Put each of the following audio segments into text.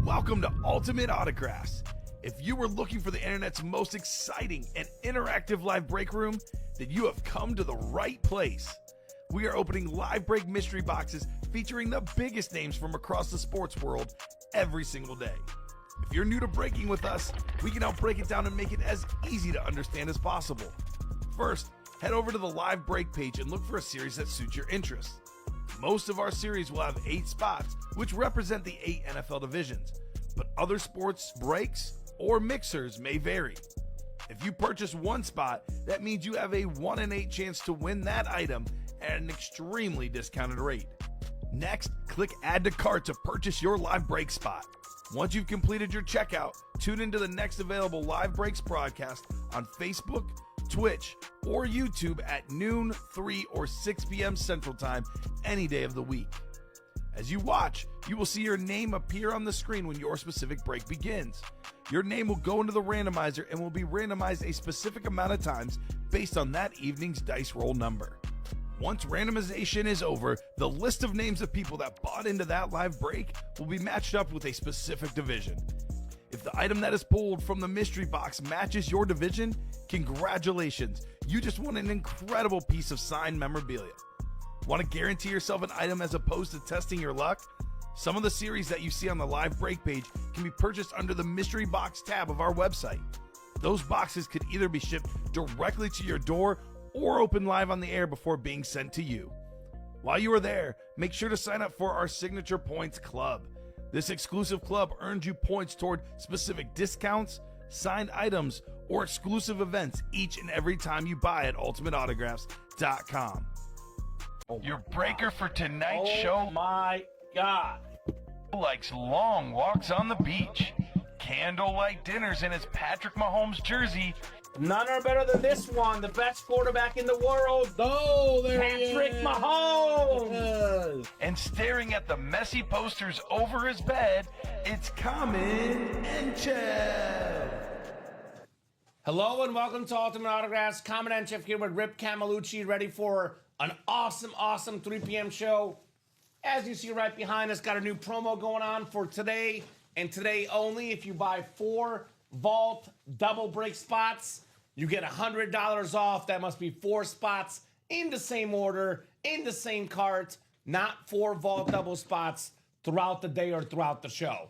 Welcome to Ultimate Autographs. If you were looking for the internet's most exciting and interactive live break room, then you have come to the right place. We are opening live break mystery boxes featuring the biggest names from across the sports world every single day. If you're new to breaking with us, we can help break it down and make it as easy to understand as possible. First, head over to the live break page and look for a series that suits your interests. Most of our series will have 8 spots, which represent the 8 NFL divisions, but other sports breaks or mixers may vary. If you purchase one spot, that means you have a 1 in 8 chance to win that item at an extremely discounted rate. Next, click Add to Cart to purchase your live break spot. Once you've completed your checkout, tune into the next available live breaks broadcast on Facebook, Twitch, or YouTube at noon, 3, or 6 p.m. Central Time any day of the week. As you watch, you will see your name appear on the screen when your specific break begins. Your name will go into the randomizer and will be randomized a specific amount of times based on that evening's dice roll number. Once randomization is over, the list of names of people that bought into that live break will be matched up with a specific division. If the item that is pulled from the mystery box matches your division, congratulations, you just won an incredible piece of signed memorabilia. Want to guarantee yourself an item as opposed to testing your luck? Some of the series that you see on the live break page can be purchased under the mystery box tab of our website. Those boxes could either be shipped directly to your door or open live on the air before being sent to you. While you are there, make sure to sign up for our Signature Points Club. This exclusive club earns you points toward specific discounts, signed items, or exclusive events each and every time you buy at ultimateautographs.com. Your breaker for tonight's show. Oh my God. Likes long walks on the beach, candlelight dinners in his Patrick Mahomes jersey. None are better than this one, the best quarterback in the world. Oh, there Patrick he is. Mahomes. And staring at the messy posters over his bed, it's Kamen Entchev. Hello and welcome to Ultimate Autographs. Kamen Entchev here with Rip Camelucci, ready for an awesome 3 p.m. show. As you see right behind us, got a new promo going on for today and today only. If you buy 4 Vault double break spots, you get $100 off. That must be 4 spots in the same order, in the same cart, not 4 Vault double spots throughout the day or throughout the show.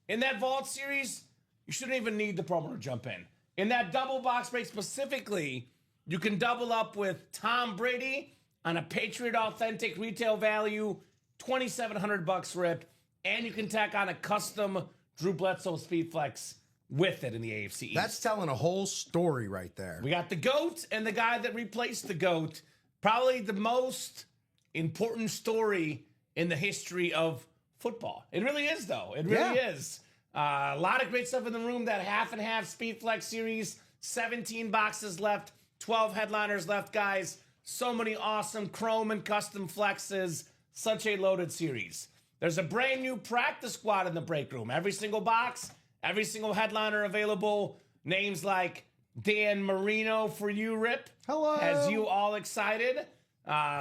In that Vault series, you shouldn't even need the promo to jump in. In that double box break specifically, you can double up with Tom Brady on a Patriot Authentic retail value, $2,700 Rip, and you can tack on a custom Drew Bledsoe Speed Flex with it in the AFC East. That's telling a whole story right there. We got the GOAT and the guy that replaced the GOAT. Probably the most important story in the history of football. It really is, though. It really is. A lot of great stuff in the room. That half and half Speed Flex series. 17 boxes left. 12 headliners left, guys. So many awesome chrome and custom flexes. Such a loaded series. There's a brand new practice squad in the break room. Every single box, every single headliner available. Names like Dan Marino for you, Rip. Hello. Has you all excited.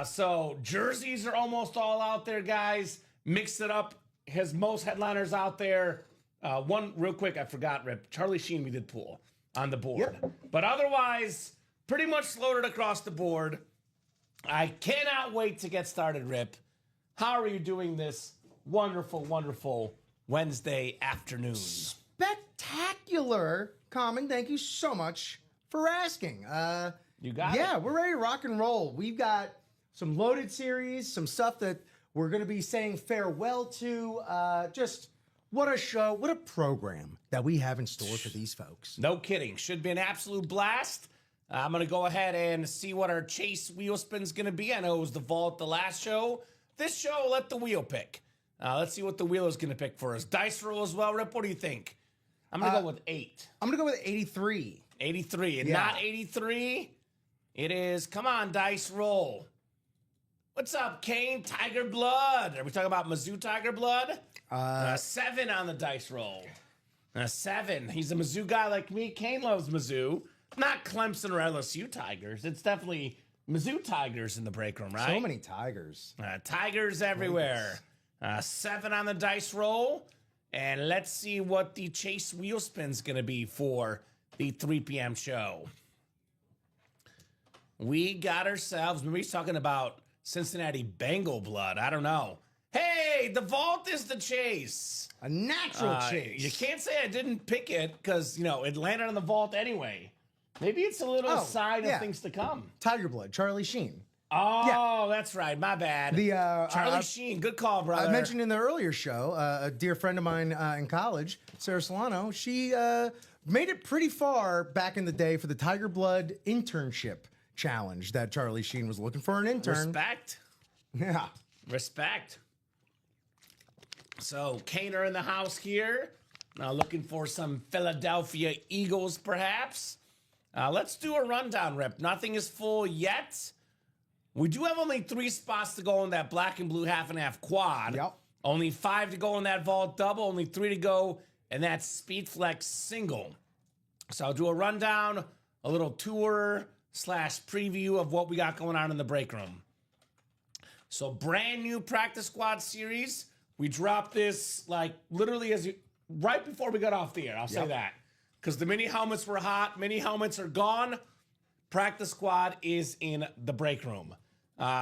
So jerseys are almost all out there, guys. Mix it up. Has most headliners out there. One real quick, I forgot, Rip. Charlie Sheen we did pull on the board. Yep. But otherwise, pretty much loaded across the board. I cannot wait to get started, Rip. How are you doing this wonderful Wednesday afternoon? Spectacular, Common. Thank you so much for asking. You got it. Yeah, we're ready to rock and roll. We've got some loaded series, some stuff that we're going to be saying farewell to. Just what a show, what a program that we have in store for these folks. No kidding. Should be an absolute blast. I'm going to go ahead and see what our chase wheel spin's going to be. I know it was the vault the last show. This show, let the wheel pick. Let's see what the wheel is going to pick for us. Dice roll as well, Rip. What do you think? I'm going to go with 8. I'm going to go with 83. 83. And Yeah. not 83. It is, come on, dice roll. What's up, Kane? Tiger Blood. Are we talking about Mizzou Tiger Blood? 7 on the dice roll. 7. He's a Mizzou guy like me. Kane loves Mizzou. Not Clemson or LSU Tigers. It's definitely Mizzou Tigers in the break room, right? So many Tigers. Tigers everywhere. 7 on the dice roll. And let's see what the Chase wheel spin's going to be for the 3 p.m. show. We got ourselves, maybe he's talking about Cincinnati Bengal blood. I don't know. Hey, the vault is the Chase. A natural chase. You can't say I didn't pick it because, it landed on the vault anyway. Maybe it's a little sign of things to come. Tiger blood, Charlie Sheen. Oh, that's right. My bad. Charlie Sheen. Good call, brother. I mentioned in the earlier show, a dear friend of mine in college, Sarah Solano, she made it pretty far back in the day for the Tiger Blood internship challenge that Charlie Sheen was looking for an intern. Respect. Yeah. Respect. So, Kaner in the house here. Now looking for some Philadelphia Eagles, perhaps. Let's do a rundown, Rip. Nothing is full yet. We do have only 3 spots to go in that black and blue half and half quad. Yep. Only 5 to go in that vault double. Only 3 to go in that Speed Flex single. So I'll do a rundown, a little tour / preview of what we got going on in the break room. So brand new practice squad series. We dropped this literally right before we got off the air. I'll say that. Because the mini helmets were hot. Mini helmets are gone. Practice squad is in the break room.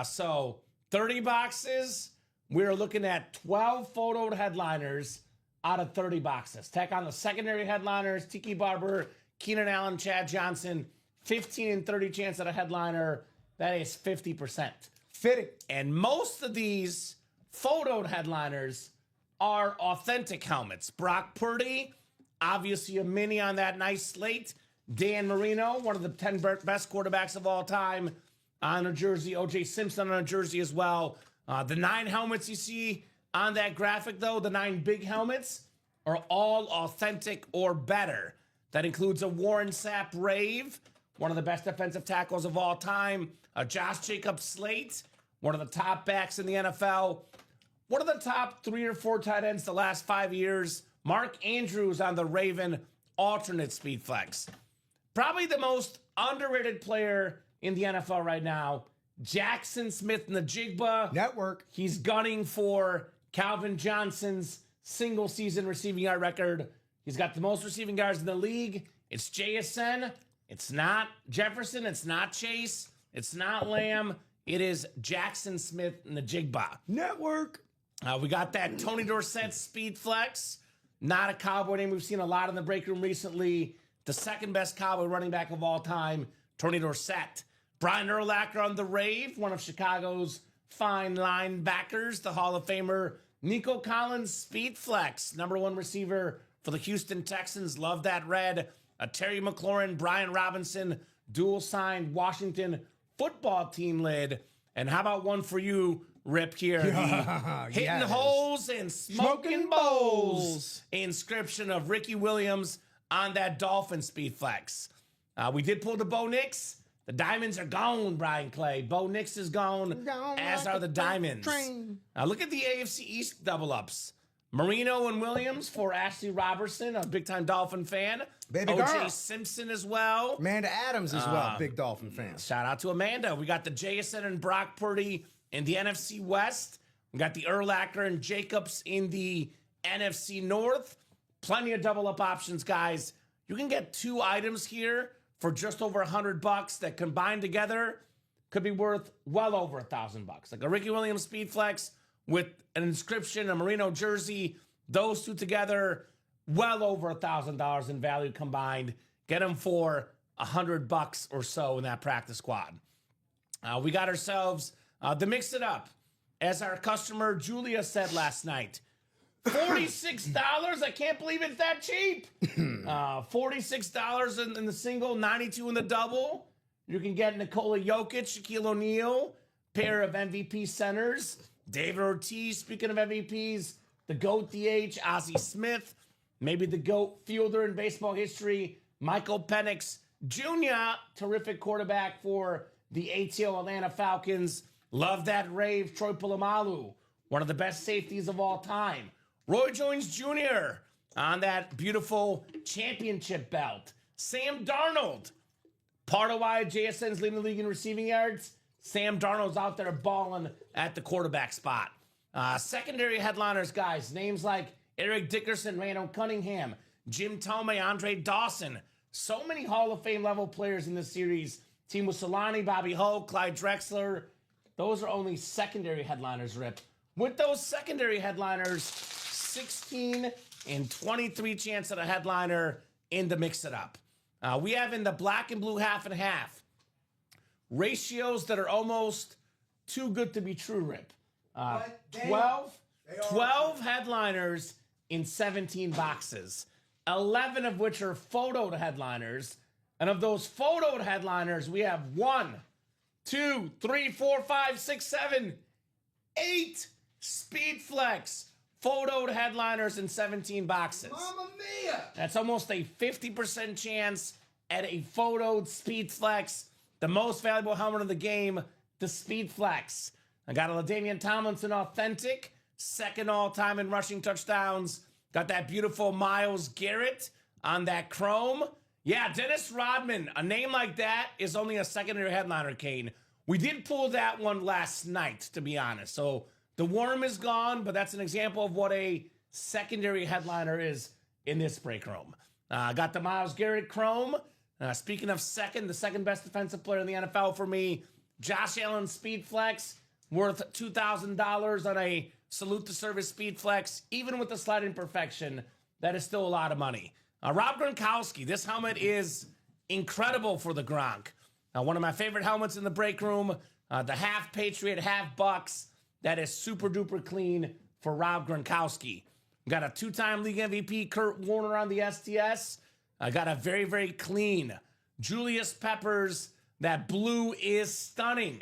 So 30 boxes. We're looking at 12 photoed headliners out of 30 boxes. Tack on the secondary headliners, Tiki Barber, Keenan Allen, Chad Johnson. 15 and 30 chance at a headliner. That is 50%. Fitting. And most of these photoed headliners are authentic helmets. Brock Purdy, obviously a mini on that nice slate. Dan Marino, one of the 10 best quarterbacks of all time on a jersey. O.J. Simpson on a jersey as well. The 9 helmets you see on that graphic, though, the 9 big helmets, are all authentic or better. That includes a Warren Sapp Rave, one of the best defensive tackles of all time. A Josh Jacobs Slate, one of the top backs in the NFL. One of the top 3 or 4 tight ends the last 5 years. Mark Andrews on the Raven alternate Speed Flex. Probably the most underrated player in the NFL right now. Jackson Smith in the Jigba. Network. He's gunning for Calvin Johnson's single season receiving yard record. He's got the most receiving yards in the league. It's JSN. It's not Jefferson. It's not Chase. It's not Lamb. It is Jackson Smith in the Jigba. Network. We got that Tony Dorsett Speed Flex. Not a Cowboy name we've seen a lot in the break room recently. The second best Cowboy running back of all time, Tony Dorsett. Brian Urlacher on the Rave, one of Chicago's fine linebackers. The Hall of Famer Nico Collins Speed Flex, number 1 receiver for the Houston Texans. Love that red. Terry McLaurin, Brian Robinson, dual-signed Washington football team lid. And how about one for you, Rip, here? The hitting holes and smoking bowls inscription of Ricky Williams on that Dolphin Speed Flex. We did pull the Bo Nix. The Diamonds are gone, Brian Clay. Bo Nix is gone, as are the Diamonds. Now look at the AFC East double-ups. Marino and Williams for Ashley Robertson, a big-time Dolphin fan. Baby O.J. girl. Simpson as well. Amanda Adams as well, big Dolphin fan. Shout out to Amanda. We got the JSN and Brock Purdy in the NFC West. We got the Urlacher and Jacobs in the NFC North. Plenty of double-up options, guys. You can get 2 items here for just over $100 that combined together could be worth well over $1,000. Like a Ricky Williams Speed Flex with an inscription, a Merino jersey, those 2 together, well over $1,000 in value combined. Get them for $100 or so in that practice squad. We got ourselves the Mix It Up. As our customer Julia said last night, $46. I can't believe it's that cheap. $46 in the single, $92 in the double. You can get Nikola Jokic, Shaquille O'Neal, pair of MVP centers. David Ortiz, speaking of MVPs, the GOAT DH, Ozzie Smith, maybe the GOAT fielder in baseball history, Michael Penix Jr., terrific quarterback for the ATL Atlanta Falcons. Love that Rave, Troy Polamalu, one of the best safeties of all time. Roy Jones Jr. on that beautiful championship belt. Sam Darnold, part of why JSN's leading the league in receiving yards. Sam Darnold's out there balling at the quarterback spot. Secondary headliners, guys, names like Eric Dickerson, Randall Cunningham, Jim Tomei, Andre Dawson. So many Hall of Fame level players in this series. Timo Solani, Bobby Hull, Clyde Drexler. Those are only secondary headliners, Rip. With those secondary headliners, 16 and 23 chance at a headliner in to mix it up. We have in the black and blue half and half ratios that are almost too good to be true, Rip. 12 headliners in 17 boxes, 11 of which are photoed headliners. And of those photoed headliners, we have 1, 2, 3, 4, 5, 6, 7, 8 Speed Flex photoed headliners in 17 boxes. Mamma mia! That's almost a 50% chance at a photoed Speed Flex, the most valuable helmet of the game, the Speed Flex. I got a LaDainian Tomlinson authentic, second all-time in rushing touchdowns. Got that beautiful Myles Garrett on that chrome. Yeah, Dennis Rodman, a name like that is only a secondary headliner, Kane. We did pull that one last night, to be honest. So the worm is gone, but that's an example of what a secondary headliner is in this break room. Got the Myles Garrett chrome. Speaking of second, the second best defensive player in the NFL for me, Josh Allen Speed Flex, worth $2,000 on a salute to service Speed Flex. Even with the slight imperfection, that is still a lot of money. Rob Gronkowski, this helmet is incredible for the Gronk. One of my favorite helmets in the break room, the half Patriot, half Bucks. That is super duper clean for Rob Gronkowski. Got a 2-time league MVP, Kurt Warner on the STS. I got a very, very clean Julius Peppers. That blue is stunning.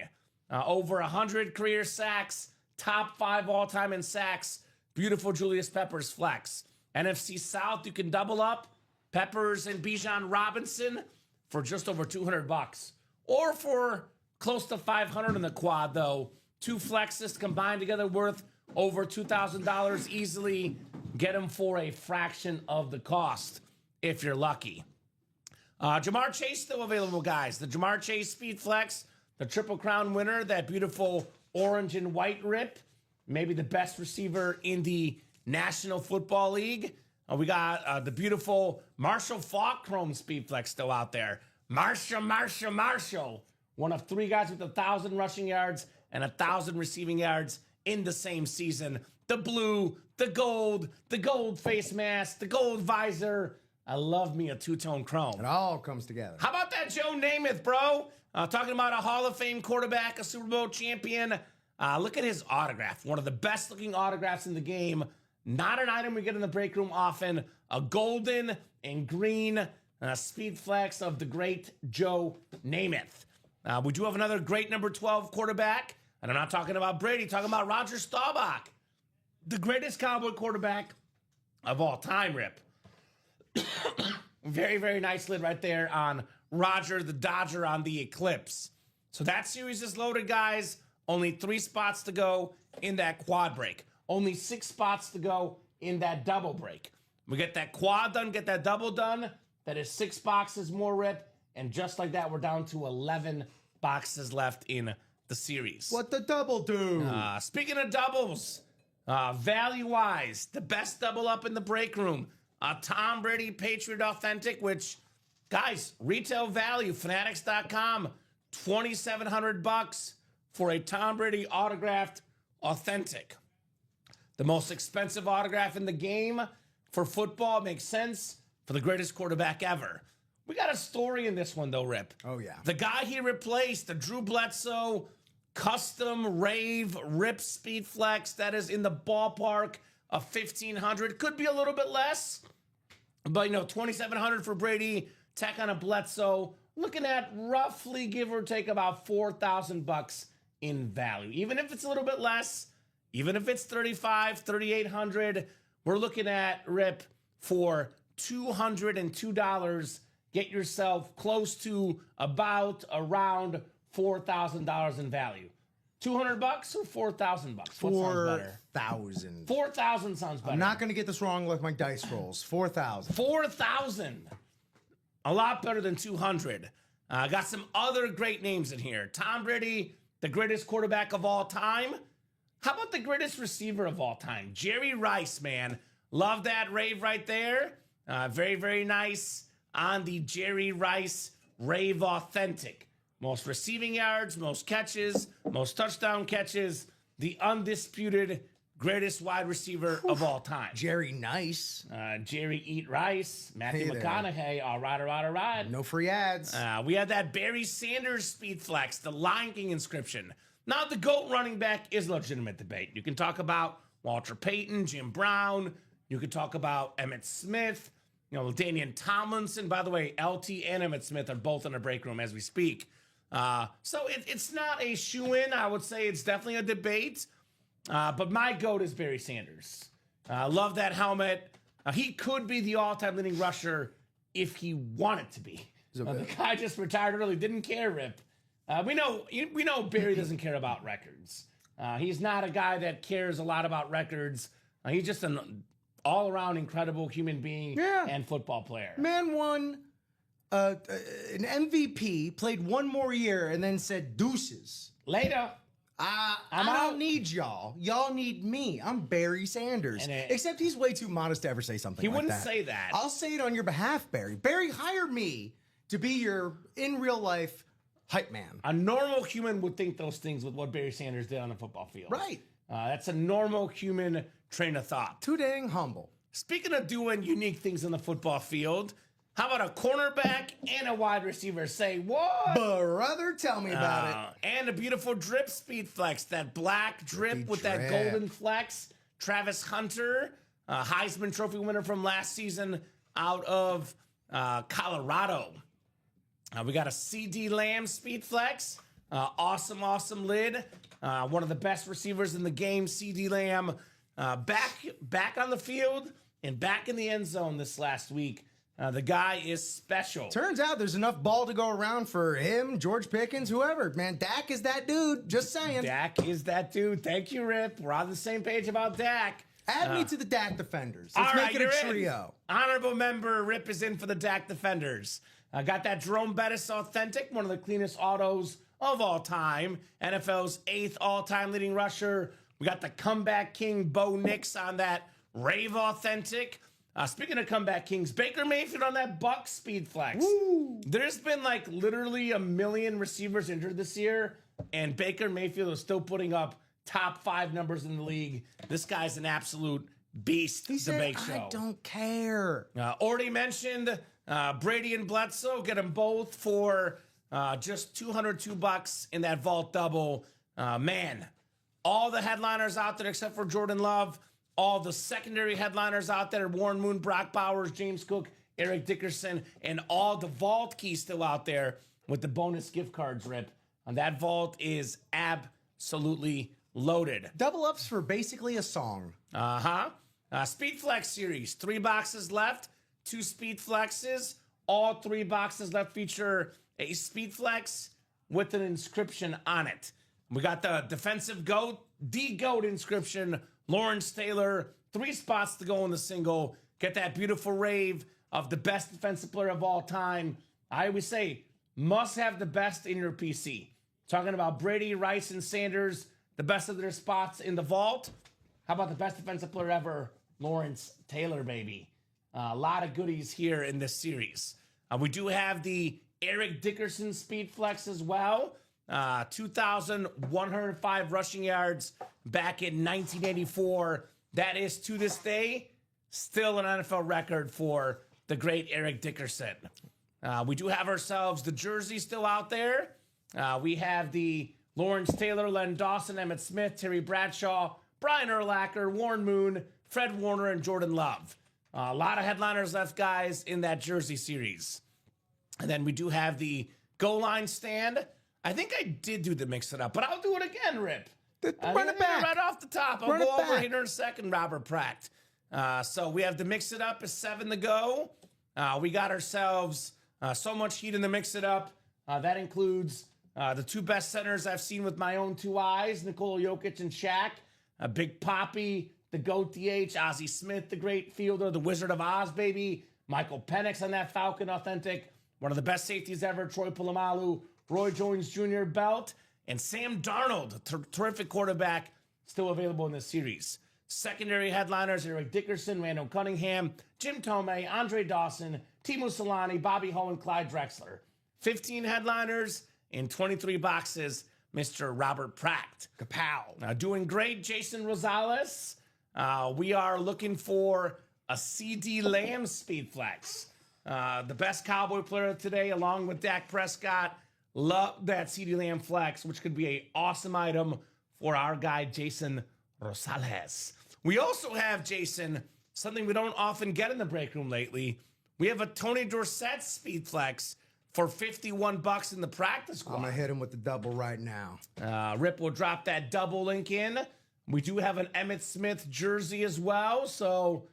Over 100 career sacks, top 5 all-time in sacks. Beautiful Julius Peppers flex. NFC South, you can double up Peppers and Bijan Robinson for just over $200. Or for close to $500 in the quad, though. 2 flexes combined together worth over $2,000 easily. Get them for a fraction of the cost if you're lucky. Jamar Chase still available, guys. The Jamar Chase Speed Flex, the Triple Crown winner, that beautiful orange and white rip. Maybe the best receiver in the National Football League. We got the beautiful Marshall Faulk Chrome Speed Flex still out there. Marshall. One of 3 guys with 1,000 rushing yards and 1,000 receiving yards in the same season. The blue, the gold face mask, the gold visor. I love me a 2-tone chrome. It all comes together. How about that Joe Namath, bro? Talking about a Hall of Fame quarterback, a Super Bowl champion. Look at his autograph. One of the best looking autographs in the game. Not an item we get in the break room often. A golden and green Speed Flex of the great Joe Namath. We do have another great number 12 quarterback. And I'm not talking about Brady, talking about Roger Staubach. The greatest Cowboy quarterback of all time, Rip. Very, very nice lid right there on Roger the Dodger on the Eclipse. So that series is loaded, guys. Only 3 spots to go in that quad break. Only 6 spots to go in that double break. We get that quad done, get that double done. That is 6 boxes more, Rip. And just like that, we're down to 11 boxes left in the series. What the double do? Speaking of doubles, value-wise, the best double up in the break room. Tom Brady Patriot Authentic, which, guys, retail value, Fanatics.com, $2,700 for a Tom Brady autographed Authentic. The most expensive autograph in the game for football. Makes sense for the greatest quarterback ever. We got a story in this one, though, Rip. Oh, yeah. The guy he replaced, the Drew Bledsoe custom rave Rip Speed Flex, that is in the ballpark of $1,500. Could be a little bit less, but, $2,700 for Brady. Tack on a Bledsoe. Looking at roughly, give or take, about $4,000 in value. Even if it's a little bit less, even if it's $3,500, $3,800, we're looking at, Rip, for $202. Get yourself close to around $4,000 in value. $200 or $4,000? What sounds better? 4,000. 4,000 sounds better. I'm not going to get this wrong with my dice rolls. 4,000. 4,000. A lot better than 200. Got some other great names in here. Tom Brady, the greatest quarterback of all time. How about the greatest receiver of all time? Jerry Rice, man. Love that rave right there. Very, very nice on the Jerry Rice Rave Authentic. Most receiving yards, most catches, most touchdown catches. The undisputed greatest wide receiver of all time. Jerry Nice. Jerry Eat Rice. Matthew Hey there. McConaughey. All right, all right, all right. No free ads. We had that Barry Sanders speed flex, the Lion King inscription. Now, the GOAT running back is a legitimate debate. You can talk about Walter Payton, Jim Brown. You could talk about Emmitt Smith, Danian Tomlinson. By the way, LT and Emmitt Smith are both in the break room as we speak. So it's not a shoe-in. I would say it's definitely a debate. But my GOAT is Barry Sanders. Love that helmet. He could be the all-time leading rusher if he wanted to be. The guy just retired early, didn't care, Rip. We know Barry doesn't care about records. He's not a guy that cares a lot about records. He's just an all-around incredible human being and football player. Man won an MVP, played one more year, and then said deuces. Later. I I'm don't out. need y'all. Y'all need me. I'm Barry Sanders. And Except he's way too modest to ever say something He like wouldn't that. say that. I'll say it on your behalf, Barry. Barry, hire me to be your, in real life, hype man. A normal human would think those things with what Barry Sanders did on the football field. Right. That's a normal human train of thought. Too dang humble. Speaking of doing unique things on the football field, how about a cornerback and a wide receiver? Say what? Brother, tell me about it. And a beautiful drip speed flex. That black drip Drippy with that drip. golden flex. Travis Hunter, Heisman Trophy winner from last season out of Colorado. We got a CD Lamb speed flex. Awesome lid. One of the best receivers in the game, CD Lamb. Back on the field and back in the end zone this last week. The guy is special. Turns out there's enough ball to go around for him, George Pickens, whoever. Man, Dak is that dude. Just saying. Dak is that dude. Thank you, Rip. We're on the same page about Dak. Add me to the Dak defenders. All Let's right, make it you're a in. trio. Honorable member Rip is in for the Dak defenders. Got that Jerome Bettis Authentic, one of the cleanest autos of all time. NFL's 8th all-time leading rusher. We got the comeback king Bo Nix on that Rave Authentic. Speaking of comeback kings, Baker Mayfield on that Buck speed flex. Woo. There's been like literally 1 million receivers injured this year, and Baker Mayfield is still putting up top 5 numbers in the league. This guy's an absolute beast. He the said, Bake Show. I don't care. Already mentioned Brady and Bledsoe. Get them both for just $202 in that vault double. Man, all the headliners out there except for Jordan Love. All the secondary headliners out there, Warren Moon, Brock Bowers, James Cook, Eric Dickerson, and all the vault keys still out there with the bonus gift cards, Rip. And that vault is absolutely loaded. Double ups for basically a song. Speed Flex series, 3 boxes left, 2 Speed Flexes. All 3 boxes left feature a Speed Flex with an inscription on it. We got the defensive GOAT, the GOAT inscription, Lawrence Taylor, 3 spots to go in the single. Get that beautiful rave of the best defensive player of all time. I always say, must have the best in your PC. Talking about Brady, Rice, and Sanders, the best of their spots in the vault. How about the best defensive player ever, Lawrence Taylor, baby? A lot of goodies here in this series. We do have the Eric Dickerson Speed Flex as well. 2,105 rushing yards back in 1984. That is, to this day, still an NFL record for the great Eric Dickerson. We do have ourselves the jersey still out there. We have the Lawrence Taylor, Len Dawson, Emmitt Smith, Terry Bradshaw, Brian Urlacher, Warren Moon, Fred Warner, and Jordan Love. A lot of headliners left, guys, in that jersey series. And then we do have the goal line stand. I think I did do the mix it up, but I'll do it again, Rip. Run it back. Right off the top. I'll Run go it over back. here in a second, Robert Pratt. So we have the mix it up is 7 to go. We got ourselves so much heat in the mix it up. That includes the 2 best centers I've seen with my own 2 eyes, Nikola Jokic and Shaq. Big Poppy, the GOAT DH, Ozzie Smith, the great fielder, the Wizard of Oz, baby. Michael Penix on that Falcon Authentic. One of the best safeties ever, Troy Polamalu, Roy Jones Jr. belt, and Sam Darnold, terrific quarterback, still available in this series. Secondary headliners, Eric Dickerson, Randall Cunningham, Jim Tomei, Andre Dawson, Timo Solani, Bobby Ho, and Clyde Drexler. 15 headliners in 23 boxes, Mr. Robert Pratt. Kapow. Doing great, Jason Rosales. We are looking for a CD Lamb Speed Flex. The best Cowboy player today, along with Dak Prescott. Love that CD Lamb Flex, which could be an awesome item for our guy, Jason Rosales. We also have, Jason, something we don't often get in the break room lately. We have a Tony Dorsett Speed Flex for $51 in the practice squad. I'm going to hit him with the double right now. Rip will drop that double link in. We do have an Emmitt Smith jersey as well, so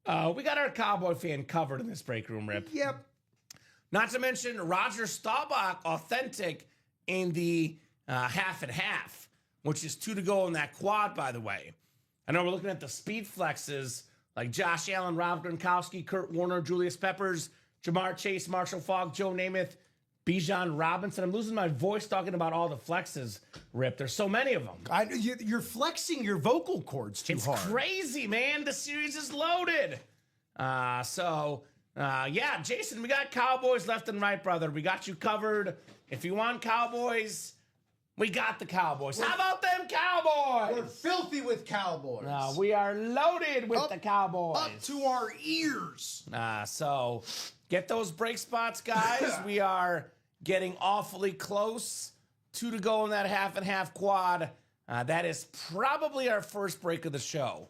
we got our Cowboy fan covered in this break room, Rip. Yep. Not to mention Roger Staubach authentic in the half and half, which is 2 to go in that quad, by the way. I know we're looking at the speed flexes like Josh Allen, Rob Gronkowski, Kurt Warner, Julius Peppers, Jamar Chase, Marshall Faulk, Joe Namath, Bijan Robinson. I'm losing my voice talking about all the flexes, Rip. There's so many of them. You're flexing your vocal cords too hard. It's crazy, man. The series is loaded. Yeah, Jason, we got Cowboys left and right, brother. We got you covered. If you want Cowboys, we got the Cowboys. How about them Cowboys? We're filthy with Cowboys. We are loaded with the Cowboys. Up to our ears. So get those break spots, guys. We are getting awfully close. 2 to go in that half and half quad. That is probably our first break of the show.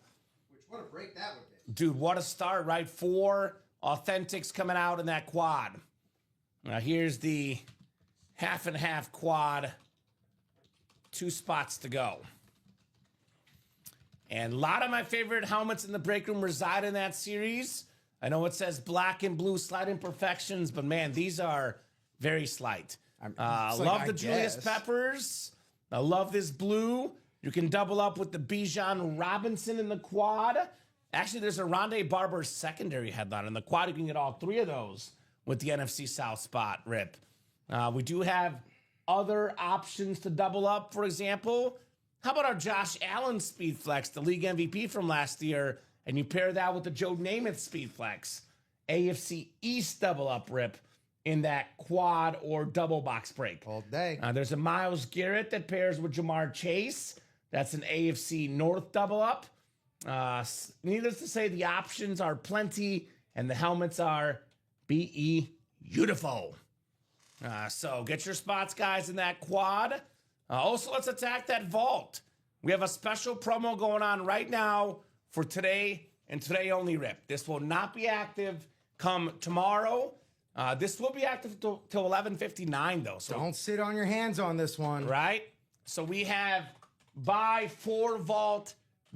What a break that would be. Dude, what a start, right? 4 authentics coming out in that quad. Now here's the half and half quad. 2 spots to go. And a lot of my favorite helmets in the break room reside in that series. I know it says black and blue slight imperfections, but man, these are very slight. Love the Julius Peppers. I love this blue. You can double up with the Bijan Robinson in the quad. Actually, there's a Rondé Barber secondary headline. In the quad, you can get all 3 of those with the NFC South spot, Rip. We do have other options to double up. For example, how about our Josh Allen Speed Flex, the league MVP from last year, and you pair that with the Joe Namath Speed Flex, AFC East double up, Rip, in that quad or double box break. All day. There's a Myles Garrett that pairs with Jamar Chase. That's an AFC North double up. Needless to say, the options are plenty, and the helmets are beautiful. So get your spots, guys, in that quad. Also, let's attack that vault. We have a special promo going on right now for today and today only, Rip. This will not be active come tomorrow. This will be active till 11:59, though. So don't sit on your hands on this one. Right? So we have buy 4 vault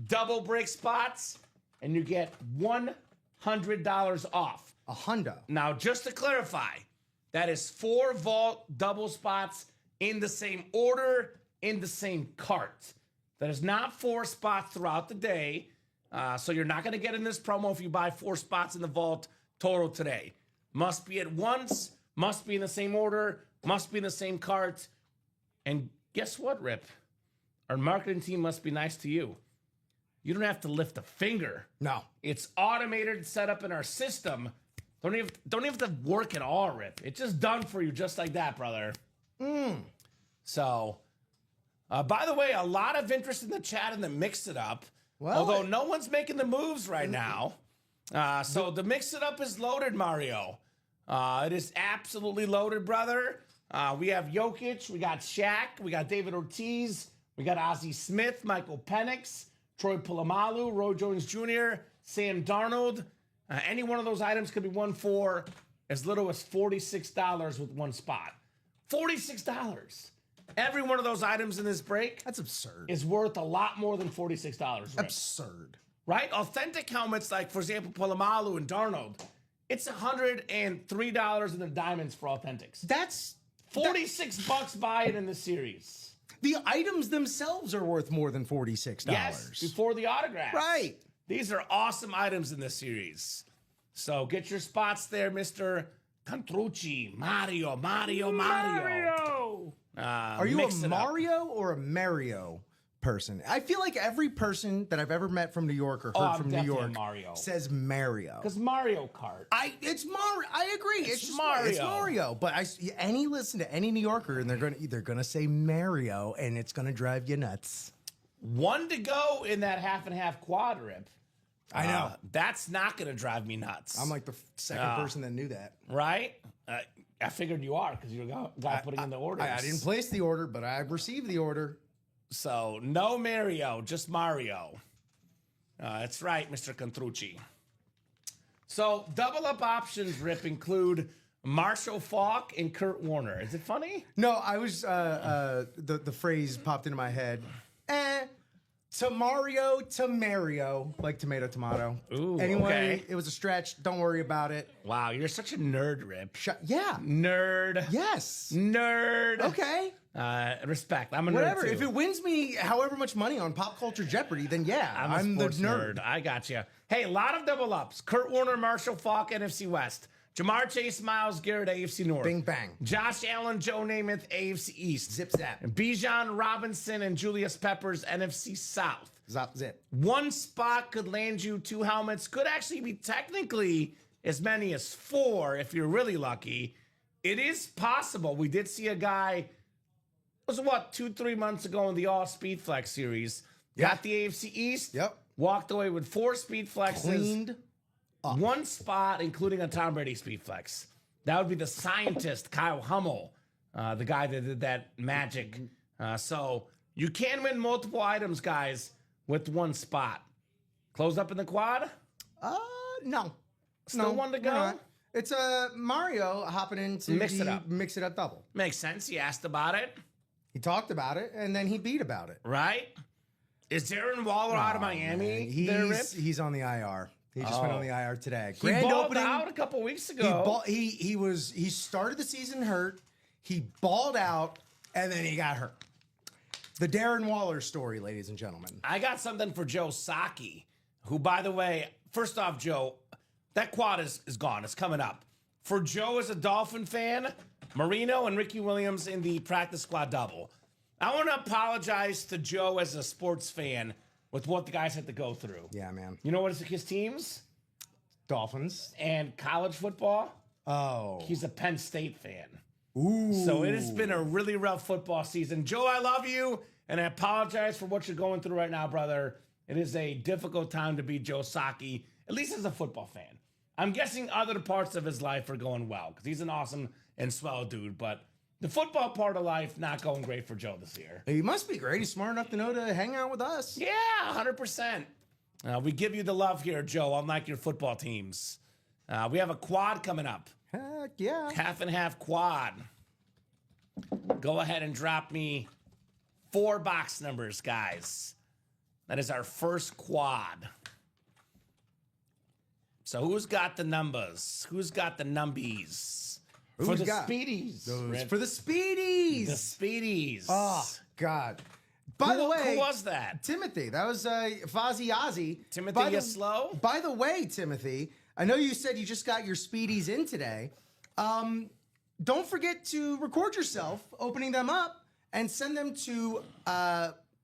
double break spots, and you get $100 off. A hundo. Now, just to clarify, that is 4 vault double spots in the same order, in the same cart. That is not 4 spots throughout the day. So you're not going to get in this promo if you buy 4 spots in the vault total today. Must be at once, must be in the same order, must be in the same cart. And guess what, Rip? Our marketing team must be nice to you. You don't have to lift a finger. No. It's automated, set up in our system. Don't even have to work at all, Rip. It's just done for you just like that, brother. So, by the way, a lot of interest in the chat in the Mix It Up. Well, although no one's making the moves right now. So the Mix It Up is loaded, Mario. It is absolutely loaded, brother. We have Jokic, we got Shaq, we got David Ortiz, we got Ozzie Smith, Michael Penix, Troy Polamalu, Roy Jones Jr., Sam Darnold. Any one of those items could be won for as little as $46 with 1 spot. $46. Every one of those items in this break, that's absurd, is worth a lot more than $46. Right? Absurd. Right? Authentic helmets like, for example, Polamalu and Darnold, it's $103 in the diamonds for authentics. That's $46 buy it in the series. The items themselves are worth more than $46. Yes, before the autograph. Right. These are awesome items in this series. So get your spots there, Mr. Contrucci. Mario. Are you a Mario or a Mario person. I feel like every person that I've ever met from New York or heard I'm from New definitely York Mario. says Mario. Because Mario Kart. It's Mario. I agree. It's just Mario. It's Mario. But listen to any New Yorker, and they're gonna say Mario, and it's gonna drive you nuts. 1 to go in that half and half quad rip. I know. That's not going to drive me nuts. I'm like the second person that knew that. Right? I figured you are because you're the guy putting in the orders. I didn't place the order, but I received the order. So, no Mario, just Mario. That's right, Mr. Contrucci. So, double up options, Rip, include Marshall Faulk and Kurt Warner. Is it funny? No, I was the phrase popped into my head. To Mario, to Mario, like tomato. Ooh, anyway, okay. It was a stretch. Don't worry about it. Wow, you're such a nerd, Rip. Yeah. Nerd. Yes. Nerd. Okay. Respect. I'm a Whatever. nerd too. If it wins me however much money on Pop Culture Jeopardy, then yeah, I'm the sports nerd. I got you. Hey, a lot of double ups. Kurt Warner, Marshall Faulk, NFC West. Jamar Chase, Myles Garrett, AFC North. Bing bang. Josh Allen, Joe Namath, AFC East. Zip zap. Bijan Robinson and Julius Peppers, NFC South. Zap zip. One spot could land you 2 helmets. Could actually be technically as many as 4 if you're really lucky. It is possible. We did see a guy, it was 2-3 months ago in the All Speed Flex series. Yep. Got the AFC East. Yep. Walked away with 4 Speed Flexes. Cleaned up. 1 spot, including a Tom Brady Speed Flex. That would be the scientist, Kyle Hummel, the guy that did that magic. So you can win multiple items, guys, with 1 spot. Close up in the quad? No. Still 1 to go? It's Mario hopping into Mix it up. Mix it up double. Makes sense. He asked about it, He talked about it, and then he beat about it. right? Is Darren Waller out of Miami? There, Rip? He's on the IR. He just went on the IR today. He balled out a couple weeks ago. He started the season hurt. He balled out, and then he got hurt. The Darren Waller story, ladies and gentlemen. I got something for Joe Saki, who, by the way, first off, Joe, that quad is gone. It's coming up. For Joe as a Dolphin fan, Marino and Ricky Williams in the practice squad double. I want to apologize to Joe as a sports fan with what the guys had to go through. Yeah, man. You know what is his teams? Dolphins. And college football? Oh. He's a Penn State fan. Ooh. So it has been a really rough football season. Joe, I love you, and I apologize for what you're going through right now, brother. It is a difficult time to be Joe Saki, at least as a football fan. I'm guessing other parts of his life are going well, because he's an awesome and swell dude, but the football part of life not going great for Joe this year. He must be great. He's smart enough to know to hang out with us. Yeah, 100%. We give you the love here, Joe, unlike your football teams. We have a quad coming up. Heck yeah. Half and half quad. Go ahead and drop me 4 box numbers, guys. That is our first quad. So who's got the numbers? Who's got the numbies? For the Speedies. For the Speedies. The Speedies. Oh, God. By the way. Who was that? Timothy. That was Fozzie Ozzy. Timothy, you slow? By the way, Timothy, I know you said you just got your Speedies in today. Don't forget to record yourself opening them up and send them to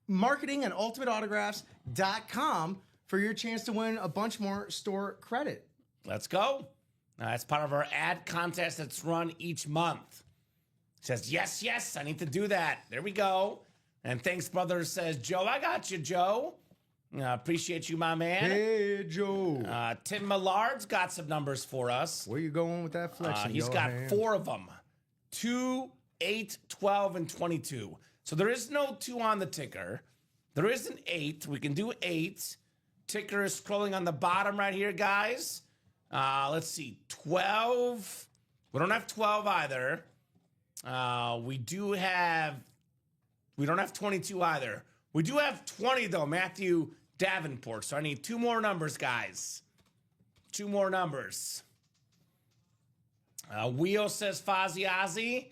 marketing@ultimateautographs.com for your chance to win a bunch more store credit. Let's go. It's part of our ad contest that's run each month. Says, yes, I need to do that. There we go. And Thanks Brothers says, Joe, I got you, Joe. Appreciate you, my man. Hey, Joe. Tim Millard's got some numbers for us. Where you going with that flexion? He's got 4 of them. 2, 8, 12, and 22. So there is no 2 on the ticker. There is an 8. We can do 8. Ticker is scrolling on the bottom right here, guys. Let's see. 12. We don't have 12 either. We don't have 22 either. We do have 20, though, Matthew Davenport. So I need 2 more numbers, guys. 2 more numbers. Wheel says Fozzie Ozzy.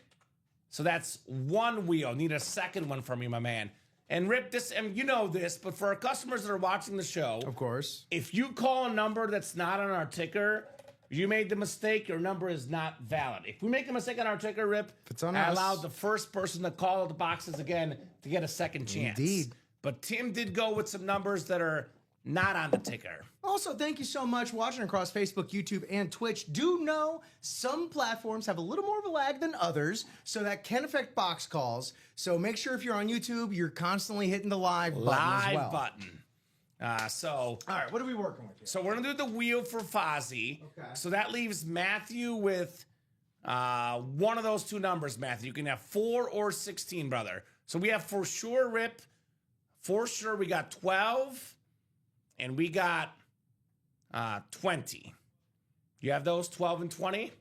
So that's 1 wheel. Need a second one from you, my man. And Rip, this, and you know this, but for our customers that are watching the show, Of course. if you call a number that's not on our ticker, you made the mistake, your number is not valid. If we make a mistake on our ticker, Rip, it's on I us. allow the first person to call the boxes again to get a second chance. Indeed. but Tim did go with some numbers that are not on the ticker. Also, thank you so much watching across Facebook, YouTube, and Twitch. Do know some platforms have a little more of a lag than others, so that can affect box calls. So make sure if you're on YouTube, you're constantly hitting the live button as well. Button. All right, what are we working with here? So we're gonna do the wheel for Fozzie. Okay. So that leaves Matthew with one of those two numbers. Matthew, you can have 4 or 16, brother. So we have for sure Rip. For sure, we got 12, and we got 20. You have those 12 and 20.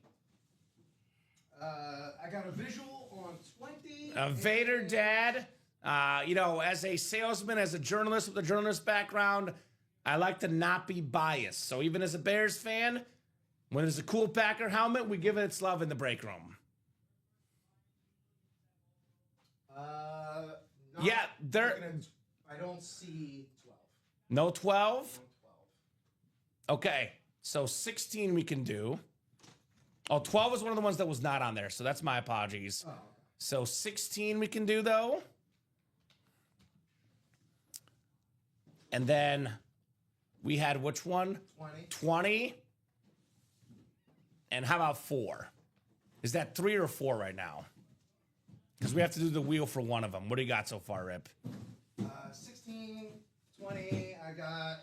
I got a visual on 20. Vader Dad. As a salesman, as a journalist with a journalist background, I like to not be biased. So even as a Bears fan, when there's a cool Packer helmet, we give it its love in the break room. Yeah, I don't see 12. No 12? Okay, so 16 we can do. Oh, 12 was one of the ones that was not on there, so that's my apologies. Oh, okay. So 16 we can do, though. And then we had which one? 20. 20. And how about 4? Is that 3 or 4 right now? Because we have to do the wheel for one of them. What do you got so far, Rip? 16, 20, I got...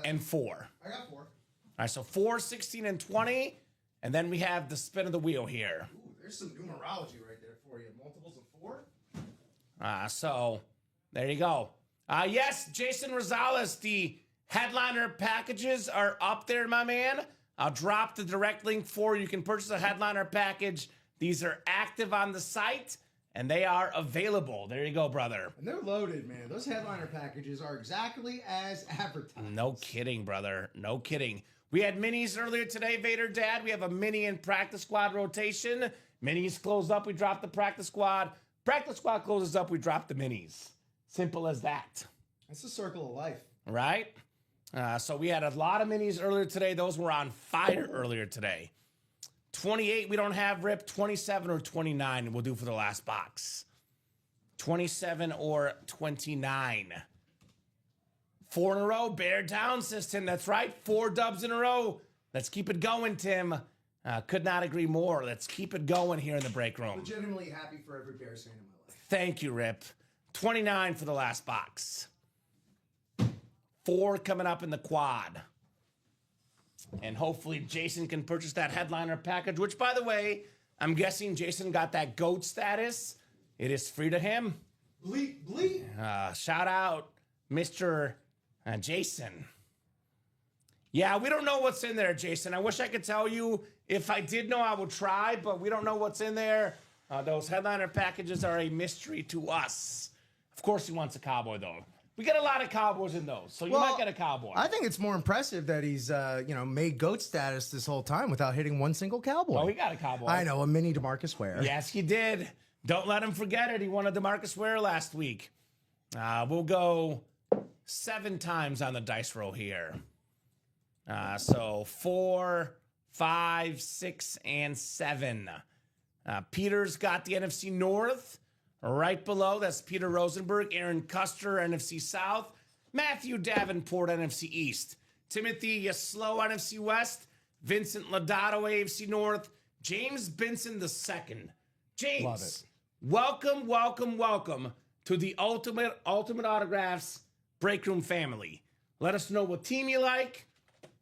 And 4. I got 4. All right, so 4, 16, and 20. And then we have the spin of the wheel here. Ooh, there's some numerology right there for you. Multiples of 4? So there you go. Yes, Jason Rosales, the headliner packages are up there, my man. I'll drop the direct link for you. You can purchase a headliner package. These are active on the site, and they are available. There you go, brother. And they're loaded, man. Those headliner packages are exactly as advertised. No kidding, brother. No kidding. We had minis earlier today, Vader Dad. We have a mini in practice squad rotation. Minis close up, we drop the practice squad. Practice squad closes up, we drop the minis. Simple as that. That's the circle of life. Right? So we had a lot of minis earlier today. Those were on fire earlier today. 28 we don't have, Rip. 27 or 29 we'll do for the last box. 27 or 29. 4 in a row, bear down system. That's right, 4 dubs in a row. Let's keep it going, Tim. Could not agree more. Let's keep it going here in the break room. Legitimately happy for every Bears fan in my life. Thank you, Rip. 29 for the last box. 4 coming up in the quad. And hopefully Jason can purchase that headliner package, which, by the way, I'm guessing Jason got that GOAT status. It is free to him. Bleep, bleep. Shout out, Mr. Jason. Yeah, we don't know what's in there, Jason. I wish I could tell you. If I did know, I would try, but we don't know what's in there. Those headliner packages are a mystery to us. Of course he wants a cowboy, though. We get a lot of cowboys in those, so you might get a cowboy. I think it's more impressive that he's, made GOAT status this whole time without hitting one single cowboy. Oh, he got a cowboy. I know, a mini DeMarcus Ware. Yes, he did. Don't let him forget it. He won a DeMarcus Ware last week. We'll go 7 times on the dice roll here. So 4, 5, 6, and 7. Peter's got the NFC North. Right below, that's Peter Rosenberg, Aaron Custer, NFC South, Matthew Davenport, NFC East, Timothy Yeslow, NFC West, Vincent Lodato, AFC North, James Benson II. James, Love it. welcome, welcome, welcome to the Ultimate Autographs Breakroom family. Let us know what team you like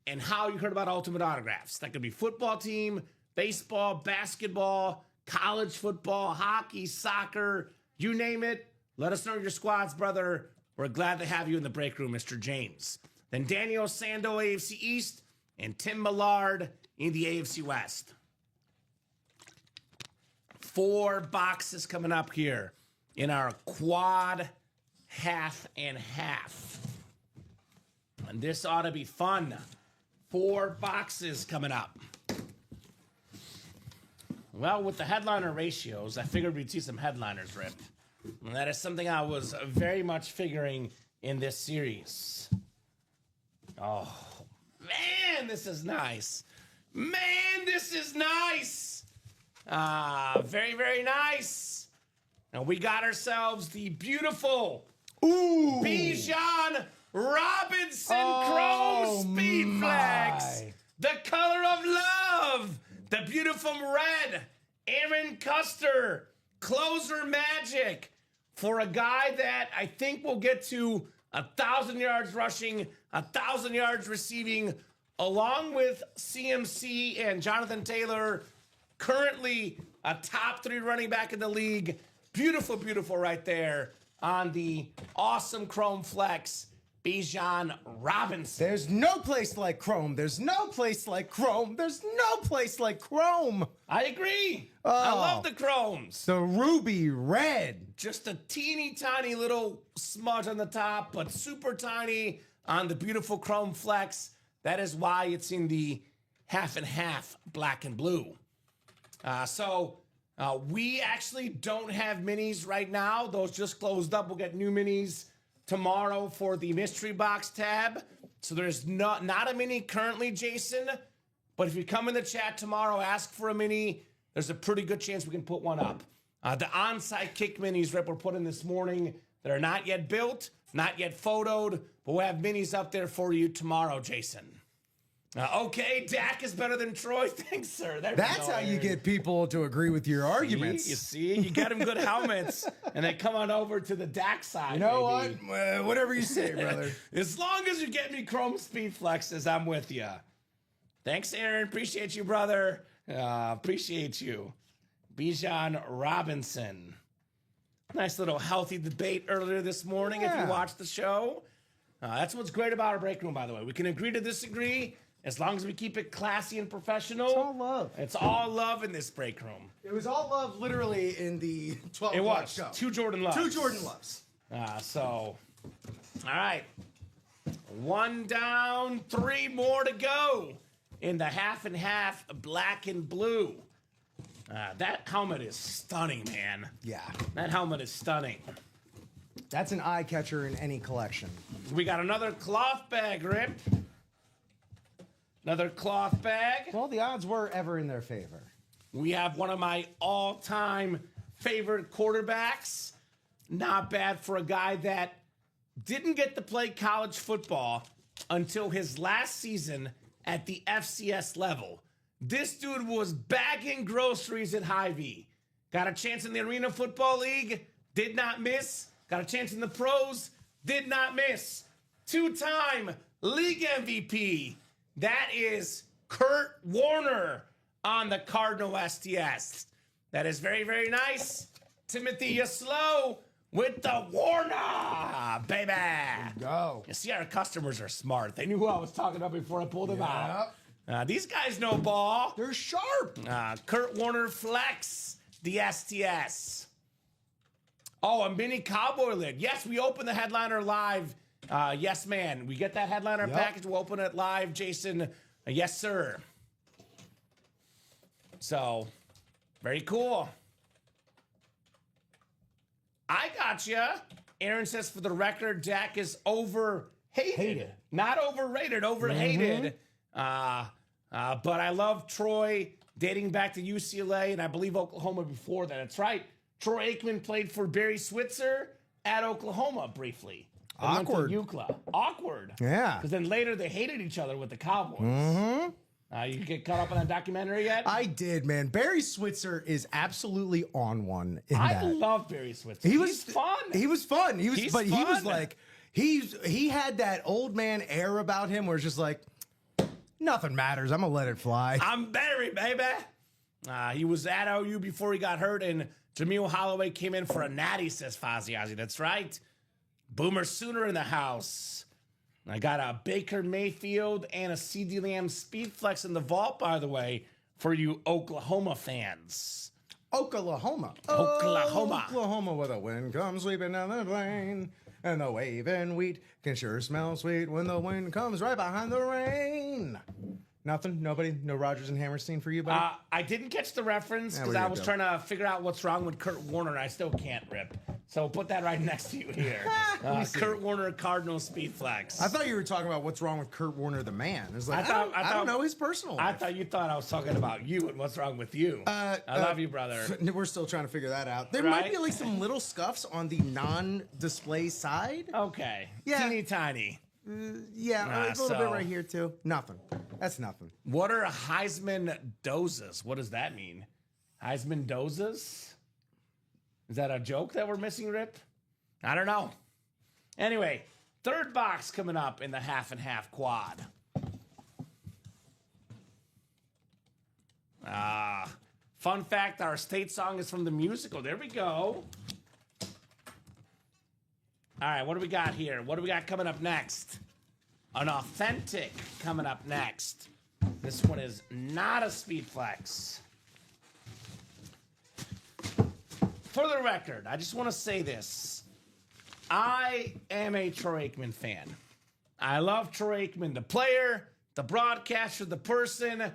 and how you heard about Ultimate Autographs. That could be football team, baseball, basketball, college football, hockey, soccer, you name it. Let us know your squads, brother. We're glad to have you in the break room, Mr. James. Then Daniel Sando, AFC East, and Tim Millard in the AFC West. 4 boxes coming up here in our quad half and half. And this ought to be fun. 4 boxes coming up. Well, with the headliner ratios, I figured we'd see some headliners, Rip. And that is something I was very much figuring in this series. Oh, man, this is nice. Man, this is nice. Very, very nice. And we got ourselves the beautiful Ooh. Bijan Robinson Oh, Chrome Speed Flex. my. The color of love. The beautiful red. Aaron Custer. Closer magic. For a guy that I think will get to 1,000 yards rushing, 1,000 yards receiving, along with CMC and Jonathan Taylor, currently a top 3 running back in the league. Beautiful, beautiful right there on the awesome Chrome Flex, Bijan Robinson. There's no place like Chrome. There's no place like Chrome. There's no place like Chrome. I agree. I love the Chromes. The ruby red. Just a teeny tiny little smudge on the top, but super tiny on the beautiful Chrome Flex. That is why it's in the half and half black and blue. We actually don't have minis right now. Those just closed up. We'll get new minis tomorrow for the mystery box tab. So there's not a mini currently, Jason. But if you come in the chat tomorrow, ask for a mini, there's a pretty good chance we can put one up. The onside kick minis, Rip, were put in this morning. That are not yet built, not yet photoed, but we'll have minis up there for you tomorrow, Jason. Okay, Dak is better than Troy. Thanks, sir. That's how you get people to agree with your arguments. You see, you got them good helmets, and they come on over to the Dak side. You know baby. what? Whatever you say, brother. As long as you get me Chrome Speed Flexes, I'm with you. Thanks, Aaron. Appreciate you, brother. Appreciate you. Bijan Robinson. Nice little healthy debate earlier this morning if you watched the show. That's what's great about our break room, by the way. We can agree to disagree as long as we keep it classy and professional. It's all love. It's all love in this break room. It was all love literally in the 12 It o'clock was. show. 2 Jordan Loves. 2 Jordan Loves. All right. 1 down, 3 more to go in the half and half black and blue. That helmet is stunning, man. Yeah. That helmet is stunning. That's an eye catcher in any collection. We got another cloth bag, Rip. Another cloth bag. Well, the odds were ever in their favor. We have one of my all-time favorite quarterbacks. Not bad for a guy that didn't get to play college football until his last season at the FCS level. This dude was bagging groceries at Hy-Vee. Got a chance in the Arena Football League, did not miss. Got a chance in the pros, did not miss. 2-time league MVP. That is Kurt Warner on the Cardinal STS. That is very, very nice. Timothy Yaslow with the Warner, baby. Go. You see, our customers are smart. They knew who I was talking about before I pulled them out. These guys know ball. They're sharp. Kurt Warner Flex, the STS. Oh, a mini cowboy lid. Yes, we opened the headliner live. Yes, man. We get that headliner package. We'll open it live, Jason. Yes, sir. So, very cool. I got you. Aaron says, for the record, Dak is overhated. Not overrated, overhated. But I love Troy dating back to UCLA, and I believe Oklahoma before that. That's right. Troy Aikman played for Barry Switzer at Oklahoma briefly. Awkward. UCLA. Awkward. Yeah. Because then later they hated each other with the Cowboys. You get caught up on that documentary yet? I did, man. Barry Switzer is absolutely on one in that. I love Barry Switzer. He's fun. He was fun. He was, He's but he was fun. like, he had that old man air about him where it's just like, nothing matters. I'm gonna let it fly. I'm Barry, baby. He was at OU before he got hurt, and Jameel Holloway came in for a natty, says Fozzie Ozzy. That's right. Boomer Sooner in the house. I got a Baker Mayfield and a CeeDee Lamb Speed Flex in the vault, by the way, for you Oklahoma fans. Oklahoma. Oklahoma, where the wind comes sweeping down the plain. And the waving wheat can sure smell sweet when the wind comes right behind the rain. Nothing? Nobody? No Rodgers and Hammerstein for you, buddy? I didn't catch the reference because we I gotta was go. trying to figure out what's wrong with Kurt Warner, and I still can't, Rip. So we'll put that right next to you here. Kurt Warner Cardinal Speed Flex. I thought you were talking about what's wrong with Kurt Warner, the man. It's like, I don't know his personal life. I thought you thought I was talking about you and what's wrong with you. I love you, brother. We're still trying to figure that out. There might be like some little scuffs on the non-display side. Okay. Yeah. Teeny tiny. A little bit right here too. Nothing. That's nothing. What are Heisman dozes? What does that mean? Heisman dozes? Is that a joke that we're missing, Rip? I don't know. Anyway, third box coming up in the half and half quad. Fun fact, our state song is from the musical. There we go. All right, what do we got here? What do we got coming up next? An authentic coming up next. This one is not a Speed Flex. For the record, I just want to say this. I am a Troy Aikman fan. I love Troy Aikman, the player, the broadcaster, the person.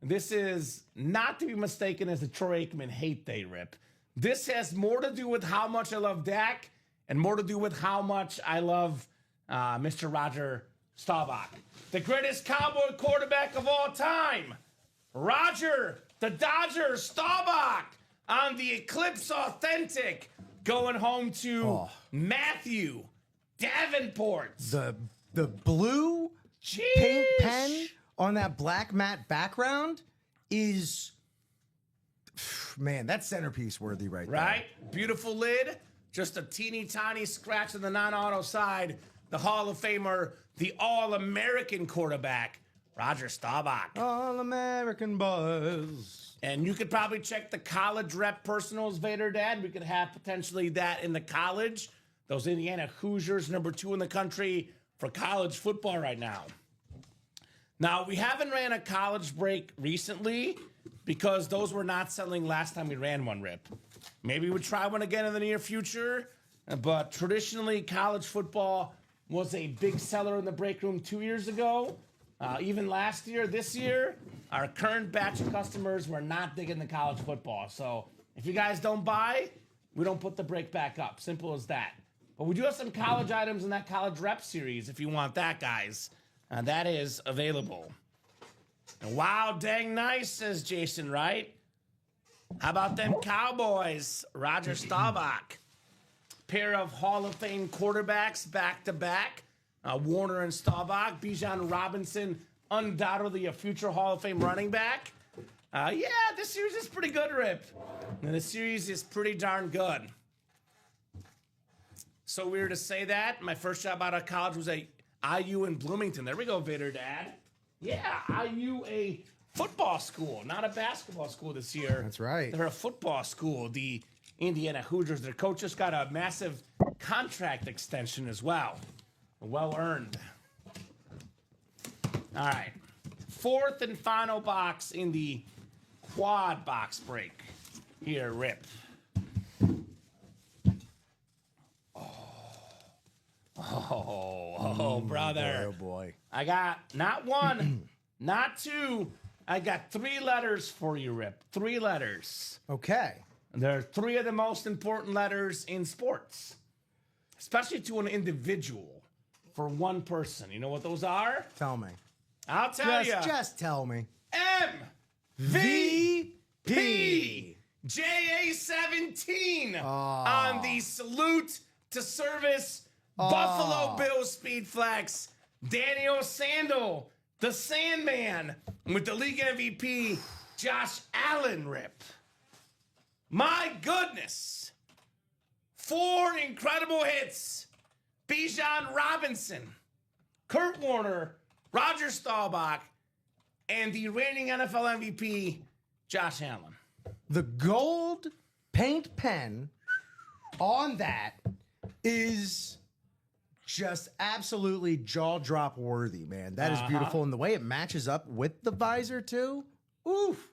This is not to be mistaken as a Troy Aikman hate day, Rip. This has more to do with how much I love Dak and more to do with how much I love Mr. Roger Staubach, the greatest Cowboy quarterback of all time. Roger, the Dodger Staubach on the Eclipse Authentic, going home to Matthew Davenport. The blue paint pen on that black matte background is, man, that's centerpiece worthy right there. Right? Beautiful lid. Just a teeny tiny scratch on the non-auto side. The Hall of Famer, the All-American quarterback, Roger Staubach. All-American boys. And you could probably check the college rep personals, Vader Dad. We could have potentially that in the college. Those Indiana Hoosiers, #2 in the country for college football right now. Now, we haven't ran a college break recently because those were not selling last time we ran one, Rip. Maybe we'll try one again in the near future. But traditionally, college football was a big seller in the break room 2 years ago. Even last year, this year, our current batch of customers were not digging the college football. So if you guys don't buy, we don't put the break back up. Simple as that. But we do have some college items in that college rep series if you want that, guys. That is available. And wow, dang nice, says Jason, right? How about them Cowboys? Roger Staubach. Pair of Hall of Fame quarterbacks back-to-back. Warner and Staubach. Bijan Robinson, undoubtedly a future Hall of Fame running back. Yeah, this series is pretty good, Rip. And this series is pretty darn good. So weird to say that. My first job out of college was at IU in Bloomington. There we go, Vader Dad. Yeah, IU, a football school, not a basketball school this year. That's right. They're a football school. The Indiana Hoosiers, their coach just got a massive contract extension as well. Well earned. All right. Fourth and final box in the quad box break. Here, Rip. Oh, brother. Oh, boy. I got not one, not two. I got 3 letters for you, Rip. 3 letters. Okay. They're 3 of the most important letters in sports, especially to an individual, for one person. You know what those are? Tell me. I'll tell you. Just tell me. MVP. JA-17 on the salute to service Buffalo Bills Speed Flex. Daniel Sandel, the Sandman, with the league MVP, Josh Allen, Rip. My goodness. 4 incredible hits. Bijan Robinson, Kurt Warner, Roger Staubach, and the reigning NFL MVP, Josh Allen. The gold paint pen on that is just absolutely jaw drop worthy, man. That is beautiful. And the way it matches up with the visor, too. Oof.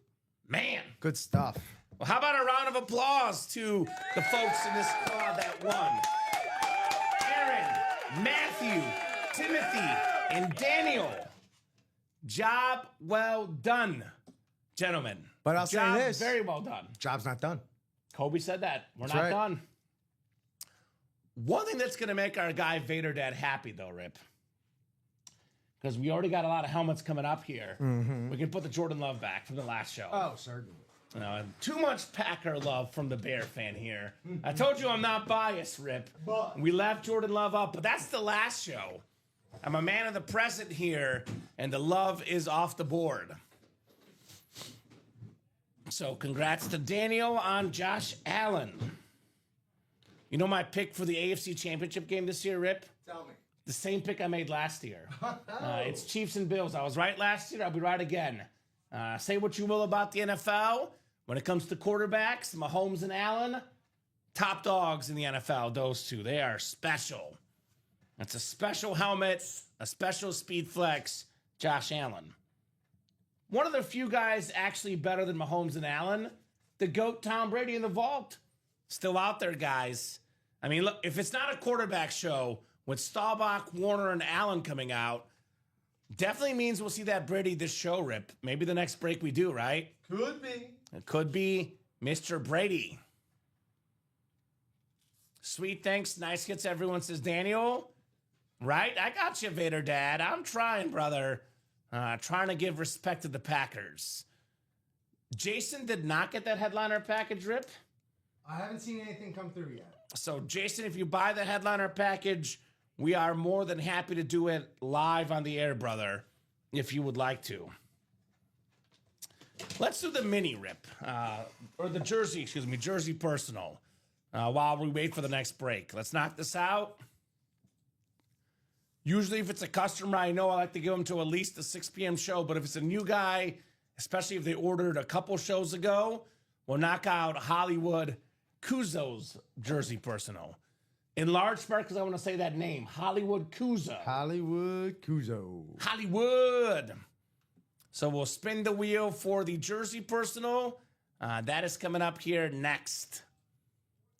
Man. Good stuff. Well, how about a round of applause to the folks in this squad that won? Aaron, Matthew, Timothy, and Daniel. Job well done, gentlemen. But I'll say this. Very well done. Job's not done. Kobe said that. We're That's not right. done. One thing that's going to make our guy Vader Dad happy, though, Rip, because we already got a lot of helmets coming up here. We can put the Jordan Love back from the last show. Oh, certainly. Too much Packer love from the Bear fan here. I told you I'm not biased, Rip. We left Jordan Love up, but that's the last show. I'm a man of the present here, and the love is off the board. So congrats to Daniel on Josh Allen. You know my pick for the AFC Championship game this year, Rip? Tell me. The same pick I made last year. It's Chiefs and Bills. I was right last year. I'll be right again. Say what you will about the NFL. When it comes to quarterbacks, Mahomes and Allen, top dogs in the NFL, those two. They are special. That's a special helmet, a special speed flex, Josh Allen. One of the few guys actually better than Mahomes and Allen, the GOAT Tom Brady in the vault. Still out there, guys. I mean, look, if it's not a quarterback show with Staubach, Warner, and Allen coming out, definitely means we'll see that Brady this show, Rip. Maybe the next break we do, right? Could be. It could be Mr. Brady. Sweet, thanks. Nice hits, everyone, says Daniel. Right? I got you, Vader Dad. I'm trying, brother. Trying to give respect to the Packers. Jason did not get that headliner package, Rip. I haven't seen anything come through yet. So, Jason, if you buy the headliner package, we are more than happy to do it live on the air, brother, if you would like to. Let's do the mini, Rip, or the jersey, excuse me, jersey personal, while we wait for the next break. Let's knock this out. Usually, if it's a customer I know, I like to give them to at least the 6 p.m. show, but if it's a new guy, especially if they ordered a couple shows ago, we'll knock out Hollywood Kuzo's jersey personal. In large part because I want to say that name, Hollywood Kuzo. Hollywood Kuzo. Hollywood. So we'll spin the wheel for the jersey personal. That is coming up here next.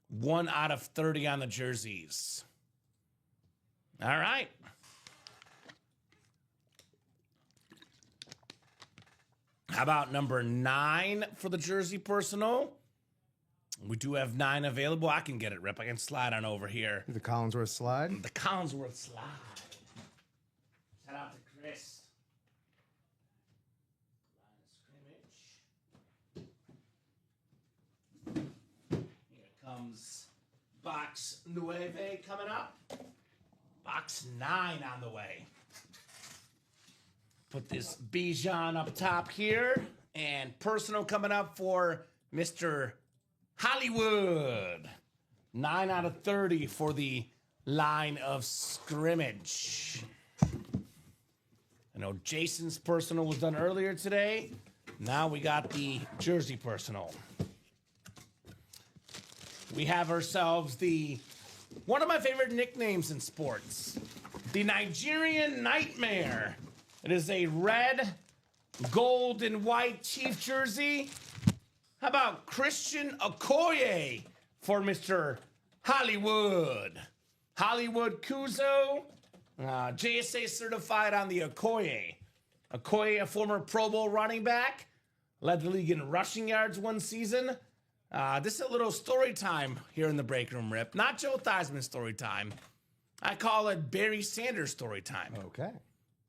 1 out of 30 on the jerseys. All right. How about number 9 for the jersey personal? We do have 9 available. I can get it, Rip. I can slide on over here. The Collinsworth slide. The Collinsworth slide. Shout out to Chris. Line of scrimmage. Here comes Box Nueve coming up. Box 9 on the way. Put this Bijan up top here. And personal coming up for Mr. Hollywood. 9 out of 30 for the line of scrimmage. I know Jason's personal was done earlier today. Now we got the jersey personal. We have ourselves one of my favorite nicknames in sports, the Nigerian Nightmare. It is a red, gold, and white Chief jersey. How about Christian Okoye for Mr. Hollywood? Hollywood Kuzo, JSA certified on the Okoye. Okoye, a former Pro Bowl running back, led the league in rushing yards one season. This is a little story time here in the break room, Rip. Not Joe Theismann story time. I call it Barry Sanders story time. Okay.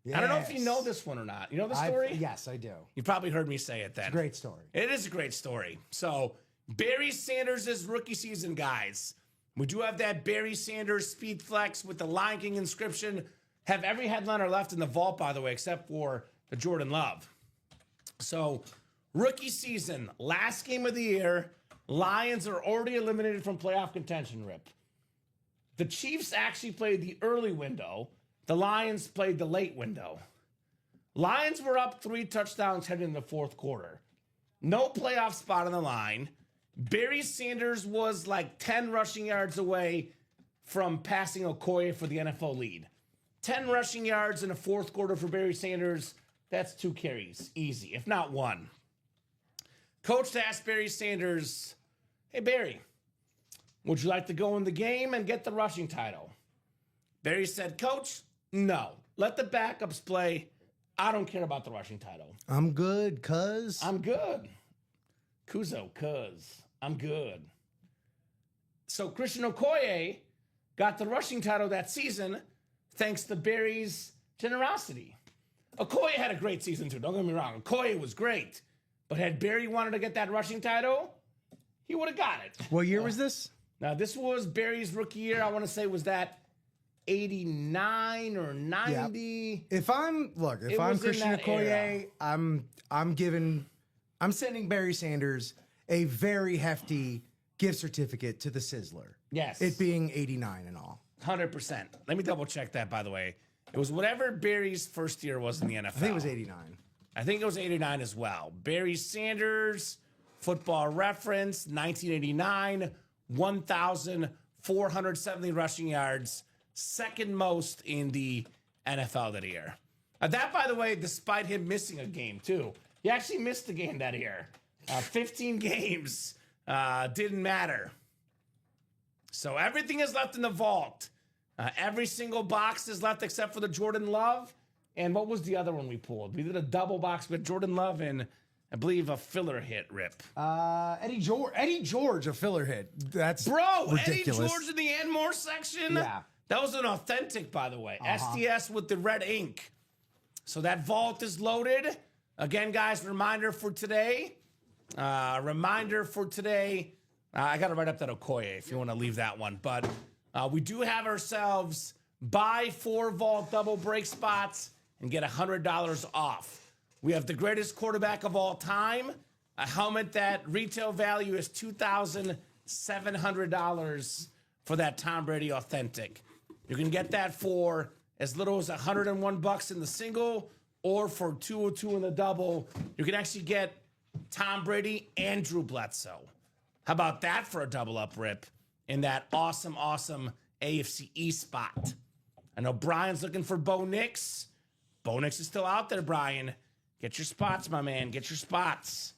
Yes. I don't know if you know this one or not. You know the story? Yes, I do. You probably heard me say it then. It's a great story. It is a great story. So, Barry Sanders' rookie season, guys. We do have that Barry Sanders speed flex with the Lion King inscription. Have every headliner left in the vault, by the way, except for the Jordan Love. So, rookie season, last game of the year. Lions are already eliminated from playoff contention, Rip. The Chiefs actually played the early window. The Lions played the late window. Lions were up 3 touchdowns heading into the fourth quarter. No playoff spot on the line. Barry Sanders was like 10 rushing yards away from passing Okoye for the NFL lead. 10 rushing yards in the fourth quarter for Barry Sanders. That's 2 carries. Easy, if not 1. Coach asked Barry Sanders, "Hey, Barry, would you like to go in the game and get the rushing title?" Barry said, "Coach, no. Let the backups play. I don't care about the rushing title. I'm good, cuz. I'm good. Kuzo, cuz. I'm good." So Christian Okoye got the rushing title that season thanks to Barry's generosity. Okoye had a great season too, don't get me wrong. Okoye was great. But had Barry wanted to get that rushing title, he would have got it. What year was this? Now, this was Barry's rookie year. I want to say was that 89 or 90. Yep. If I'm Christian Okoye, I'm sending Barry Sanders a very hefty gift certificate to the Sizzler. Yes. It being 89 and all. 100%. Let me double check that, by the way. It was whatever Barry's first year was in the NFL. I think it was 89. I think it was 89 as well. Barry Sanders, Football Reference, 1989, 1,470 rushing yards, second most in the NFL that year. That, by the way, despite him missing a game, too. He actually missed a game that year. 15 games didn't matter. So everything is left in the vault. Every single box is left except for the Jordan Love. And what was the other one we pulled? We did a double box with Jordan Love and I believe a filler hit, Rip. Eddie George, a filler hit. That's ridiculous. Eddie George in the Anmore section? Yeah. That was an authentic, by the way. SDS with the red ink. So that vault is loaded. Again, guys, reminder for today. I got to write up that Okoye if you want to leave that one. But we do have ourselves buy 4 vault double break spots and get $100 off. We have the greatest quarterback of all time, a helmet that retail value is $2,700 for that Tom Brady authentic. You can get that for as little as $101 in the single, or for $202 in the double. You can actually get Tom Brady and Drew Bledsoe. How about that for a double up, Rip, in that awesome AFC East spot? I know Brian's looking for Bo Nix. Bo Nix is still out there, Brian. Get your spots, my man. Get your spots.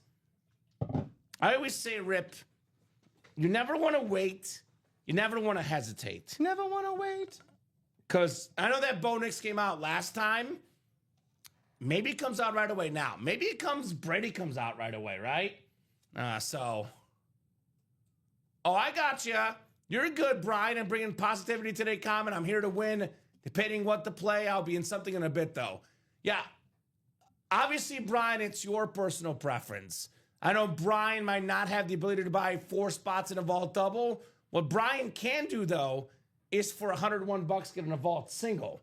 I always say, Rip, you never want to wait. You never want to hesitate. Never want to wait. Because I know that Bo Nix came out last time. Maybe it comes out right away now. Maybe Brady comes out right away, right? Oh, I got you. You're good, Brian. I'm bringing positivity today, Kamen. I'm here to win. Depending what the play, I'll be in something in a bit, though. Yeah, obviously, Brian, it's your personal preference. I know Brian might not have the ability to buy 4 spots in a vault double. What Brian can do, though, is for $101 get in a vault single.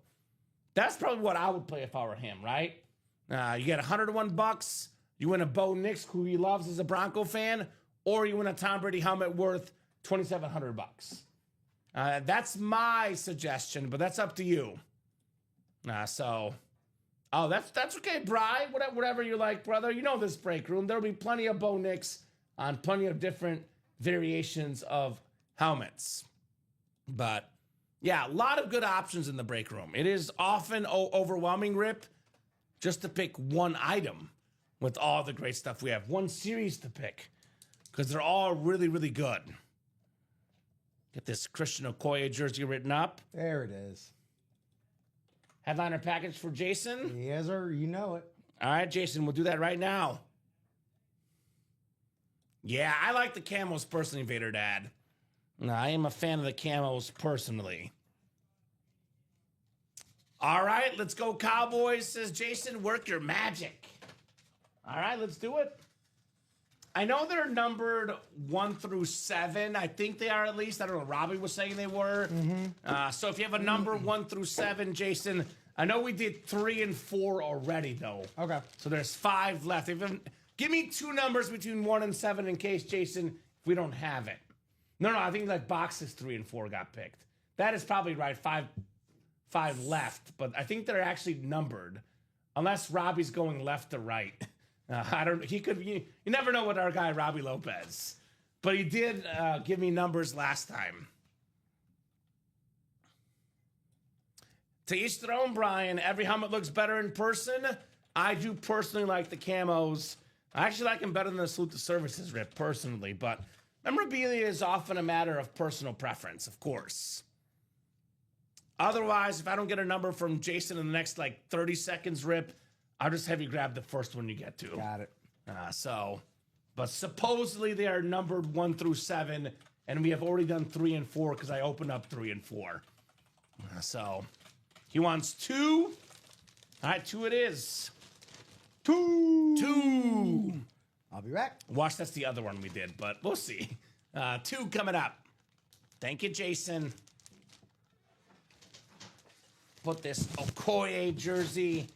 That's probably what I would play if I were him, right? You get $101. You win a Bo Nix, who he loves as a Bronco fan, or you win a Tom Brady helmet worth $2,700. That's my suggestion, but that's up to you. That's okay, Bri. Whatever you like, brother. You know this break room. There'll be plenty of Bo Nix on plenty of different variations of helmets. But yeah, a lot of good options in the break room. It is often overwhelming, Rip, just to pick one item with all the great stuff we have. One series to pick because they're all really, really good. Get this Christian Okoye jersey written up. There it is. Headliner package for Jason. Yes, sir. You know it. All right, Jason, we'll do that right now. Yeah, I like the camos personally, Vader Dad. No, I am a fan of the camos personally. All right, let's go Cowboys, says Jason. Work your magic. All right, let's do it. I know they're numbered 1 through 7. I think they are at least. I don't know. Robbie was saying they were. So if you have a number 1 through 7, Jason, I know we did 3 and 4 already, though. Okay. So there's 5 left. Give me 2 numbers between 1 and 7 in case, Jason, if we don't have it. No, I think like boxes 3 and 4 got picked. That is probably right. 5 left, but I think they're actually numbered, unless Robbie's going left to right. I don't. He could. You never know with our guy Robbie Lopez, but he did give me numbers last time. To each their own, Brian. Every helmet looks better in person. I do personally like the camos. I actually like them better than the Salute to Services Rip personally, but memorabilia is often a matter of personal preference, of course. Otherwise, if I don't get a number from Jason in the next 30 seconds, Rip, I'll just have you grab the first one you get to. Got it. But supposedly they are numbered 1 through 7 and we have already done 3 and 4 because I opened up 3 and 4. So he wants 2. All right, 2 it is. 2. I'll be back. Watch, that's the other one we did, but we'll see. 2 coming up. Thank you, Jason. Put this Okoye jersey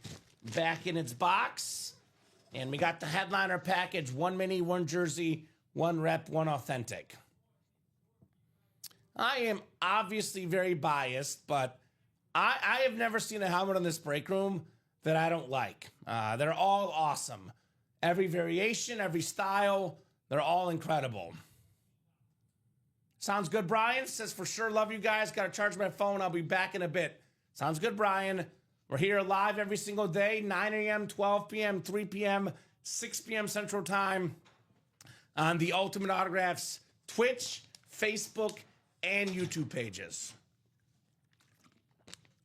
back in its box. And we got the headliner package, 1 mini, 1 jersey, 1 rep, 1 authentic. I am obviously very biased, but I have never seen a helmet in this break room that I don't like. They're all awesome. Every variation, every style, they're all incredible. Sounds good, Brian? Says, for sure, love you guys. Got to charge my phone. I'll be back in a bit. Sounds good, Brian. We're here live every single day, 9 a.m., 12 p.m., 3 p.m., 6 p.m. Central Time on the Ultimate Autographs Twitch, Facebook, and YouTube pages.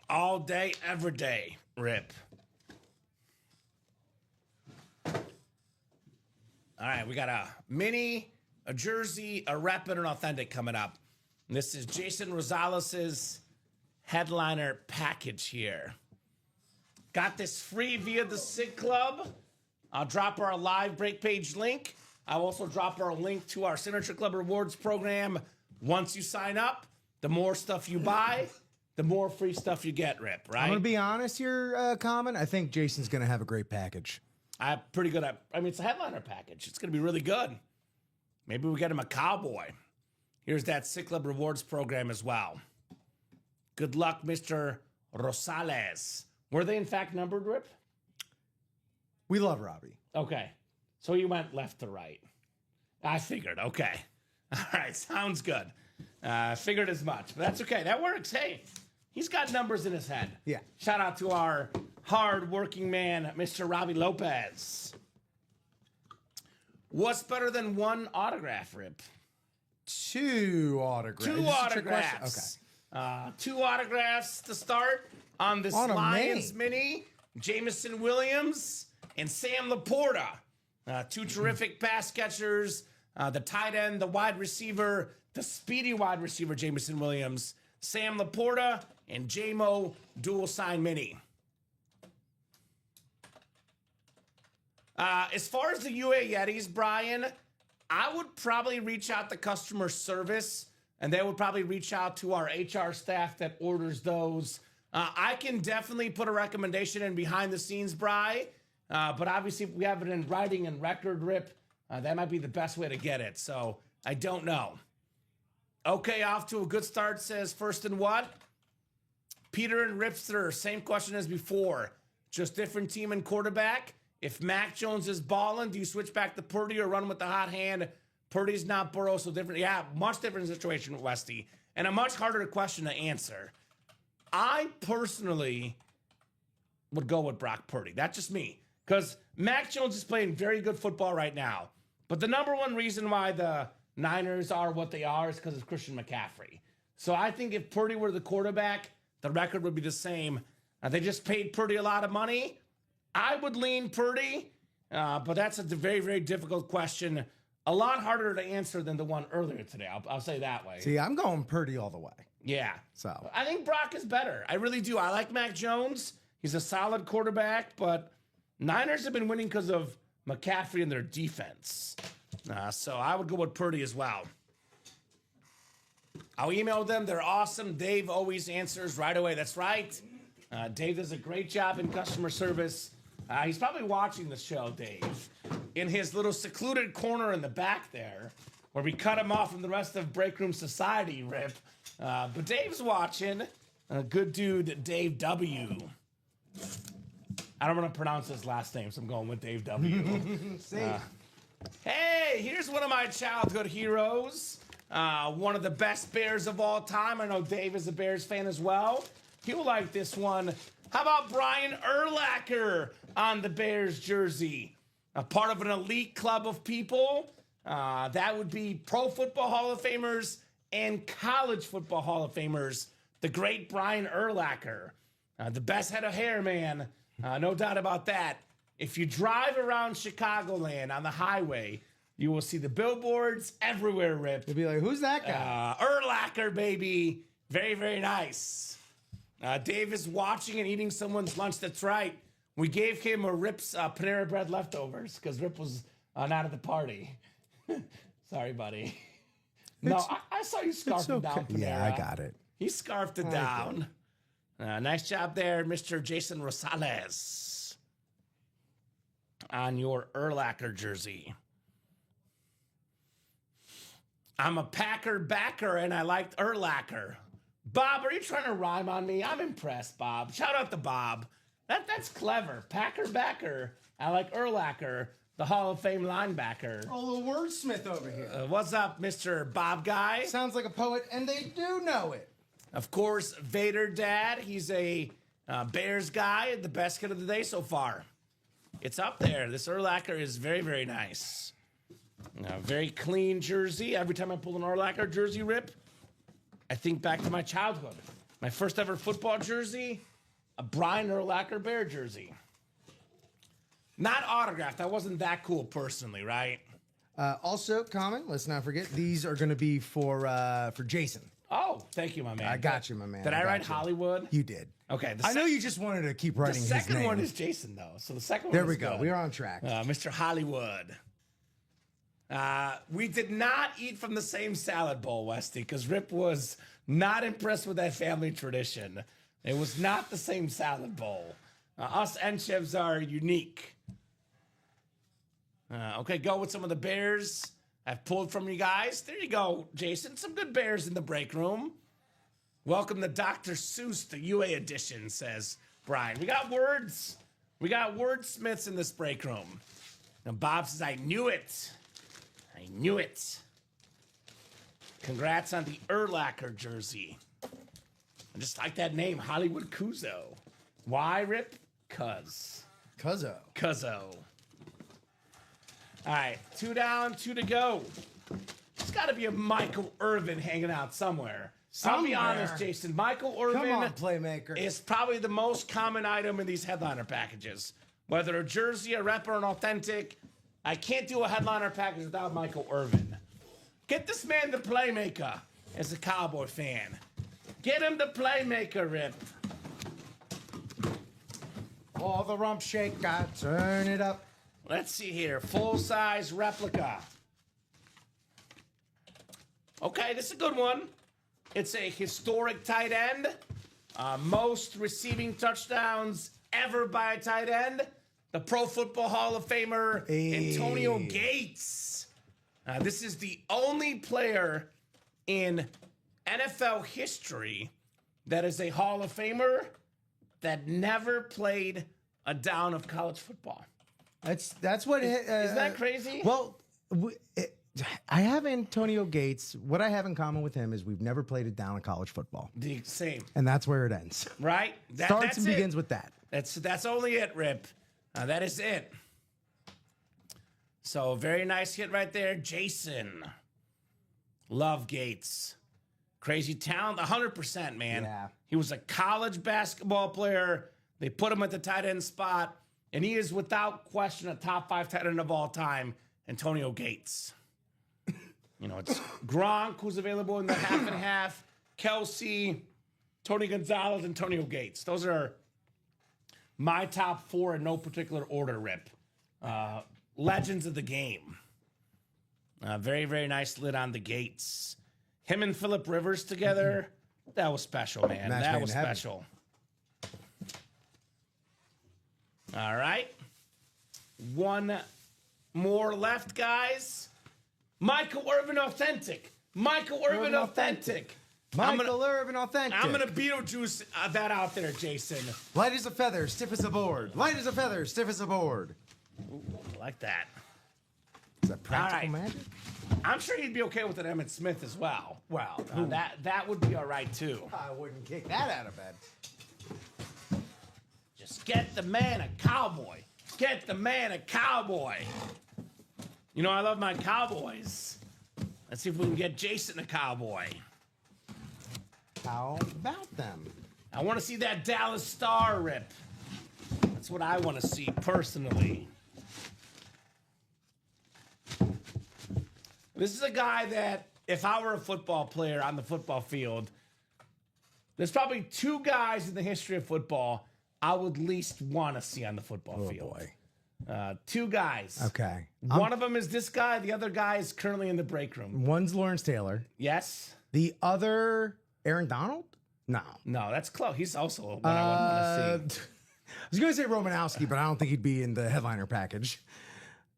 All day, every day. Rip. All right, we got a mini, a jersey, a rep, and an authentic coming up. And this is Jason Rosales' headliner package here. Got this free via the SIG Club. I'll drop our live break page link. I'll also drop our link to our Signature Club Rewards program. Once you sign up, the more stuff you buy, the more free stuff you get, Rip, right? I'm going to be honest here, Kamen. I think Jason's going to have a great package. I'm pretty good at, it's a headliner package. It's going to be really good. Maybe we get him a cowboy. Here's that SIG Club Rewards program as well. Good luck, Mr. Rosales. Were they in fact numbered, Rip? We love Robbie. Okay. So he went left to right. I figured. Okay. All right. Sounds good. Figured as much. But that's okay. That works. Hey, he's got numbers in his head. Yeah. Shout out to our hard-working man, Mr. Robbie Lopez. What's better than 1 autograph, Rip? 2 autographs. 2 autographs. Okay. 2 autographs to start on this Lions mini. Jameson Williams and Sam Laporta. 2 terrific pass catchers. The tight end, the wide receiver, the speedy wide receiver, Jameson Williams. Sam Laporta and J-Mo dual sign mini. As far as the UA Yetis, Brian, I would probably reach out to customer service, and they would probably reach out to our HR staff that orders those. I can definitely put a recommendation in behind the scenes, Bri, but obviously if we have it in writing and record, Rip, that might be the best way to get it, so I don't know. Okay, off to a good start, says First and What? Peter and Ripster, same question as before, just different team and quarterback. If Mac Jones is balling, do you switch back to Purdy or run with the hot hand? Purdy's not Burrow, so different. Yeah, much different situation with Westy. And a much harder question to answer. I personally would go with Brock Purdy. That's just me. Because Mac Jones is playing very good football right now. But the number one reason why the Niners are what they are is because of Christian McCaffrey. So I think if Purdy were the quarterback, the record would be the same. They just paid Purdy a lot of money. I would lean Purdy, but that's a very, very difficult question. A lot harder to answer than the one earlier today. I'll say that way. See, I'm going Purdy all the way. Yeah. So I think Brock is better. I really do. I like Mac Jones. He's a solid quarterback, but Niners have been winning because of McCaffrey and their defense. So I would go with Purdy as well. I'll email them. They're awesome. Dave always answers right away. That's right. Dave does a great job in customer service. He's probably watching the show, Dave, in his little secluded corner in the back there, where we cut him off from the rest of Break Room Society, Rip. But Dave's watching. Good dude, Dave W. I don't want to pronounce his last name, so I'm going with Dave W. Hey, here's one of my childhood heroes. One of the best Bears of all time. I know Dave is a Bears fan as well. He'll like this one. How about Brian Urlacher on the Bears jersey? A part of an elite club of people. That would be Pro Football Hall of Famers and College Football Hall of Famers. The great Brian Urlacher. The best head of hair, man. No doubt about that. If you drive around Chicagoland on the highway, You will see the billboards everywhere, Rip. You'll be like, who's that guy? Urlacher, baby. Very, very nice. Dave is watching and eating someone's lunch. That's right. We gave him a Rip's Panera Bread leftovers because Rip was not at the party. Sorry, buddy. No, I saw you scarf him down, Panera. Yeah, I got it. He scarfed it down. Nice job there, Mr. Jason Rosales. On your Urlacher jersey. I'm a Packer backer, and I liked Urlacher. Bob, are you trying to rhyme on me? I'm impressed, Bob. Shout out to Bob. That's clever. Packer backer. I like Urlacher, the Hall of Fame linebacker. Oh, the wordsmith over here. What's up, Mr. Bob Guy? Sounds like a poet, and they do know it. Of course, Vader Dad. He's a Bears guy, the best kid of the day so far. It's up there. This Urlacher is very, very nice. Very clean jersey. Every time I pull an Urlacher jersey, Rip, I think back to my childhood. My first ever football jersey, a Brian Urlacher Bear jersey. Not autographed. I wasn't that cool personally, right? Also, Kamen, let's not forget, these are going to be for Jason. Oh, thank you, my man. I got you, my man. Did I write Hollywood? You did. Okay. I know you just wanted to keep writing his name. The second one is Jason, though. So the second one There is we go. good. We are on track. Mr. Hollywood. We did not eat from the same salad bowl, Westy, because Rip was not impressed with that family tradition. It was not the same salad bowl. Us Entchevs are unique. Okay, go with some of the Bears I've pulled from you guys. There you go, Jason. Some good Bears in the break room. Welcome to Dr. Seuss, the UA edition, says Brian. We got words. We got wordsmiths in this break room. And Bob says, I knew it. I knew it. Congrats on the Urlacher jersey. I just like that name, Hollywood Kuzo. Why, Rip? Cuzzo. All right, 2 down, 2 to go. There's got to be a Michael Irvin hanging out somewhere. I'll be honest, Jason. Michael Irvin Come on, playmaker. is probably the most common item in these headliner packages. Whether a jersey, a rep, or an authentic, I can't do a headliner package without Michael Irvin. Get this man the playmaker as a Cowboy fan. Get him the playmaker, Rip. All the rump shake, got turn it up. Let's see here. Full-size replica. Okay, this is a good one. It's a historic tight end. Most receiving touchdowns ever by a tight end. The Pro Football Hall of Famer, Antonio Gates. This is the only player in NFL history that is a Hall of Famer that never played a down of college football. That's what. Isn't that crazy? Well, I have Antonio Gates. What I have in common with him is we've never played it down in college football, The same, and that's where it ends. right? Starts That's and it. begins with that. That's only it, Rip. That is it. So very nice hit right there, Jason. Love Gates. Crazy talent, 100%, man. Yeah. He was a college basketball player. They put him at the tight end spot, and he is without question a top 5 tight end of all time, Antonio Gates. You know, it's Gronk, who's available in the half and half, Kelsey, Tony Gonzalez, Antonio Gates. Those are my top 4 in no particular order, Rip. Legends of the game. Very, very nice lid on the Gates. Him and Phillip Rivers together, that was special, man. Match that made was in heaven. special. All right. One more left, guys. Michael Irvin Authentic. Michael Irvin Authentic. Michael Irvin Authentic. I'm going to Beetlejuice that out there, Jason. Light as a feather, stiff as a board. Light as a feather, stiff as a board. Ooh, I like that. Is that practical All right. magic? I'm sure he'd be okay with an Emmitt Smith as well. Wow. That would be all right, too. I wouldn't kick that out of bed. Just get the man a cowboy. Get the man a cowboy. You know, I love my Cowboys. Let's see if we can get Jason a cowboy. How about them? I want to see that Dallas Star rip. That's what I want to see personally. This is a guy that, if I were a football player on the football field, there's probably two guys in the history of football I would least want to see on the football field. Boy. Two guys. Okay. One of them is this guy. The other guy is currently in the break room. One's Lawrence Taylor. Yes. The other, Aaron Donald? No. No, that's close. He's also one I would want to see. I was going to say Romanowski, but I don't think he'd be in the headliner package.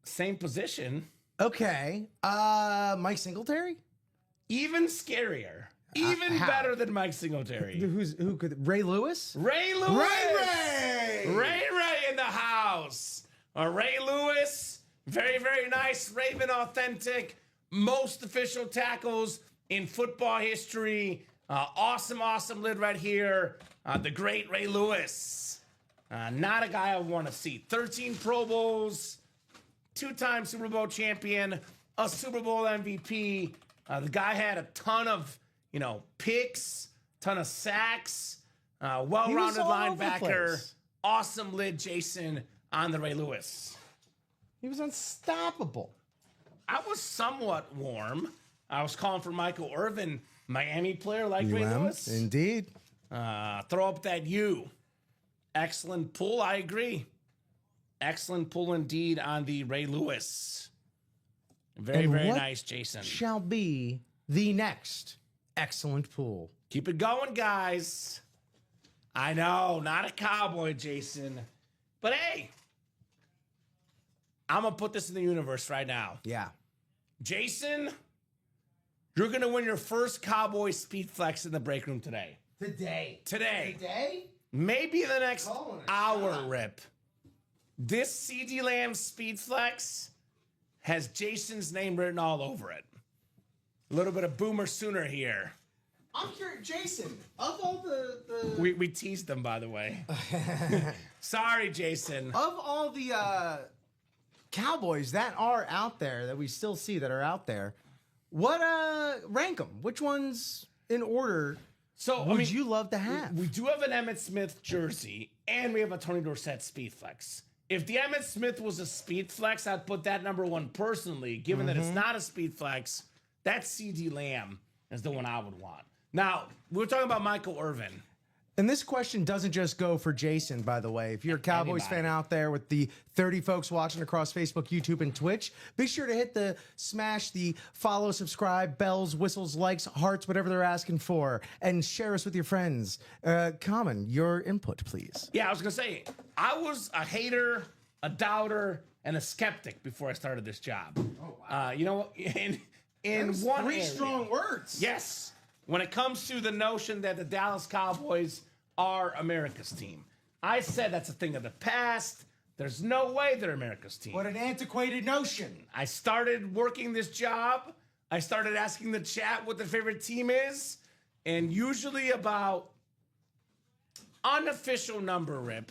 Same position. Okay. Mike Singletary? Even scarier. Even how? better than Mike Singletary. Who could? Ray Lewis? Ray Lewis. Ray In the house. Ray Lewis. Very, very nice. Raven authentic. Most official tackles in football history. Awesome lid right here. The great Ray Lewis. Not a guy I want to see. 13 Pro Bowls. 2-time Super Bowl champion. A Super Bowl MVP. The guy had a ton of, picks. Ton of sacks. Well-rounded linebacker. Awesome lid, Jason, on the Ray Lewis. He was unstoppable. I was somewhat warm. I was calling for Michael Irvin, Miami player like Ray Lewis. Indeed. Throw up that U. Excellent pull. I agree. Excellent pull indeed on the Ray Lewis. Very, And very what nice, Jason. Shall be the next excellent pool. Keep it going, guys. I know, not a cowboy, Jason. But hey, I'm going to put this in the universe right now. Yeah. Jason, you're going to win your first cowboy speed flex in the break room today. Today. Maybe the next hour, Rip. This CD Lamb speed flex has Jason's name written all over it. A little bit of Boomer Sooner here. I'm curious, Jason, of all the We teased them, by the way. Sorry, Jason. of all the Cowboys that are out there, that we still see that are out there, what rank them? Which ones in order So would you love to have? We do have an Emmitt Smith jersey, and we have a Tony Dorsett speed flex. If the Emmitt Smith was a speed flex, I'd put that number one personally. Given that it's not a speed flex, that CD Lamb is the one I would want. Now, we're talking about Michael Irvin. And this question doesn't just go for Jason, by the way. If you're a Cowboys fan out there with the 30 folks watching across Facebook, YouTube, and Twitch, be sure to hit the smash the follow, subscribe, bells, whistles, likes, hearts, whatever they're asking for, and share us with your friends. Kamen, your input, please. Yeah, I was going to say, I was a hater, a doubter, and a skeptic before I started this job. Oh, wow. You know, in one three area. strong words. Yes. When it comes to the notion that the Dallas Cowboys are America's team, I said that's a thing of the past. There's no way they're America's team. What an antiquated notion. I started working this job. I started asking the chat what their favorite team is. And usually about unofficial number, Rip,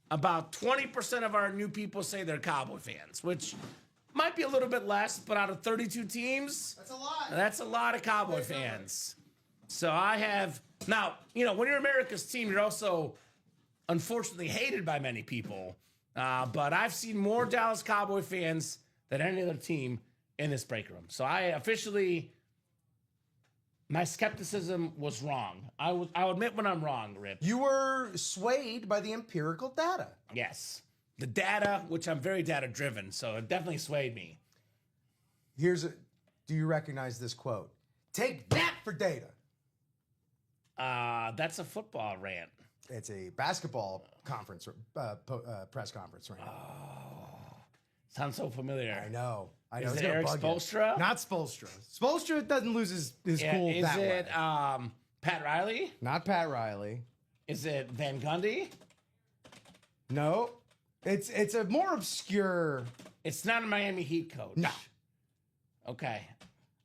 about 20% of our new people say they're Cowboy fans, which might be a little bit less, but out of 32 teams, That's a lot. that's a lot of Cowboy fans. So I have, now, you know, when you're America's team, you're also unfortunately hated by many people. But I've seen more Dallas Cowboy fans than any other team in this break room. So I officially, my skepticism was wrong. I'll admit when I'm wrong, Rip. You were swayed by the empirical data. Yes. The data, which I'm very data driven, so it definitely swayed me. Do you recognize this quote? Take that for data. That's a football rant. It's a basketball conference, press conference right now. Sounds so familiar. I know. Is It's it gonna Eric bug you. Spoelstra? Not Spoelstra. Spoelstra doesn't lose his cool Is that it way. Pat Riley? Not Pat Riley. Is it Van Gundy? No. It's a more obscure. It's not a Miami Heat coach. No. Okay.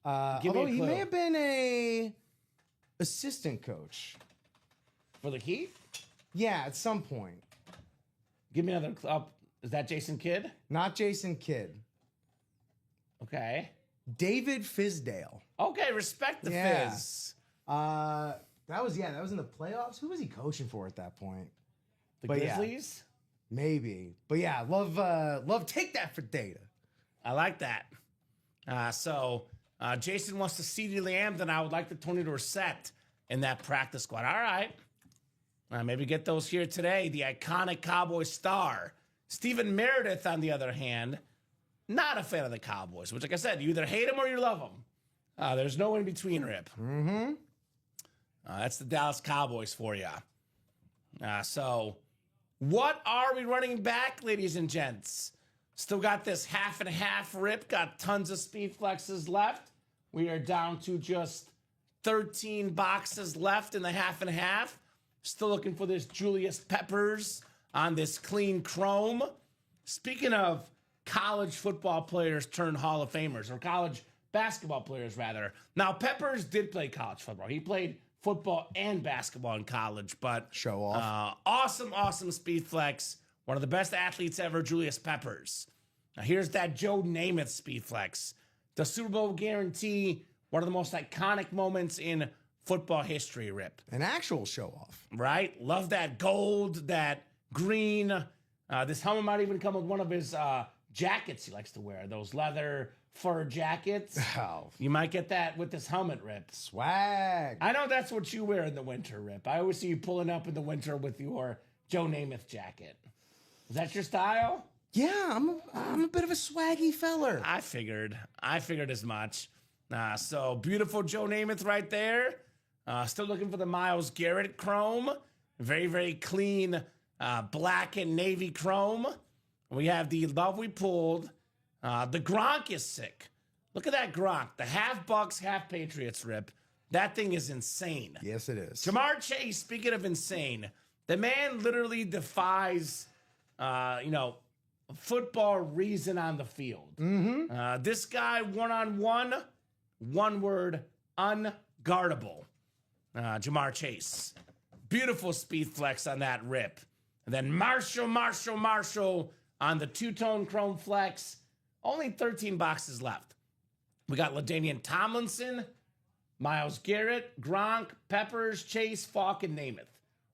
Give me Although a he clue. may have been a assistant coach. For the Heat? Yeah, at some point. Give me another clue. Is that Jason Kidd? Not Jason Kidd. Okay. David Fizdale. Okay, respect the Yeah. Fizz. That was in the playoffs. Who was he coaching for at that point? The But yeah. Grizzlies? Maybe. But yeah, love take that for data. I like that. So Jason wants to CeeDee Lamb, then I would like the Tony Dorsett in that practice squad. All right. Maybe get those here today. The iconic Cowboy star. Stephen Meredith, on the other hand, not a fan of the Cowboys, which, like I said, you either hate them or you love them. There's no in between, Rip. Mm-hmm. That's the Dallas Cowboys for you. So what are we running back, ladies and gents? Still got this half and half, Rip. Got tons of speed flexes left. We are down to just 13 boxes left in the half and half. Still looking for this Julius Peppers on this clean chrome. Speaking of college football players turned Hall of Famers, or college basketball players, rather. Now, Peppers did play college football. He played football and basketball in college, but Show off. awesome speed flex. One of the best athletes ever, Julius Peppers. Now, here's that Joe Namath speed flex. The Super Bowl guarantee, one of the most iconic moments in football history, Rip. An actual show off. Right? Love that gold, that green. This helmet might even come with one of his jackets he likes to wear. Those leather fur jackets. Oh. You might get that with this helmet, Rip. Swag. I know that's what you wear in the winter, Rip. I always see you pulling up in the winter with your Joe Namath jacket. Is that your style? Yeah, I'm a bit of a swaggy feller. I figured as much. So beautiful Joe Namath right there. Still looking for the Myles Garrett chrome. Very clean black and navy chrome. We have the love we pulled. The Gronk is sick. Look at that Gronk. The half Bucks, half Patriots, Rip. That thing is insane. Yes, it is. Jamar Chase, speaking of insane, the man literally defies, football reason on the field. Mm-hmm. This guy, one-on-one, one word, unguardable. Jamar Chase. Beautiful speed flex on that Rip. And then Marshall on the two-tone chrome flex. Only 13 boxes left. We got LaDainian Tomlinson, Myles Garrett, Gronk, Peppers, Chase, Falk, and Namath.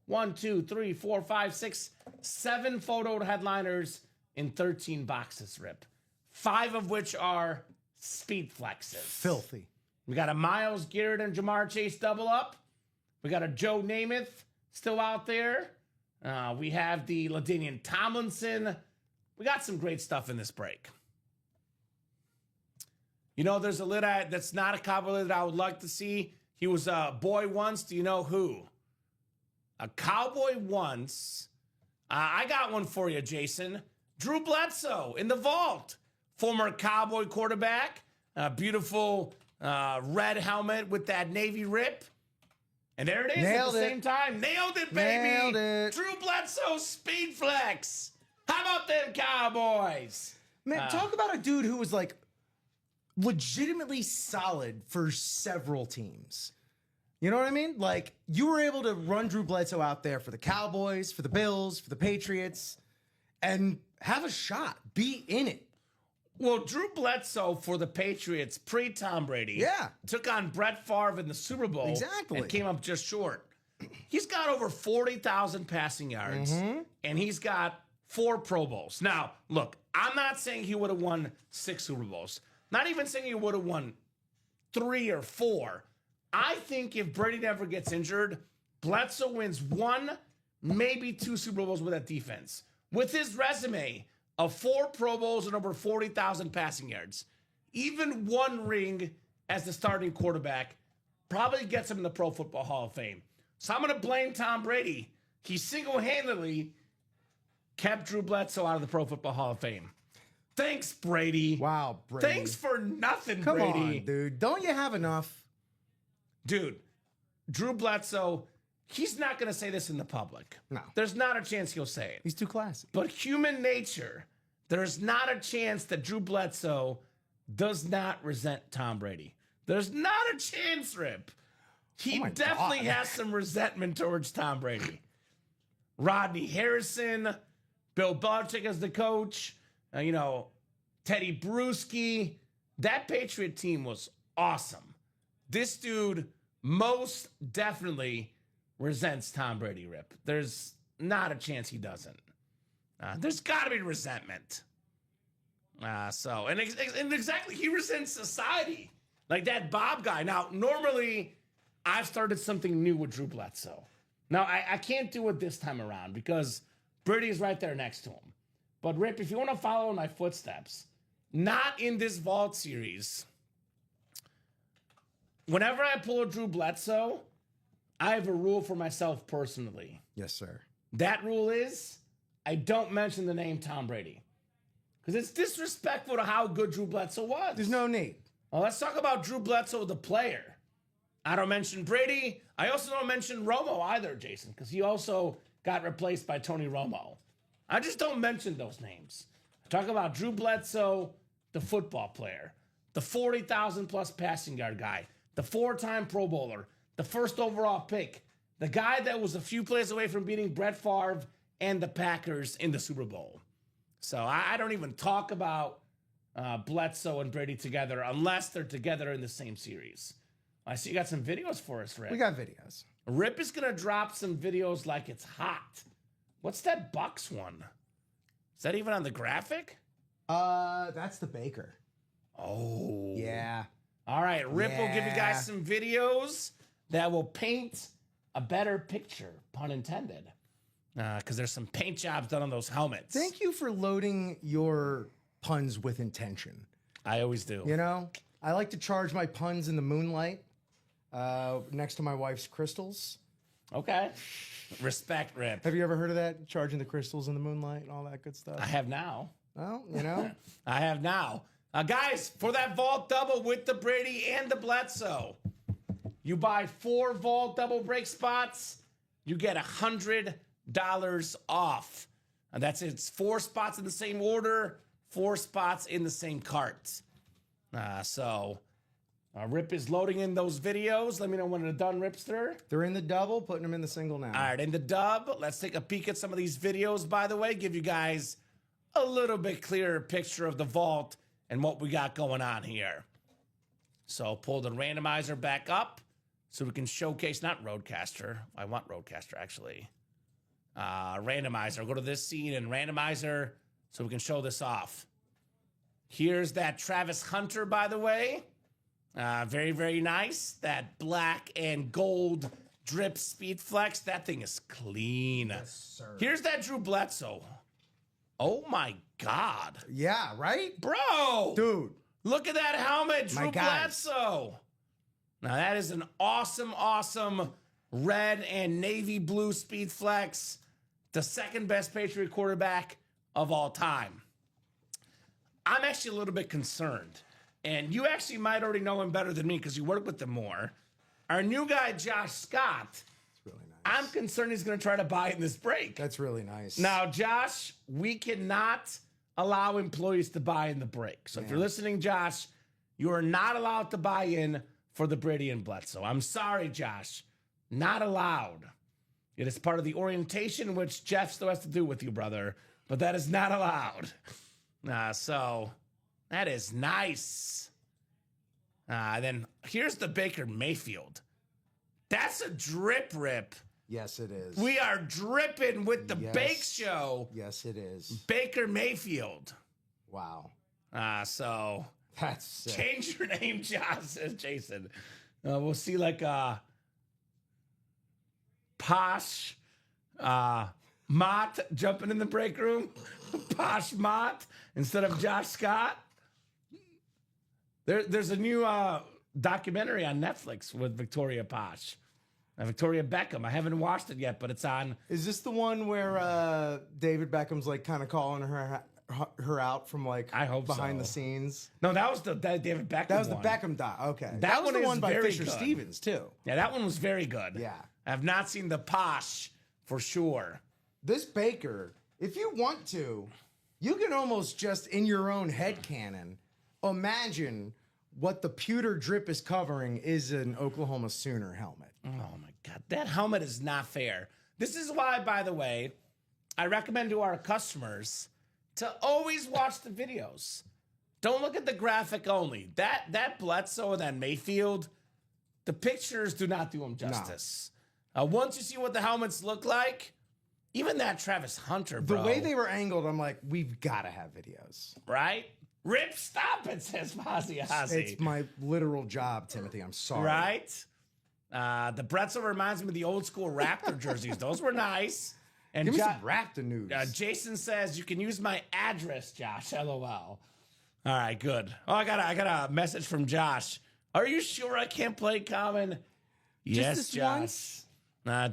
1, 2, 3, 4, 5, 6, 7 photo headliners in 13 boxes, Rip. 5 of which are speed flexes. Filthy. We got a Myles Garrett and Jamar Chase double up. We got a Joe Namath still out there. We have the LaDainian Tomlinson. We got some great stuff in this break. You know, there's a lid that's not a Cowboy lid that I would like to see. He was a boy once. Do you know who? A Cowboy once. I got one for you, Jason. Drew Bledsoe in the vault. Former Cowboy quarterback. Beautiful red helmet with that navy rip. And there it is at the same time. Nailed it, baby. Nailed it. Drew Bledsoe speed flex. How about them Cowboys? Man, talk about a dude who was like legitimately solid for several teams. You know what I mean? Like, you were able to run Drew Bledsoe out there for the Cowboys, for the Bills, for the Patriots, and have a shot. Be in it. Well, Drew Bledsoe for the Patriots pre-Tom Brady took on Brett Favre in the Super Bowl. Exactly. And came up just short. He's got over 40,000 passing yards, and he's got 4 Pro Bowls. Now, look, I'm not saying he would have won 6 Super Bowls. Not even saying he would have won 3 or 4. I think if Brady never gets injured, Bledsoe wins 1, maybe 2 Super Bowls with that defense. With his resume of 4 Pro Bowls and over 40,000 passing yards, even 1 ring as the starting quarterback probably gets him in the Pro Football Hall of Fame. So I'm going to blame Tom Brady. He single-handedly kept Drew Bledsoe out of the Pro Football Hall of Fame. Thanks, Brady. Wow, Brady. Thanks for nothing, Come Brady. on, dude. Don't you have enough? Dude, Drew Bledsoe, he's not going to say this in the public. No. There's not a chance he'll say it. He's too classy. But human nature, there's not a chance that Drew Bledsoe does not resent Tom Brady. There's not a chance, Rip. He definitely has some resentment towards Tom Brady. Rodney Harrison, Bill Belichick as the coach, Teddy Bruschi. That Patriot team was awesome. This dude most definitely resents Tom Brady, Rip. There's not a chance he doesn't. There's got to be resentment. And exactly, he resents society. Like that Bob guy. Now, normally, I've started something new with Drew Bledsoe. Now, I can't do it this time around because Brady's right there next to him. But, Rip, if you want to follow in my footsteps, not in this Vault series, whenever I pull a Drew Bledsoe, I have a rule for myself personally. Yes, sir. That rule is I don't mention the name Tom Brady. Because it's disrespectful to how good Drew Bledsoe was. There's no need. Well, let's talk about Drew Bledsoe, the player. I don't mention Brady. I also don't mention Romo either, Jason, because he also got replaced by Tony Romo. I just don't mention those names. I talk about Drew Bledsoe, the football player, the 40,000 plus passing yard guy, the 4-time Pro Bowler, the first overall pick, the guy that was a few plays away from beating Brett Favre and the Packers in the Super Bowl. So I don't even talk about Bledsoe and Brady together unless they're together in the same series. I see you got some videos for us, Rip. We got videos. Rip is going to drop some videos like it's hot. What's that Bucks one? Is that even on the graphic? That's the Baker. Oh. Yeah. All right, Rip will give you guys some videos that will paint a better picture, pun intended. Because there's some paint jobs done on those helmets. Thank you for loading your puns with intention. I always do. You know, I like to charge my puns in the moonlight next to my wife's crystals. Okay. Respect, Rip. Have you ever heard of that? Charging the crystals in the moonlight and all that good stuff? I have now. Well, you know. I have now. Guys, for that Vault double with the Brady and the Bledsoe, you buy 4 Vault double break spots, you get $100 off. And that's it. It's 4 spots in the same order, 4 spots in the same cart. Rip is loading in those videos. Let me know when they're done, Ripster. They're in the double, putting them in the single now. All right, in the dub, let's take a peek at some of these videos, by the way, give you guys a little bit clearer picture of the Vault and what we got going on here. So pull the randomizer back up so we can showcase, not Roadcaster. I want Roadcaster, actually. Randomizer. Go to this scene and randomizer so we can show this off. Here's that Travis Hunter, by the way. Very, very nice. That black and gold drip speed flex. That thing is clean. Yes, sir. Here's that Drew Bledsoe. Oh, my God. Yeah, right? Bro. Dude. Look at that helmet, Drew My guy. Bledsoe. Now, that is an awesome, awesome red and navy blue speed flex. The second best Patriot quarterback of all time. I'm actually a little bit concerned. And you actually might already know him better than me because you work with him more. Our new guy, Josh Scott, That's really nice. I'm concerned he's going to try to buy in this break. That's really nice. Now, Josh, we cannot allow employees to buy in the break. So if you're listening, Josh, you are not allowed to buy in for the Brady and Bledsoe. I'm sorry, Josh. Not allowed. It is part of the orientation, which Jeff still has to do with you, brother. But that is not allowed. So that is nice. Then here's the Baker Mayfield. That's a drip rip. Yes, it is. We are dripping with the Bake Show. Yes, it is. Baker Mayfield. Wow. So That's sick. change your name, Josh, says Jason. We'll see like a posh Mott jumping in the break room. Posh Mott instead of Josh Scott. There's a new documentary on Netflix with Victoria Posh. Victoria Beckham. I haven't watched it yet, but it's on. Is this the one where David Beckham's like kind of calling her out from like I hope behind so. the scenes? No, that was the David Beckham. That was one. the Beckham doc. Okay, That was one the is one by very Fisher good. Stevens too. Yeah, that one was very good. Yeah. I have not seen the Posh for sure. This Baker, if you want to, you can almost just in your own head canon imagine what the pewter drip is covering is an Oklahoma Sooner helmet. Oh my God, that helmet is not fair. This is why, by the way, I recommend to our customers to always watch the videos. Don't look at the graphic only. That Bledsoe and that Mayfield, the pictures do not do them justice. Once you see what the helmets look like, even that Travis Hunter, bro. The way they were angled, I'm like, we've got to have videos. Right? Rip, stop it, says Fozzie Ozzy. It's my literal job, Timothy. I'm sorry. Right? The pretzel reminds me of the old school Raptor jerseys. Those were nice. And Give me some Raptor news. Jason says you can use my address, Josh. LOL. All right, good. Oh, I got a message from Josh. Are you sure I can't play Kamen? Yes, this Josh. once?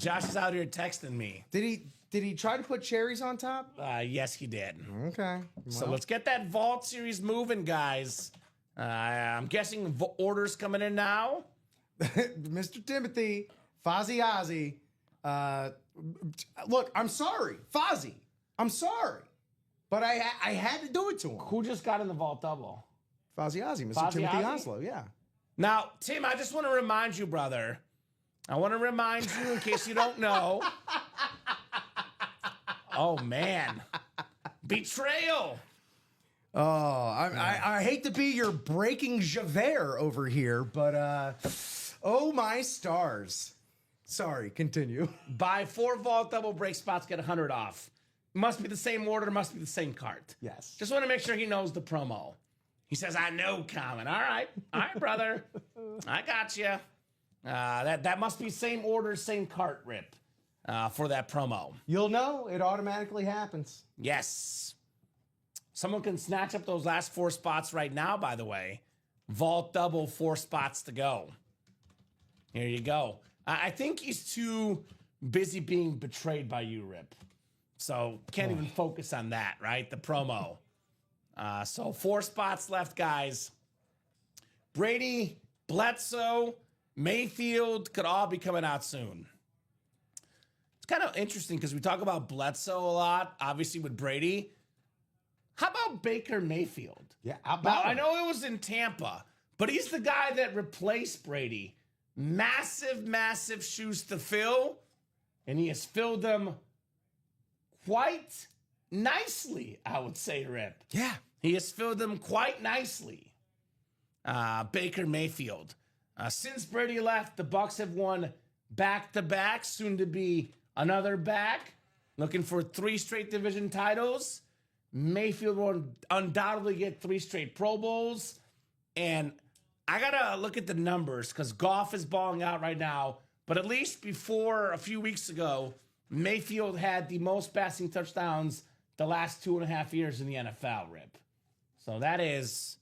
Josh is out here texting me. Did he try to put cherries on top? Yes, he did. Okay. So let's get that Vault series moving, guys. I'm guessing orders coming in now. Mr. Timothy, Fozzie Ozzy. Look, I'm sorry, Fozzie. I'm sorry, but I had to do it to him. Who just got in the Vault double? Fozzie Ozzy, Mr. Fozzie Timothy Ozzy? Oslo. Yeah. Now, Tim, I just want to remind you, brother. I want to remind you in case you don't know. Oh, man. Betrayal. Oh, I hate to be your breaking Javert over here, but oh my stars. Sorry, continue. Buy 4 Vault double break spots, get 100 off. Must be the same order, must be the same cart. Yes. Just want to make sure he knows the promo. He says, I know, Kamen. All right, brother. I got you. That must be same order, same cart, Rip, for that promo. You'll know. It automatically happens. Yes. Someone can snatch up those last 4 spots right now, by the way. Vault double, 4 spots to go. Here you go. I think he's too busy being betrayed by you, Rip. So can't even focus on that, right? The promo. So 4 spots left, guys. Brady, Bledsoe, Mayfield could all be coming out soon. It's kind of interesting because we talk about Bledsoe a lot, obviously with Brady. How about Baker Mayfield? Yeah, Now, I know it was in Tampa, but he's the guy that replaced Brady. Massive, massive shoes to fill, and he has filled them quite nicely, I would say, Rip. Yeah. He has filled them quite nicely. Baker Mayfield. Since Brady left, the Bucs have won back-to-back, soon to be another back, looking for 3 straight division titles. Mayfield will undoubtedly get 3 straight Pro Bowls. And I got to look at the numbers because Goff is balling out right now. But at least before a few weeks ago, Mayfield had the most passing touchdowns the last 2.5 years in the NFL, Rip. So that is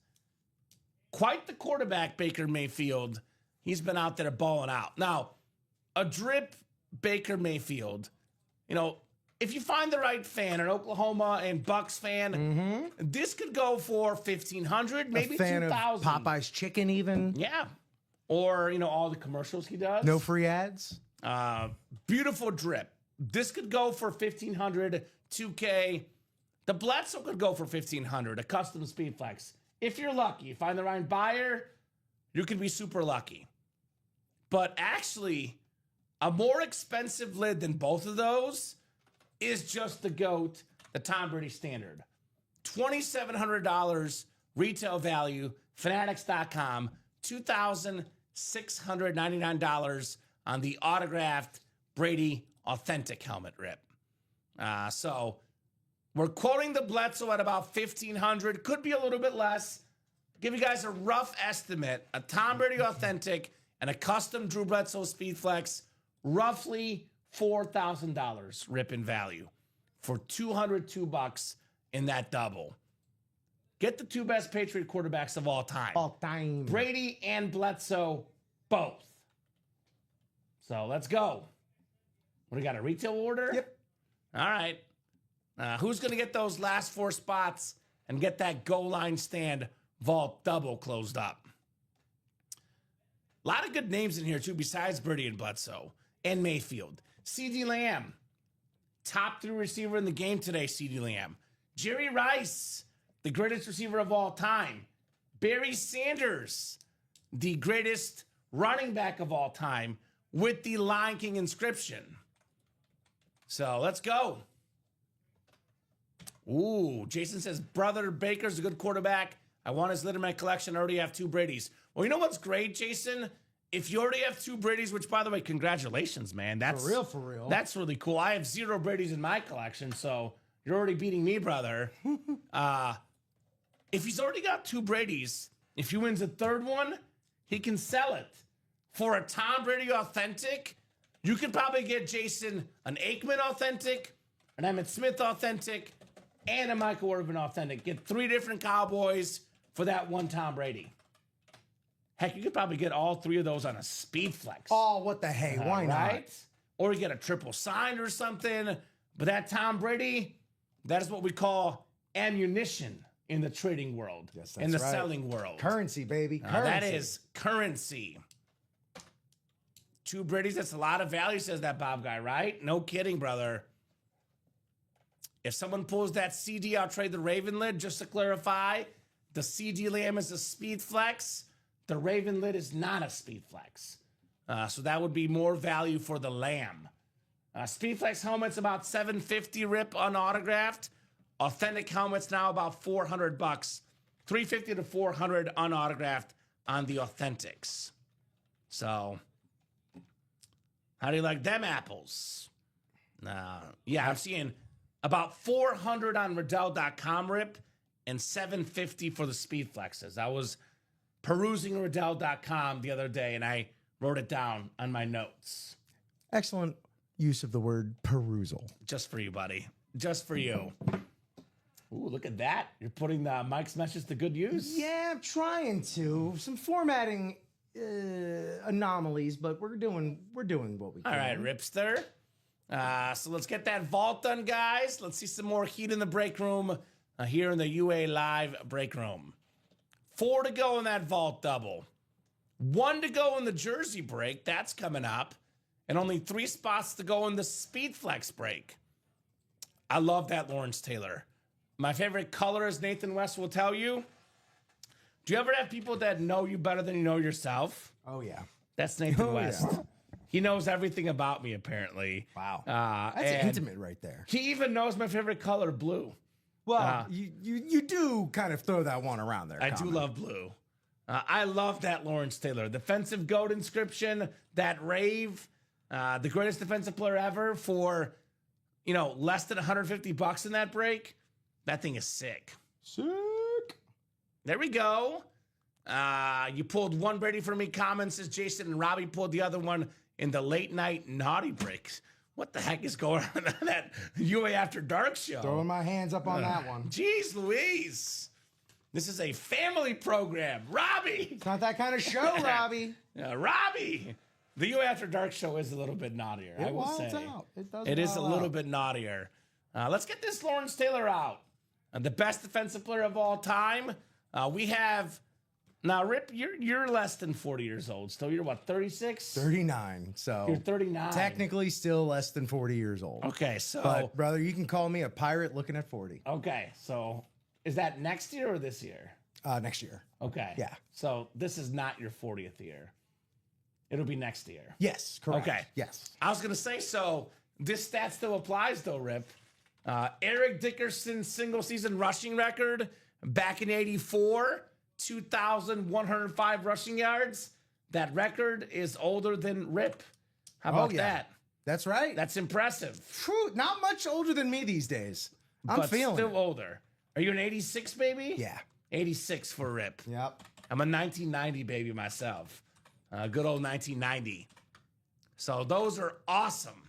quite the quarterback, Baker Mayfield. He's been out there balling out. Now, a drip Baker Mayfield, you know, if you find the right fan, an Oklahoma and Bucks fan, this could go for $1,500, maybe A fan $2,000. of Popeye's chicken, even. Yeah. Or, you know, all the commercials he does. No free ads. Beautiful drip. This could go for $1,500, $2K. The Bledsoe could go for $1,500, a custom speed flex. If you're lucky, you find the right buyer, you can be super lucky. But actually, a more expensive lid than both of those is just the GOAT, the Tom Brady standard. $2,700 retail value, fanatics.com, $2,699 on the autographed Brady authentic helmet, Rip. So we're quoting the Bledsoe at about $1,500, could be a little bit less. Give you guys a rough estimate, a Tom Brady authentic and a custom Drew Bledsoe speed flex, roughly $4,000 Rip in value for $202 in that double. Get the 2 best Patriot quarterbacks of all time. All time. Brady and Bledsoe, both. So let's go. What do we got, a retail order? Yep. All right. Who's going to get those last 4 spots and get that goal line stand vault double closed up? A lot of good names in here, too, besides Brady and Bledsoe and Mayfield. CeeDee Lamb, top 3 receiver in the game today, CeeDee Lamb. Jerry Rice, the greatest receiver of all time. Barry Sanders, the greatest running back of all time with the Lion King inscription. So let's go. Ooh, Jason says, brother Baker's a good quarterback. I want his lid in my collection. I already have 2 Bradys. Well, you know what's great, Jason? If you already have 2 Bradys, which, by the way, congratulations, man. That's For real. That's really cool. I have 0 Bradys in my collection, so you're already beating me, brother. if he's already got 2 Bradys, if he wins a 3rd one, he can sell it. For a Tom Brady authentic, you could probably get Jason an Aikman authentic, an Emmitt Smith authentic, and a Michael Irvin authentic. Get 3 different Cowboys for that one Tom Brady. Heck, you could probably get all 3 of those on a speed flex. Oh, what the hey? Why not? Right? Or you get a triple signed or something. But that Tom Brady, that is what we call ammunition in the trading world, Yes, that's in the right. selling world. Currency, baby. Currency. That is currency. 2 Bradys, that's a lot of value, says that Bob guy, right? No kidding, brother. If someone pulls that CD, I'll trade the Raven lid. Just to clarify, the CD Lamb is a speed flex. The Raven lid is not a speed flex. So that would be more value for the Lamb. Speed flex helmet's about $750 rip unautographed. Authentic helmets now about $400. $350 to $400 unautographed on the authentics. So, how do you like them apples? Yeah, I'm seeing about 400 on Riddell.com rip and 750 for the speed flexes. I was perusing Riddell.com the other day and I wrote it down on my notes. Excellent use of the word perusal. Just for you, buddy. Just for you. Ooh, look at that. You're putting Mike's message to good use? Yeah, I'm trying to. Some formatting anomalies, but we're doing what we can. All right, Ripster. So let's get that vault done, guys. Let's see some more heat in the break room here in the UA Live break room. 4 to go in that vault double. 1 to go in the jersey break. That's coming up. And only 3 spots to go in the speed flex break. I love that Lawrence Taylor. My favorite color, as Nathan West will tell you. Do you ever have people that know you better than you know yourself? Oh, yeah. That's Nathan West. Yeah. He knows everything about me, apparently. Wow. That's That's intimate right there. He even knows my favorite color, blue. Well, you do kind of throw that one around there. I do love blue. I love that Lawrence Taylor. Defensive GOAT inscription, that rave, the greatest defensive player ever for, less than $150 in that break. That thing is sick. Sick. There we go. You pulled one Brady for me. Kamen says Jason, and Robbie pulled the other one in the late night naughty breaks. What the heck is going on in that UA After Dark show? Throwing my hands up on that one. Jeez Louise. This is a family program. Robbie. It's not that kind of show, Robbie. Robbie. The UA After Dark show is a little bit naughtier, I will say. It is a little bit naughtier. Let's get this Lawrence Taylor out. The best defensive player of all time. We have... Now, Rip, you're less than 40 years old. So you're what, 36? 39. So You're 39. technically still less than 40 years old. Okay, so... But, brother, you can call me a pirate looking at 40. Okay, so is that next year or this year? Next year. Okay. Yeah. So this is not your 40th year. It'll be next year. Yes, correct. Okay. Yes. I was going to say, so this stat still applies, though, Rip. Eric Dickerson's single-season rushing record back in 84, 2,105 rushing yards. That record is older than Rip. How about that? That's right. That's impressive. Phew, not much older than me these days. I'm but feeling still it. older. Are you an 86 baby? Yeah. 86 for Rip. Yep. I'm a 1990 baby myself. Good old 1990. So those are awesome.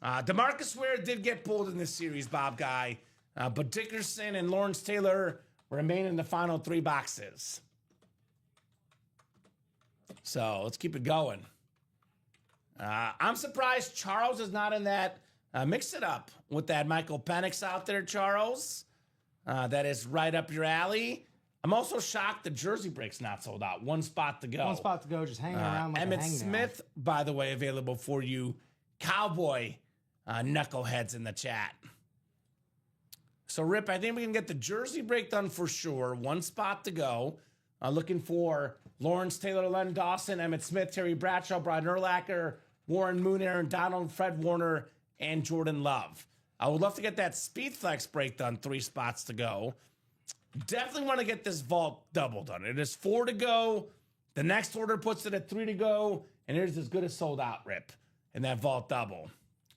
DeMarcus Ware did get pulled in this series, Bob Guy. But Dickerson and Lawrence Taylor remain in the final 3 boxes. So let's keep it going. I'm surprised Charles is not in that. Mix it up with that Michael Penix out there, Charles. That is right up your alley. I'm also shocked the jersey break's not sold out. 1 spot to go. 1 spot to go, just hanging around like a Emmitt hangnail. Smith, by the way, available for you Cowboy knuckleheads in the chat. So, Rip, I think we can get the jersey break done for sure. 1 spot to go. Looking for Lawrence Taylor, Len Dawson, Emmitt Smith, Terry Bradshaw, Brian Urlacher, Warren Moon, Aaron Donald, Fred Warner, and Jordan Love. I would love to get that speed flex break done. 3 spots to go. Definitely want to get this vault double done. It is 4 to go. The next order puts it at 3 to go. And here's as good as sold out, Rip, in that vault double.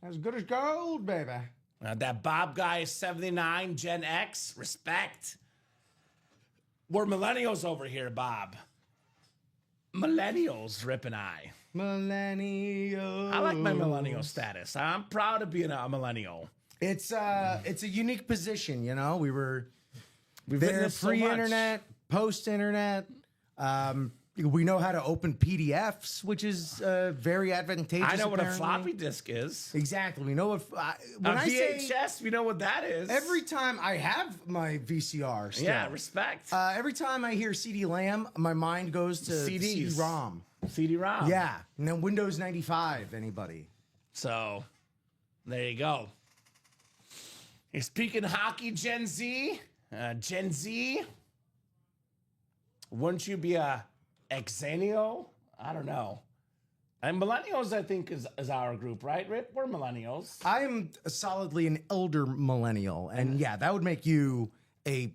As good as gold, baby. That Bob Guy is 79, Gen X, respect. We're millennials over here, Bob. Millennials, Rip and I. Millennial. I like my millennial status. I'm proud of being a millennial. It's a unique position, you know. We've there witnessed so much. pre-internet, post-internet. We know how to open PDFs, which is very advantageous. I know what a apparently. floppy disk is. Exactly. We know when A I say VHS, we know what that is. every time I have my VCR. Still. Yeah, respect. Every time I hear CD Lamb, my mind goes to CDs. CD-ROM. CD-ROM. Yeah, and then Windows 95. Anybody? So, there you go. You're speaking hockey, Gen Z. Gen Z. Wouldn't you be a exennial? I don't know. And millennials, I think, is our group, right, Rip? We're millennials. I am solidly an elder millennial, and yeah, that would make you a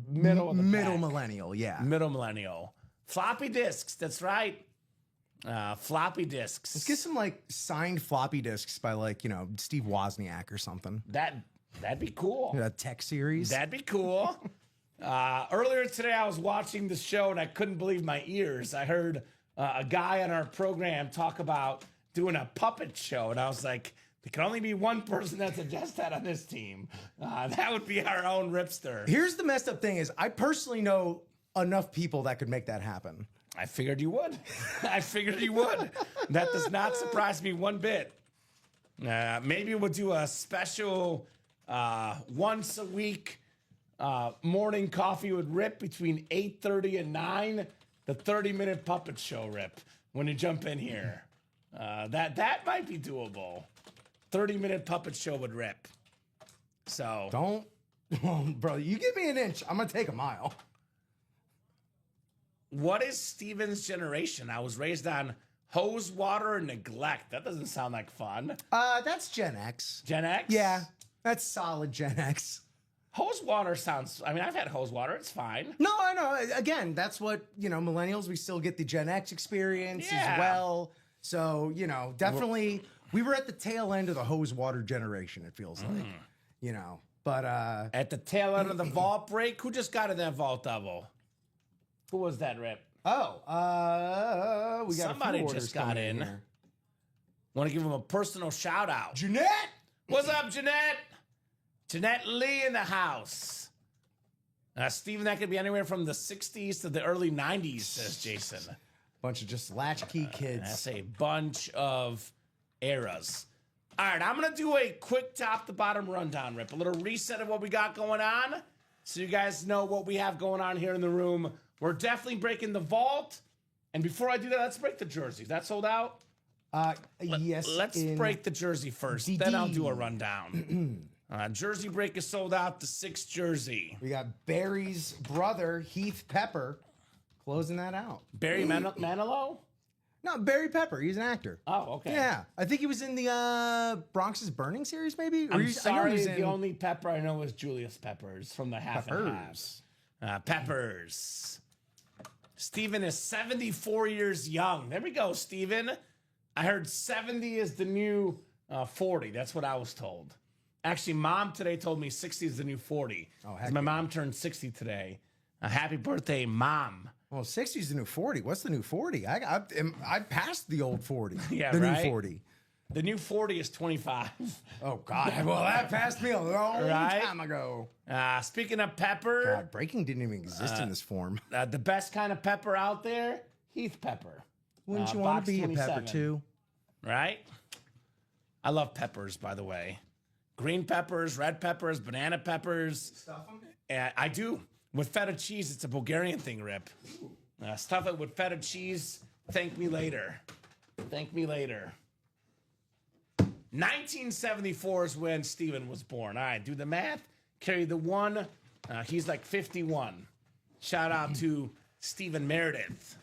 Middle of the pack. millennial. Yeah, Middle millennial. Floppy disks, that's right. Floppy disks. let's get some like signed floppy disks by Steve Wozniak or something. That'd be cool. A tech series. That'd be cool. Earlier today, I was watching the show and I couldn't believe my ears. I heard a guy on our program talk about doing a puppet show, and I was like, there can only be one person that suggests that on this team. That would be our own Ripster. Here's the messed up thing: is I personally know enough people that could make that happen. I figured you would. I figured you would. That does not surprise me one bit. Maybe we'll do a special once a week morning coffee with Rip between 8:30 and 9. The 30-minute puppet show, Rip. When you jump in here, that might be doable. 30-minute puppet show with Rip. So Don't, bro. You give me an inch, I'm gonna take a mile. what is Steven's generation? I was raised on hose water and neglect. That doesn't sound like fun. That's Gen X. Gen X? Yeah, that's solid Gen X. Hose water sounds, I mean, I've had hose water. It's fine. No, I know. Again, that's what, millennials, we still get the Gen X experience Yeah. as well. So, definitely we were at the tail end of the hose water generation, it feels like. But At the tail end of the vault break, who just got in that vault double? Who was that, Rip? we got Somebody a few orders just got coming in. here. Want to give him a personal shout out. Jeanette! What's up, Jeanette? Jeanette Lee in the house. Steven, that could be anywhere from the 60s to the early 90s, says Jason. Bunch of just latchkey kids. That's a bunch of eras. All right, I'm going to do a quick top to bottom rundown, Rip. A little reset of what we got going on so you guys know what we have going on here in the room. We're definitely breaking the vault. And before I do that, let's break the jerseys. That sold out? Yes. Let's break the jersey first. DD. Then I'll do a rundown. Jersey break is sold out, the 6th jersey. We got Barry's brother, Heath Pepper, closing that out. Barry Manilow? No, Barry Pepper. He's an actor. Oh, okay. Yeah. I think he was in the Bronx's Burning series, maybe? I'm I know sorry, he was the only Pepper I know is Julius Peppers from the Half and Half. Peppers. Steven is 74 years young. There we go, Steven. I heard 70 is the new 40. That's what I was told. Actually, Mom today told me 60 is the new 40. Oh, heck my mom turned 60 today. Happy birthday, Mom. Well, 60 is the new 40. What's the new 40? I passed the old 40. Yeah, the right? new 40. The new 40 is 25. Oh, God. Well, that passed me a long Right? time ago. Speaking of pepper, God, breaking didn't even exist in this form. the best kind of pepper out there, Heath Pepper. Wouldn't you want box to be a 27. pepper, too? Right? I love peppers, by the way. Green peppers, red peppers, banana peppers. Stuff them? I do. With feta cheese, it's a Bulgarian thing, Rip. Stuff it with feta cheese. Thank me later. Thank me later. 1974 is when Steven was born. All right, do the math. Carry the 1. He's like 51. Shout out to Stephen Meredith.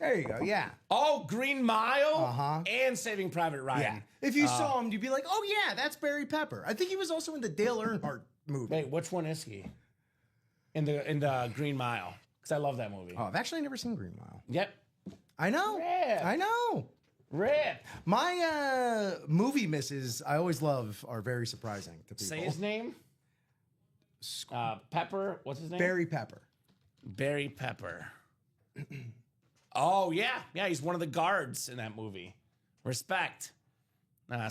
There you go. Yeah. Oh, Green Mile and Saving Private Ryan. Yeah. If you saw him, you'd be like, oh, yeah, that's Barry Pepper. I think he was also in the Dale Earnhardt movie. Wait, which one is he? In the Green Mile. Because I love that movie. Oh, I've actually never seen Green Mile. Yep. I know. Rip. I know. Rip. My movie misses, I always love, are very surprising to people. Say his name. Pepper. What's his name? Barry Pepper. Barry Pepper. Oh, yeah. Yeah, he's one of the guards in that movie. Respect. And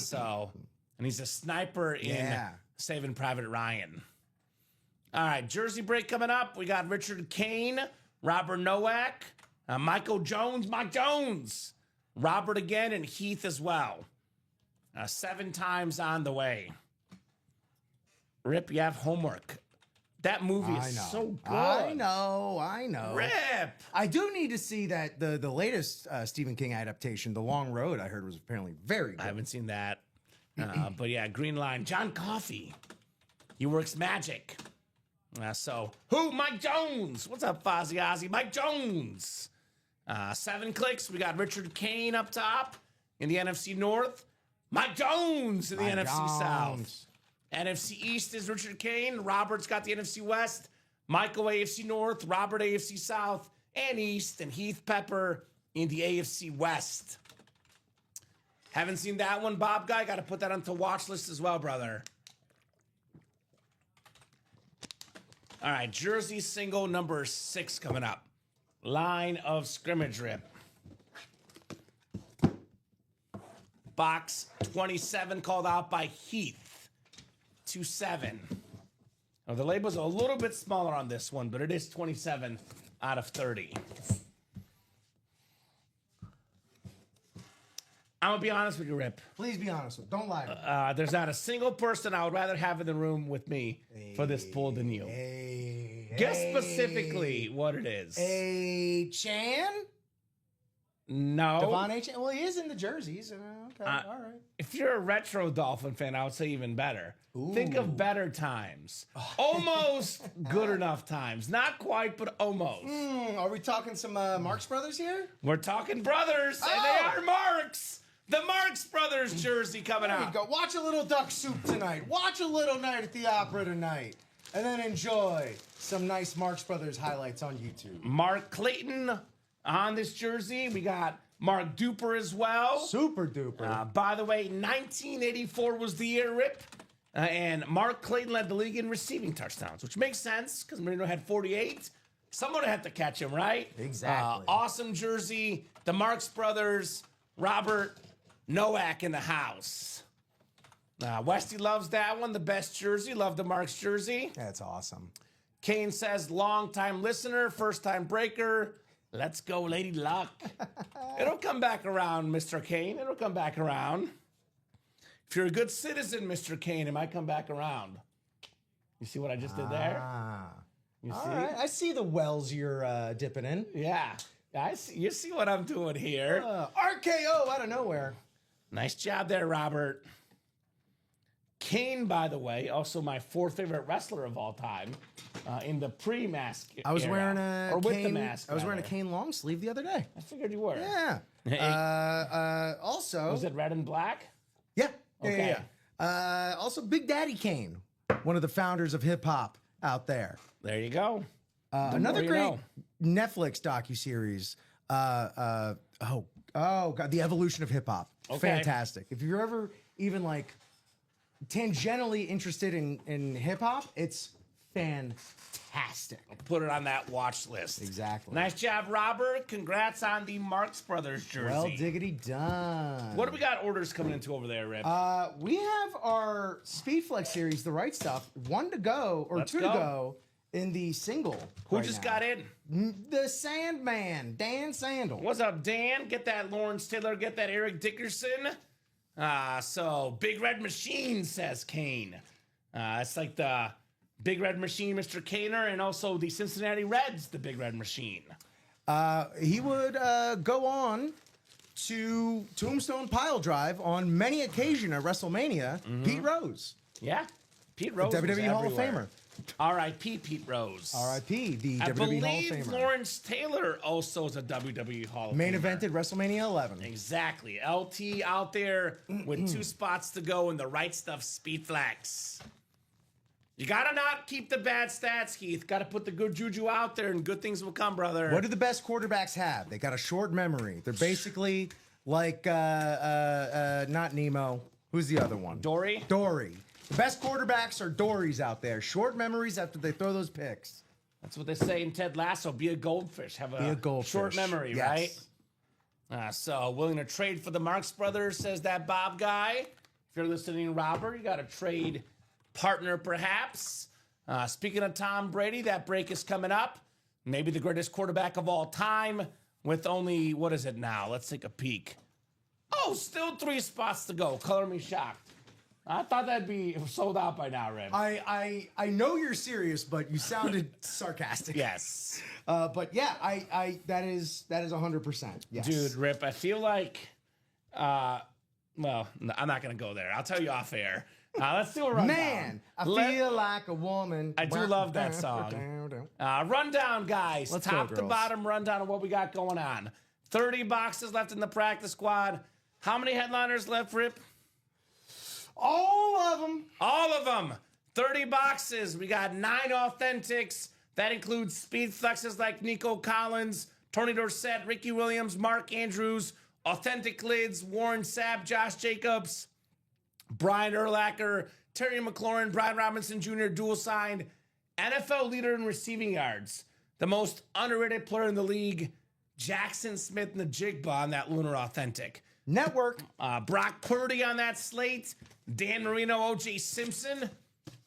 he's a sniper in Saving Private Ryan. All right, Jersey break coming up. We got Richard Kane, Robert Nowak, Michael Jones, Mike Jones, Robert again, and Heath as well. 7 times on the way. Rip, you have homework. That movie is so good. I know. Rip! I do need to see that the latest Stephen King adaptation, The Long Road, I heard was apparently very good. I haven't seen that. But yeah, Green Line. John Coffey. He works magic. Who? Mike Jones. What's up, Fozzie Ozzy? Mike Jones. 7 clicks. We got Richard Kane up top in the NFC North. Mike Jones in the NFC South. NFC East is Richard Kane. Robert's got the NFC West. Michael AFC North. Robert AFC South and East. And Heath Pepper in the AFC West. Haven't seen that one, Bob Guy. Got to put that onto watch list as well, brother. All right, Jersey single number 6 coming up. Line of scrimmage, Rip. Box 27 called out by Heath. 27. Now, the label's a little bit smaller on this one, but it is 27 out of 30. I'm going to be honest with you, Rip. Please be honest with me. Don't lie to me. There's not a single person I would rather have in the room with me for this pull than you. Guess specifically what it is. A Chan? No. Devon A. Chan? Well, he is in the jerseys. Okay, all right. If you're a retro Dolphin fan, I would say even better. Think of better times. Almost good enough times. Not quite, but almost. Are we talking some Marx Brothers here? We're talking brothers, and they are Marx. The Marx Brothers jersey coming There you out. go. Watch a little Duck Soup tonight. Watch a little Night at the Opera tonight. And then enjoy some nice Marx Brothers highlights on YouTube. Mark Clayton on this jersey. We got Mark Duper as well. Super duper. By the way, 1984 was the year, Rip. And Mark Clayton led the league in receiving touchdowns, which makes sense because Marino had 48. Someone had to catch him, right? Exactly. Awesome jersey. The Marx Brothers, Robert Nowak in the house. Westy loves that one. The best jersey. Love the Marx jersey. That's awesome. Kane says, long-time listener, first-time breaker. Let's go, Lady Luck. It'll come back around, Mr. Kane. It'll come back around. If you're a good citizen, Mr. Kane, it might come back around. You see what I just did there? You see? All right. I see the wells you're dipping in. Yeah. I see. You see what I'm doing here. RKO out of nowhere. Nice job there, Robert. Kane, by the way, also my 4th favorite wrestler of all time in the pre-mask I was era, wearing a or with Kane, the mask. I was wearing a rather. Kane long sleeve the other day. I figured you were. Yeah. Also, Was it red and black? Yeah. Okay. Yeah. Also, Big Daddy Kane, one of the founders of hip hop out there. There you go. Another more you great know. Netflix docuseries. Oh God, The Evolution of Hip Hop. Okay. Fantastic. If you're ever even like tangentially interested in hip hop, it's fantastic. Put it on that watch list. Exactly. Nice job, Robert. Congrats on the Marx Brothers jersey. Well, diggity done. What do we got orders coming into over there, Rip? We have our Speedflex series, The Right Stuff, 1 to go or Let's 2 go. to go in the single. Who right just now. got in? The Sandman, Dan Sandel. What's up, Dan? Get that Lawrence Taylor. Get that Eric Dickerson. So Big Red Machine, says Kane. It's like the Big Red Machine, Mr. Kaner, and also the Cincinnati Reds, the Big Red Machine. He would go on to Tombstone Pile Drive on many occasions at WrestleMania. Pete Rose, Yeah, Pete Rose, WWE was Hall of everywhere. Famer. R.I.P. Pete Rose. R.I.P. The I WWE Hall of believe Famer. Lawrence Taylor also is a WWE Hall of Main Famer. evented WrestleMania 11. Exactly. LT out there with 2 spots to go in the Right Stuff Speed Flex. You gotta not keep the bad stats, Keith. Gotta put the good juju out there and good things will come, brother. What do the best quarterbacks have? They got a short memory. They're basically like not Nemo. Who's the other one? Dory? Dory. The best quarterbacks are Dories out there. Short memories after they throw those picks. That's what they say in Ted Lasso. Be a goldfish. Have a short memory, yes. right? So willing to trade for the Marx Brothers, says that Bob guy. If you're listening, Robert, you got a trade partner, perhaps. Speaking of Tom Brady, that break is coming up. Maybe the greatest quarterback of all time with only, what is it now? Let's take a peek. Oh, still 3 spots to go. Color me shocked. I thought that'd be sold out by now, Rip. I know you're serious, but you sounded sarcastic. Yes. But yeah, that is 100%. Yes. Dude, Rip, I feel like, well, no, I'm not going to go there. I'll tell you off air. Let's do a rundown. Man, I feel like a woman. I do love that song. Rundown, guys. Let's Top go, to girls. bottom rundown of what we got going on. 30 boxes left in the practice squad. How many headliners left, Rip? All of them. All of them. 30 boxes. We got 9 authentics. That includes speed flexes like Nico Collins, Tony Dorsett, Ricky Williams, Mark Andrews, authentic lids, Warren Sapp, Josh Jacobs, Brian Urlacher, Terry McLaurin, Brian Robinson Jr., dual signed, NFL leader in receiving yards, the most underrated player in the league, Jackson Smith Najigba on that Lunar Authentic. Network. Brock Purdy on that slate, Dan Marino, O.J. Simpson.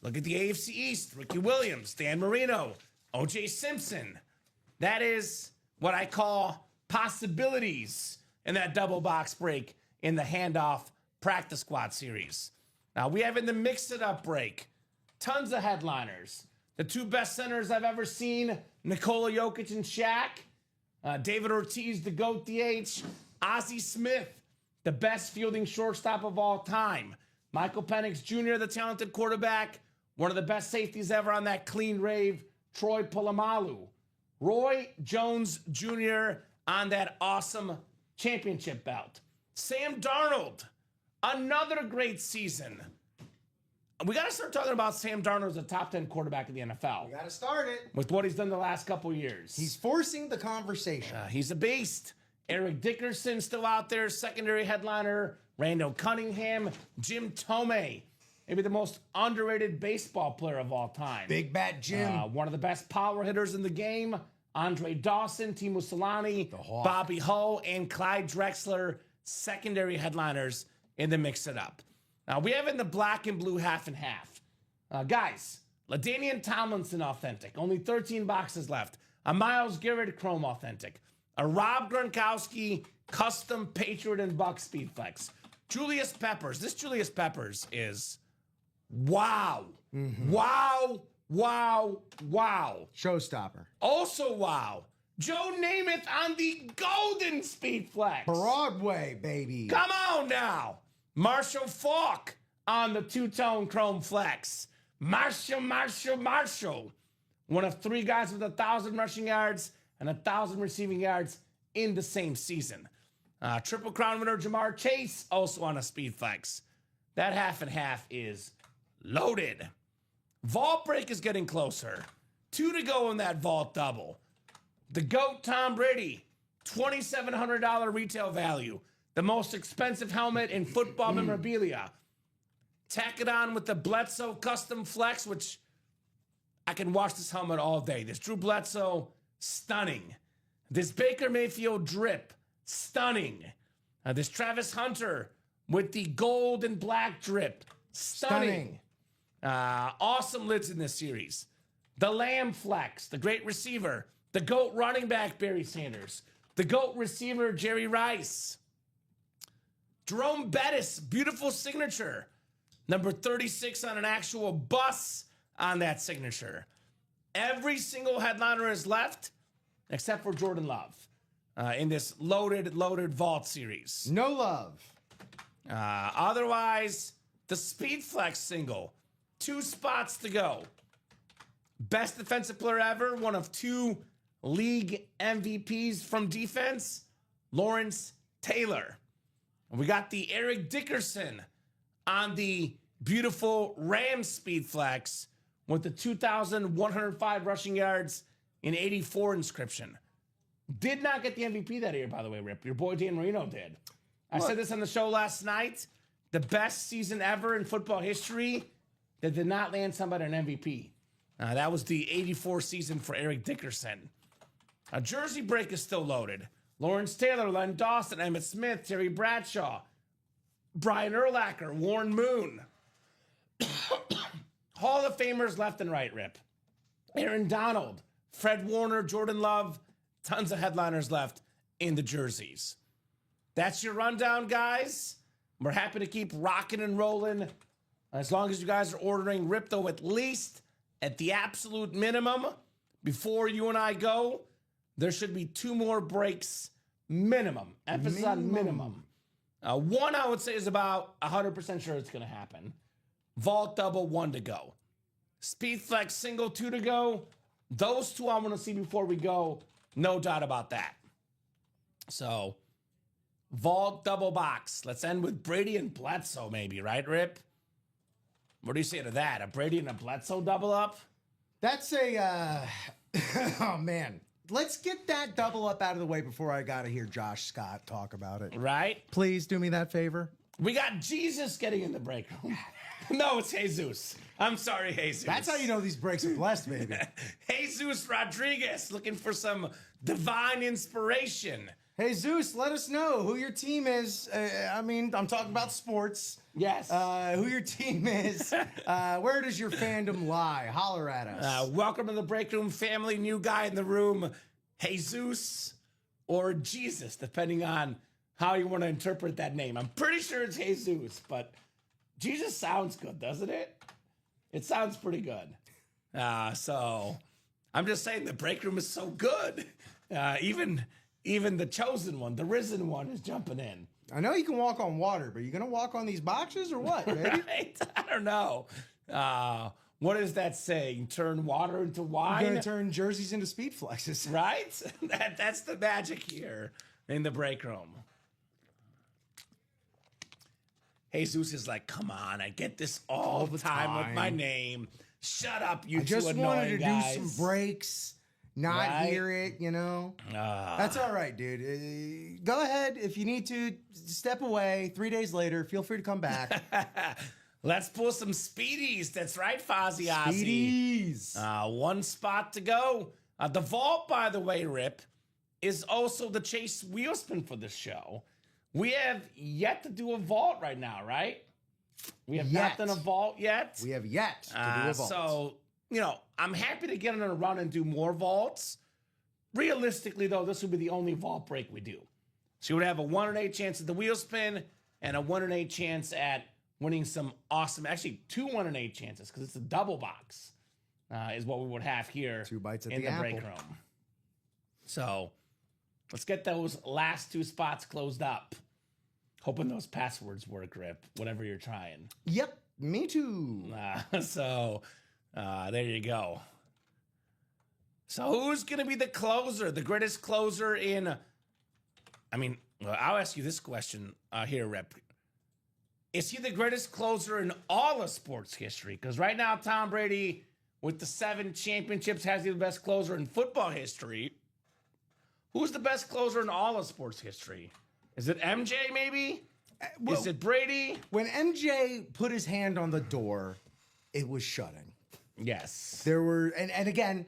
Look at the AFC East, Ricky Williams, Dan Marino, O.J. Simpson. That is what I call possibilities in that double box break in the handoff practice squad series. Now we have in the mix it up break, tons of headliners. The 2 best centers I've ever seen, Nikola Jokic and Shaq, David Ortiz, the GOAT DH, Ozzie Smith, the best fielding shortstop of all time, Michael Penix Jr., the talented quarterback, one of the best safeties ever on that clean rave, Troy Polamalu, Roy Jones Jr. on that awesome championship belt, Sam Darnold, another great season. We got to start talking about Sam Darnold as a top 10 quarterback in the NFL. You got to start it. With what he's done the last couple years. He's forcing the conversation. He's a beast. Eric Dickerson still out there, secondary headliner. Randall Cunningham, Jim Tomei, maybe the most underrated baseball player of all time. Big Bat Jim. One of the best power hitters in the game. Andre Dawson, Timo Solani, Bobby Hull, and Clyde Drexler, secondary headliners in the mix it up. Now, we have in the black and blue half and half. Guys, LaDainian Tomlinson authentic. Only 13 boxes left. A Myles Garrett Chrome authentic. A Rob Gronkowski custom Patriot and Buck speed flex. Julius Peppers. This Julius Peppers is wow. Wow, wow, wow. Showstopper. Also wow. Joe Namath on the golden speed flex. Broadway, baby. Come on now. Marshall Faulk on the two-tone chrome flex. Marshall. One of 3 guys with 1,000 rushing yards and 1,000 receiving yards in the same season. Triple Crown winner Jamar Chase also on a speed flex. That half and half is loaded. Vault break is getting closer. 2 to go in that vault double. The GOAT Tom Brady, $2,700 retail value. The most expensive helmet in football memorabilia. Tack it on with the Bledsoe custom flex, which I can watch this helmet all day. This Drew Bledsoe, stunning. This Baker Mayfield drip, stunning. This Travis Hunter with the gold and black drip, stunning. Awesome lids in this series. The Lamb flex, the great receiver. The GOAT running back, Barry Sanders. The GOAT receiver, Jerry Rice. Jerome Bettis, beautiful signature. Number 36 on an actual bus on that signature. Every single headliner is left except for Jordan Love in this loaded vault series. No love. Otherwise, the Speed Flex single. 2 spots to go. Best defensive player ever, one of 2 league MVPs from defense, Lawrence Taylor. And we got the Eric Dickerson on the beautiful Rams Speed Flex with the 2,105 rushing yards in 84 inscription. Did not get the MVP that year, by the way, Rip. Your boy Dan Marino did. I said this on the show last night. The best season ever in football history that did not land somebody an MVP. That was the 84 season for Eric Dickerson. A jersey break is still loaded. Lawrence Taylor, Len Dawson, Emmitt Smith, Terry Bradshaw, Brian Urlacher, Warren Moon. Hall of Famers left and right, Rip. Aaron Donald, Fred Warner, Jordan Love, tons of headliners left in the jerseys. That's your rundown, guys. We're happy to keep rocking and rolling. As long as you guys are ordering Rip, though, at least at the absolute minimum, before you and I go, there should be 2 more breaks minimum. Emphasis on minimum. One, I would say, is about 100% sure it's going to happen. Vault double, 1 to go. Speed flex single, 2 to go. Those 2 I want to see before we go. No doubt about that. So, vault double box. Let's end with Brady and Bledsoe, maybe, right, Rip? What do you say to that? A Brady and a Bledsoe double up? That's a, oh man. Let's get that double up out of the way before I got to hear Josh Scott talk about it. Right? Please do me that favor. We got Jesus getting in the break room. No, it's Jesus. I'm sorry, Jesus. That's how you know these breaks are blessed, baby. Jesus Rodriguez looking for some divine inspiration. Hey, Zeus, let us know who your team is. I'm talking about sports. Yes. Who your team is. Where does your fandom lie? Holler at us. Welcome to the break room family. New guy in the room, Jesus or Jesus, depending on how you want to interpret that name. I'm pretty sure it's Jesus, but Jesus sounds good, doesn't it? It sounds pretty good. So I'm just saying the break room is so good. Even the chosen one, the risen one, is jumping in. I know you can walk on water, but you going to walk on these boxes or what, baby? Right? I don't know. What does that say? Turn water into wine? You're going to turn jerseys into speed flexes. Right? That's the magic here in the break room. Jesus is like, come on, I get this all the time with my name. Shut up, you two annoying guys. I just wanted to do some breaks. Not hear it, you know. That's all right, dude. Go ahead if you need to step away. 3 days later, feel free to come back. Let's pull some speedies. That's right, Fozzie Ozzy. Speedies. 1 spot to go. The vault, by the way, Rip, is also the chase wheelspin for this show. We have yet to do a vault right now, right? We have not done a vault yet. We have yet to do a vault. So, I'm happy to get on a run and do more vaults. Realistically, though, this would be the only vault break we do. So you would have a 1 in 8 chance at the wheel spin and a 1 in 8 chance at winning some awesome, actually 2 1 in 8 chances because it's a double box is what we would have here 2 bites at in the break room. So let's get those last 2 spots closed up. Hoping those passwords work, Rip, whatever you're trying. Yep, me too. There you go. So who's going to be the closer, the greatest closer in... I'll ask you this question here, Rep. Is he the greatest closer in all of sports history? Because right now, Tom Brady, with the 7 championships, has the best closer in football history. Who's the best closer in all of sports history? Is it MJ, maybe? Is it Brady? When MJ put his hand on the door, it was shutting. Yes. There were, and again,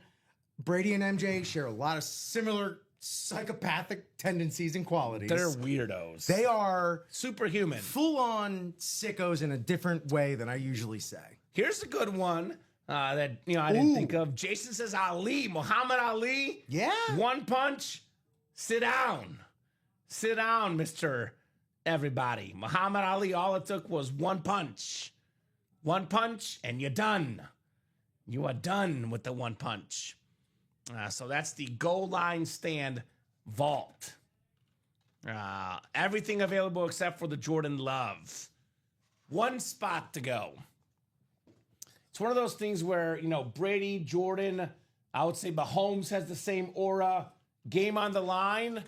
Brady and MJ share a lot of similar psychopathic tendencies and qualities. They're weirdos. They are superhuman. Full-on sickos in a different way than I usually say. Here's a good one that I didn't think of. Jason says Ali, Muhammad Ali. Yeah. 1 punch, sit down. Sit down, Mr. Everybody. Muhammad Ali, all it took was 1 punch. 1 punch, and you're done. You are done with the 1 punch. So that's the goal line stand vault. Everything available except for the Jordan Love. 1 spot to go. It's one of those things where, Brady, Jordan, I would say Mahomes has the same aura. Game on the line.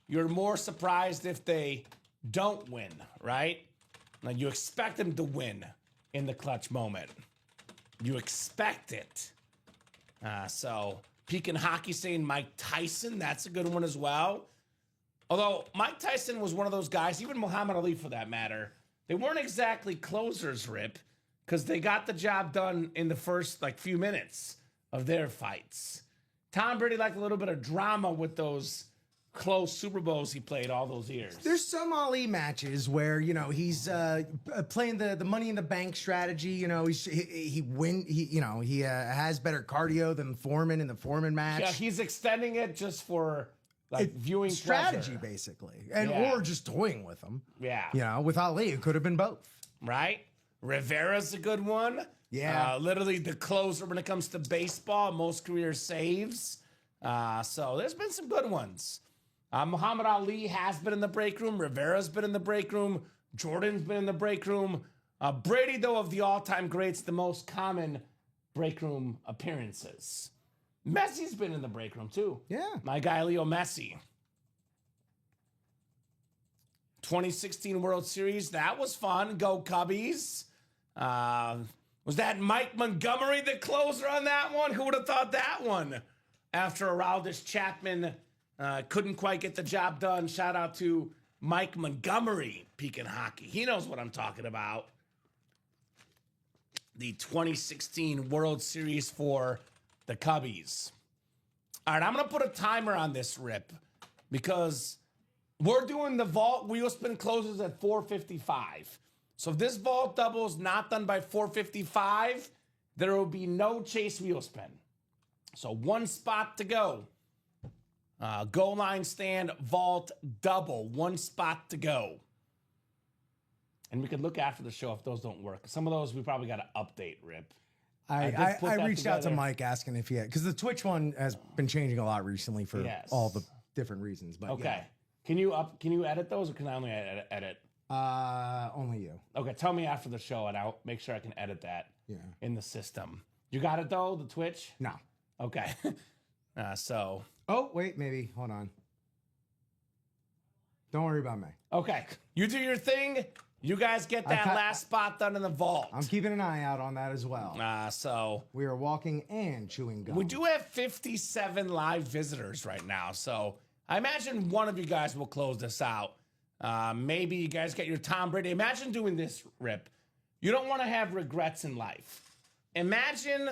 You're more surprised if they don't win, right? Now, you expect them to win in the clutch moment. You expect it. So, Pekin Hockey saying Mike Tyson. That's a good one as well. Although, Mike Tyson was one of those guys, even Muhammad Ali for that matter, they weren't exactly closers, Rip, because they got the job done in the first few minutes of their fights. Tom Brady liked a little bit of drama with those close Super Bowls he played all those years. There's some Ali matches where he's playing the Money in the Bank strategy. He has better cardio than Foreman in the Foreman match. Yeah, he's extending it just for viewing strategy, pleasure. basically, and Yeah. or just toying with him. Yeah, With Ali, it could have been both. right. Rivera's a good one. Yeah. Literally the closer when it comes to baseball, most career saves. So there's been some good ones. Muhammad Ali has been in the break room. Rivera's been in the break room. Jordan's been in the break room. Brady, though, of the all-time greats, the most common break room appearances. Messi's been in the break room, too. Yeah. My guy, Leo Messi. 2016 World Series, that was fun. Go Cubbies. Was that Mike Montgomery, the closer on that one? Who would have thought that one? After Aroldis Chapman couldn't quite get the job done. Shout out to Mike Montgomery, Pekin Hockey. He knows what I'm talking about. The 2016 World Series for the Cubbies. All right, I'm going to put a timer on this, Rip, because we're doing the vault wheel spin closes at 4:55. So if this vault double is not done by 4:55, there will be no chase wheel spin. So one spot to go. Goal line stand, vault, double. One spot to go. And we could look after the show if those don't work. Some of those we probably got to update, Rip. I reached out to Mike asking if he had, because the Twitch one has been changing a lot recently for all the different reasons. But okay. Yeah. Can you edit those, or can I only edit? Only you. Okay, tell me after the show, and I'll make sure I can edit that in the system. You got it, though, the Twitch? No. Okay. So. Oh, wait, maybe. Hold on. Don't worry about me. Okay. You do your thing. You guys get that last spot done in the vault. I'm keeping an eye out on that as well. So. We are walking and chewing gum. We do have 57 live visitors right now, so I imagine one of you guys will close this out. Maybe you guys get your Tom Brady. Imagine doing this, Rip. You don't want to have regrets in life. Imagine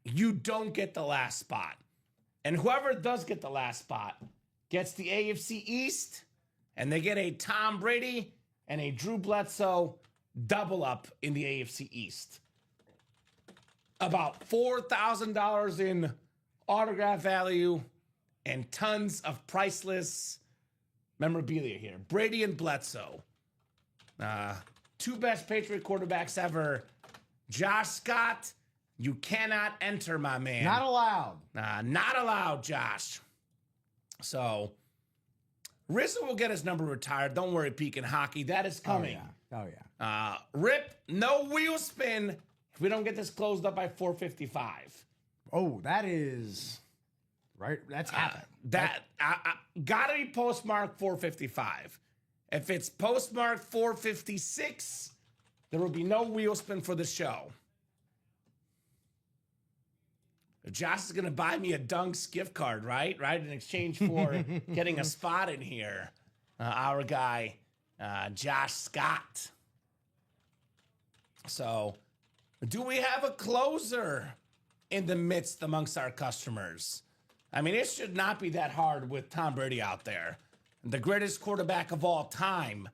you don't get the last spot. And whoever does get the last spot gets the AFC East, and they get a Tom Brady and a Drew Bledsoe double up in the AFC East. About $4,000 in autograph value and tons of priceless memorabilia here. Brady and Bledsoe. Two best Patriot quarterbacks ever. Josh Scott, you cannot enter, my man. Not allowed. Not allowed, Josh. So, Rizzo will get his number retired. Don't worry, Pekin Hockey. That is coming. Oh, yeah. Rip, no wheel spin if we don't get this closed up by 4:55. Oh, that is... Right? That's happened. Gotta be postmarked 4:55. If it's postmarked 4:56, there will be no wheel spin for the show. Josh is gonna buy me a Dunks gift card, right? In exchange for getting a spot in here. Our guy, Josh Scott. So, do we have a closer in the midst amongst our customers? I mean, it should not be that hard with Tom Brady out there. The greatest quarterback of all time.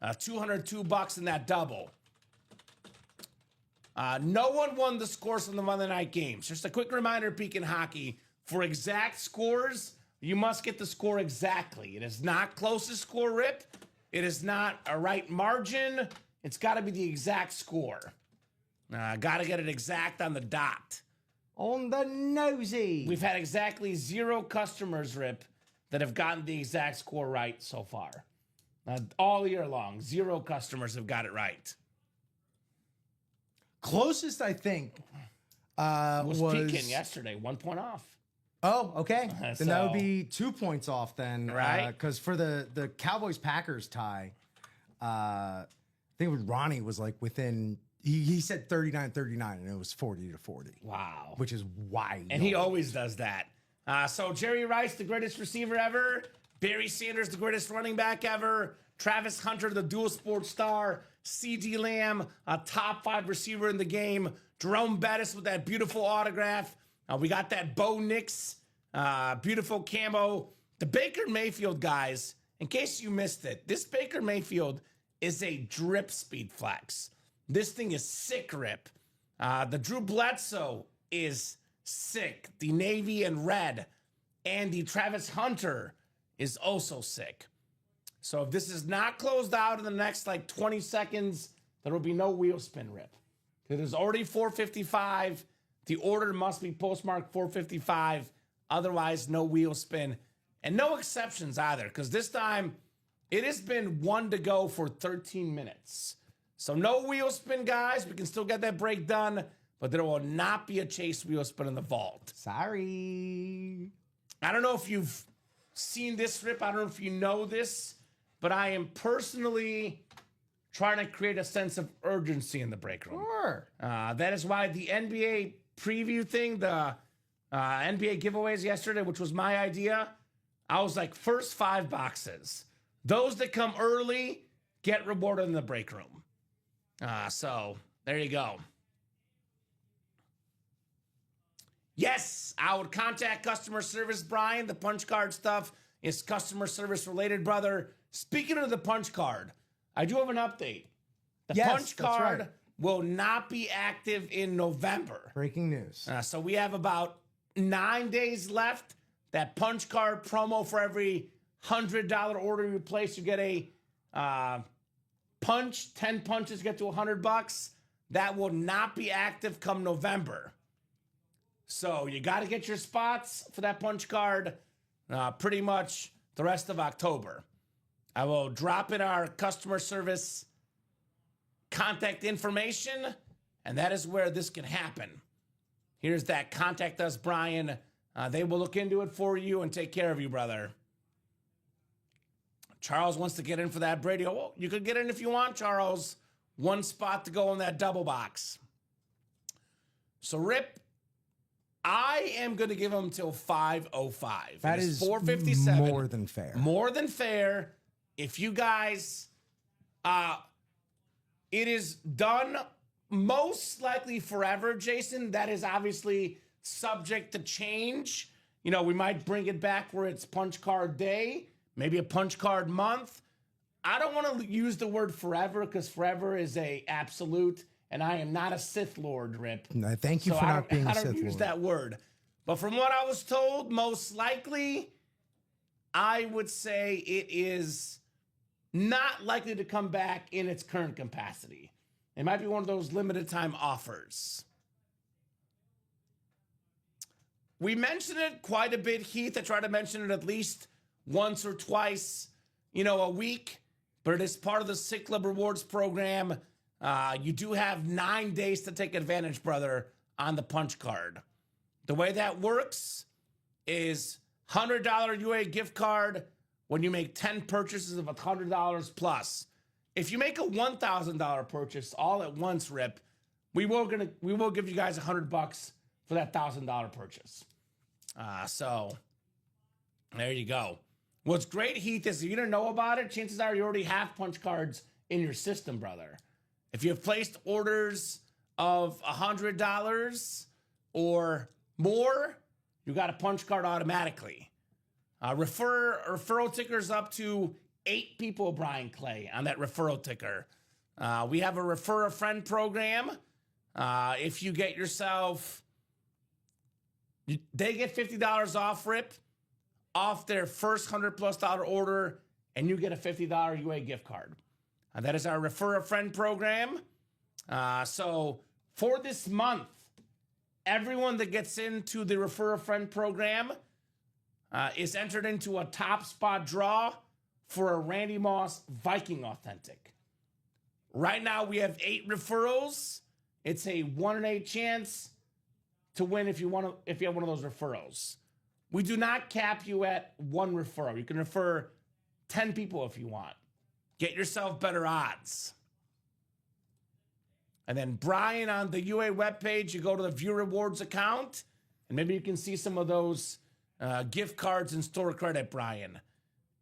$202 in that double. No one won the scores from the Monday night games. Just a quick reminder, Pekin Hockey, for exact scores, you must get the score exactly. It is not closest score, Rip. It is not a right margin. It's got to be the exact score. Got to get it exact on the dot. On the nosy. We've had exactly 0 customers, Rip, that have gotten the exact score right so far. All year long, 0 customers have got it right. Closest, I think, was Pekin yesterday, 1 point off. Oh, okay. Then that would So- be 2 points off then. Right. Because for the Cowboys-Packers tie, I think it was Ronnie was like within... He said 39-39, and it was 40-40. Wow. Which is wild. And he always does that. So Jerry Rice, the greatest receiver ever. Barry Sanders, the greatest running back ever. Travis Hunter, the dual sports star. CD Lamb, a top 5 receiver in the game. Jerome Bettis with that beautiful autograph. We got that Bo Nix, beautiful camo. The Baker Mayfield, guys, in case you missed it, this Baker Mayfield is a drip speed flex. This thing is sick rip. The Drew Bledsoe is sick. The navy and red. And the Travis Hunter is also sick. So if this is not closed out in the next like 20 seconds, there will be no wheel spin rip. It is already 4:55. The order must be postmarked 4:55. Otherwise, no wheel spin. And no exceptions either, because this time it has been 1 to go for 13 minutes. So no wheel spin, guys. We can still get that break done, but there will not be a chase wheel spin in the vault. Sorry. I don't know if you've seen this rip. I don't know if you know this, but I am personally trying to create a sense of urgency in the break room. Sure. That is why the NBA preview thing, the NBA giveaways yesterday, which was my idea, I was like, first 5 boxes. Those that come early get rewarded in the break room. So there you go. Yes, I would contact customer service, Brian. The punch card stuff is customer service related, brother. Speaking of the punch card, I do have an update. The Yes, punch that's card right. will not be active in November. Breaking news. So we have about 9 days left. That punch card promo for every $100 order you place, you get a punch. 10 punches get to $100. That will not be active come November. So you got to get your spots for that punch card pretty much the rest of October. I will drop in our customer service contact information, and that is where this can happen. Here's that contact us, Brian. They will look into it for you and take care of you, brother. Charles wants to get in for that Brady. Oh, you could get in if you want, Charles. 1 spot to go in that double box. So, Rip, I am going to give him till 5:05. That It is 4:57. more than fair. More than fair. If you guys, it is done most likely forever, Jason. That is obviously subject to change. You know, we might bring it back where it's punch card day, maybe a punch card month. I don't want to use the word forever because forever is a absolute, and I am not a Sith Lord, Rip. No, thank you So for I not being I a don't Sith use Lord. that word. But from what I was told, most likely, I would say it is not likely to come back in its current capacity. It might be one of those limited time offers. We mentioned it quite a bit, Heath. I try to mention it at least once or twice, a week. But it is part of the Sick Club Rewards program. You do have 9 days to take advantage, brother, on the punch card. The way that works is $100 UA gift card when you make 10 purchases of $100 plus. If you make a $1,000 purchase all at once, Rip, we will give you guys $100 for that $1,000 purchase. So there you go. What's great, Heath, is if you didn't know about it, chances are you already have punch cards in your system, brother. If you have placed orders of $100 or more, you got a punch card automatically. Referral tickers up to 8 people, Brian Clay, on that referral ticker. We have a refer a friend program. If you get yourself, they get $50 off, Rip, off their first $100+ order, and you get a $50 UA gift card. That is our refer a friend program. So for this month, everyone that gets into the refer a friend program is entered into a top spot draw for a Randy Moss Viking Authentic. Right now, we have 8 referrals. It's a 1 in 8 chance to win if you have one of those referrals. We do not cap you at 1 referral. You can refer 10 people if you want. Get yourself better odds. And then Brian, on the UA webpage, you go to the View Rewards account, and maybe you can see some of those gift cards and store credit, Brian.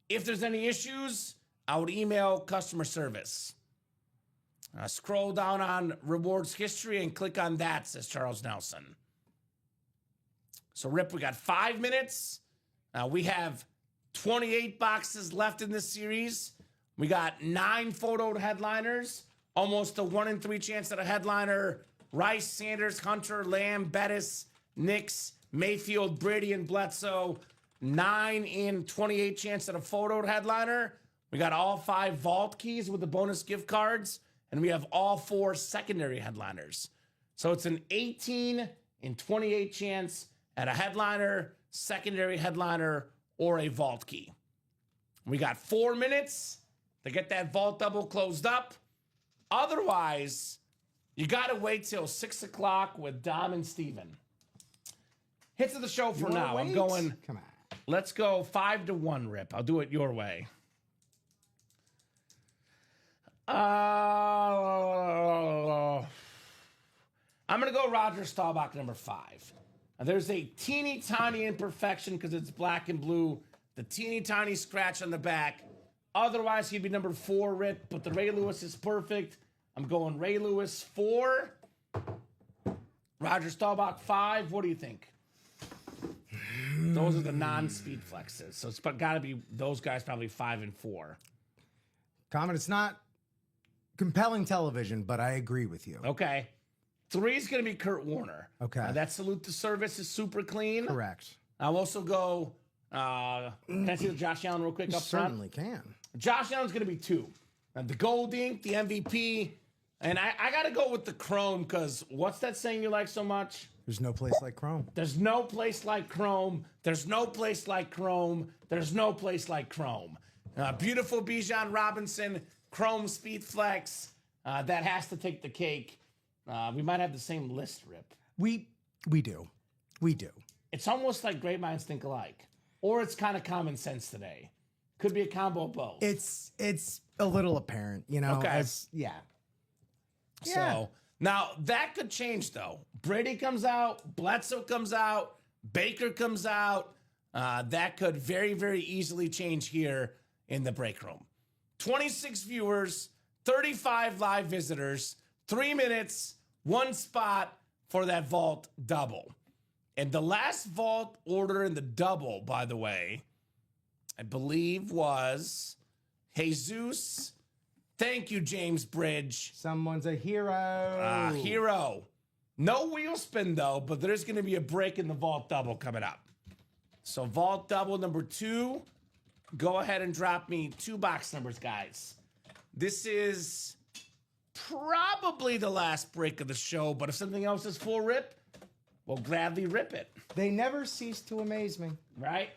If there's any issues, I would email customer service. Scroll down on rewards history and click on that, says Charles Nelson. So, Rip, we got 5 minutes. We have 28 boxes left in this series. We got 9 photoed headliners, almost a 1 in 3 chance at a headliner. Rice, Sanders, Hunter, Lamb, Bettis, Nix, Mayfield, Brady, and Bledsoe. 9 in 28 chance at a photoed headliner. We got all 5 vault keys with the bonus gift cards, and we have all 4 secondary headliners. So it's an 18 in 28 chance at a headliner, secondary headliner, or a vault key. We got 4 minutes to get that vault double closed up. Otherwise, you got to wait till 6 o'clock with Dom and Steven. Hits of the show for now. I'm going. Come on. Let's go 5-1, Rip. I'll do it your way. I'm going to go Roger Staubach, number 5. Now, there's a teeny tiny imperfection because it's black and blue. The teeny tiny scratch on the back. Otherwise, he'd be number 4, Rip. But the Ray Lewis is perfect. I'm going Ray Lewis 4. Roger Staubach 5. What do you think? Those are the non-speed flexes. So it's got to be those guys probably 5 and 4. Kamen, it's not compelling television, but I agree with you. Okay. 3 is going to be Kurt Warner. Okay. That salute to service is super clean. Correct. I'll also go, can I see the Josh Allen real quick up front? Certainly can. Josh Allen's going to be 2. The gold ink, the MVP. And I got to go with the chrome because what's that saying you like so much? There's no place like Chrome. There's no place like Chrome. There's no place like Chrome. There's no place like Chrome. Beautiful Bijan Robinson, Chrome Speed Flex. That has to take the cake. We might have the same list, Rip. We do. We do. It's almost like great minds think alike. Or it's kind of common sense today. Could be a combo of both. It's a little apparent, you know. Okay. Yeah. So now that could change though. Brady comes out, Bledsoe comes out, Baker comes out. That could very, very easily change here in the break room. 26 viewers, 35 live visitors, 3 minutes, 1 spot for that vault double. And the last vault order in the double, by the way, I believe was Jesus. Thank you, James Bridge. Someone's a hero. Hero. No wheel spin, though, but there's going to be a break in the vault double coming up. So vault double number 2. Go ahead and drop me 2 box numbers, guys. This is probably the last break of the show, but if something else is full rip, we'll gladly rip it. They never cease to amaze me. Right?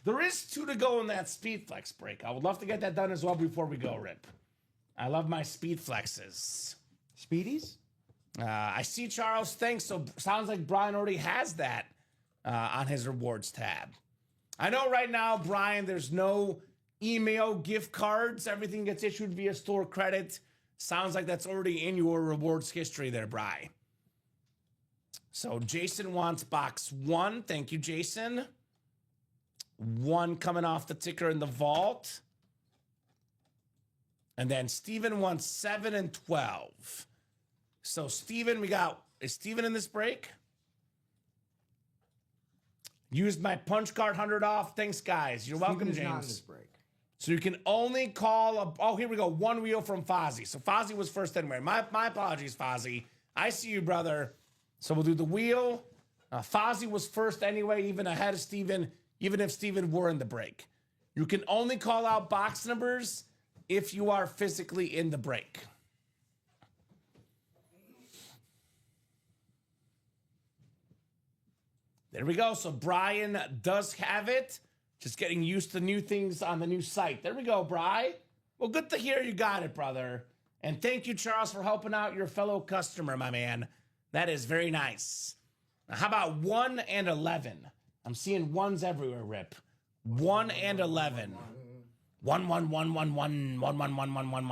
There is 2 to go in that speed flex break. I would love to get that done as well before we go, Rip. I love my speed flexes. Speedies? I see Charles. Thanks. So sounds like Brian already has that on his rewards tab. I know right now, Brian, there's no email gift cards. Everything gets issued via store credit. Sounds like that's already in your rewards history there, Brian. So Jason wants box 1. Thank you, Jason. 1 coming off the ticker in the vault. And then Steven wants 7 and 12. So Steven, is Steven in this break? Used my punch card 100 off. Thanks, guys. You're welcome, Steven is James. not in this break. So you can only call here we go. 1 wheel from Fozzie. So Fozzie was first anyway. My apologies, Fozzie. I see you, brother. So we'll do the wheel. Fozzie was first anyway, even ahead of Steven, even if Steven were in the break. You can only call out box numbers if you are physically in the break. There we go. So Brian does have it. Just getting used to new things on the new site. There we go, Bri. Well, good to hear you got it, brother. And thank you, Charles, for helping out your fellow customer, my man. That is very nice. Now, how about 1 and 11? I'm seeing 1s everywhere, Rip. 1 and 11. 1, 1, 1, 1, 1, 1, 1, 1, 1, 1,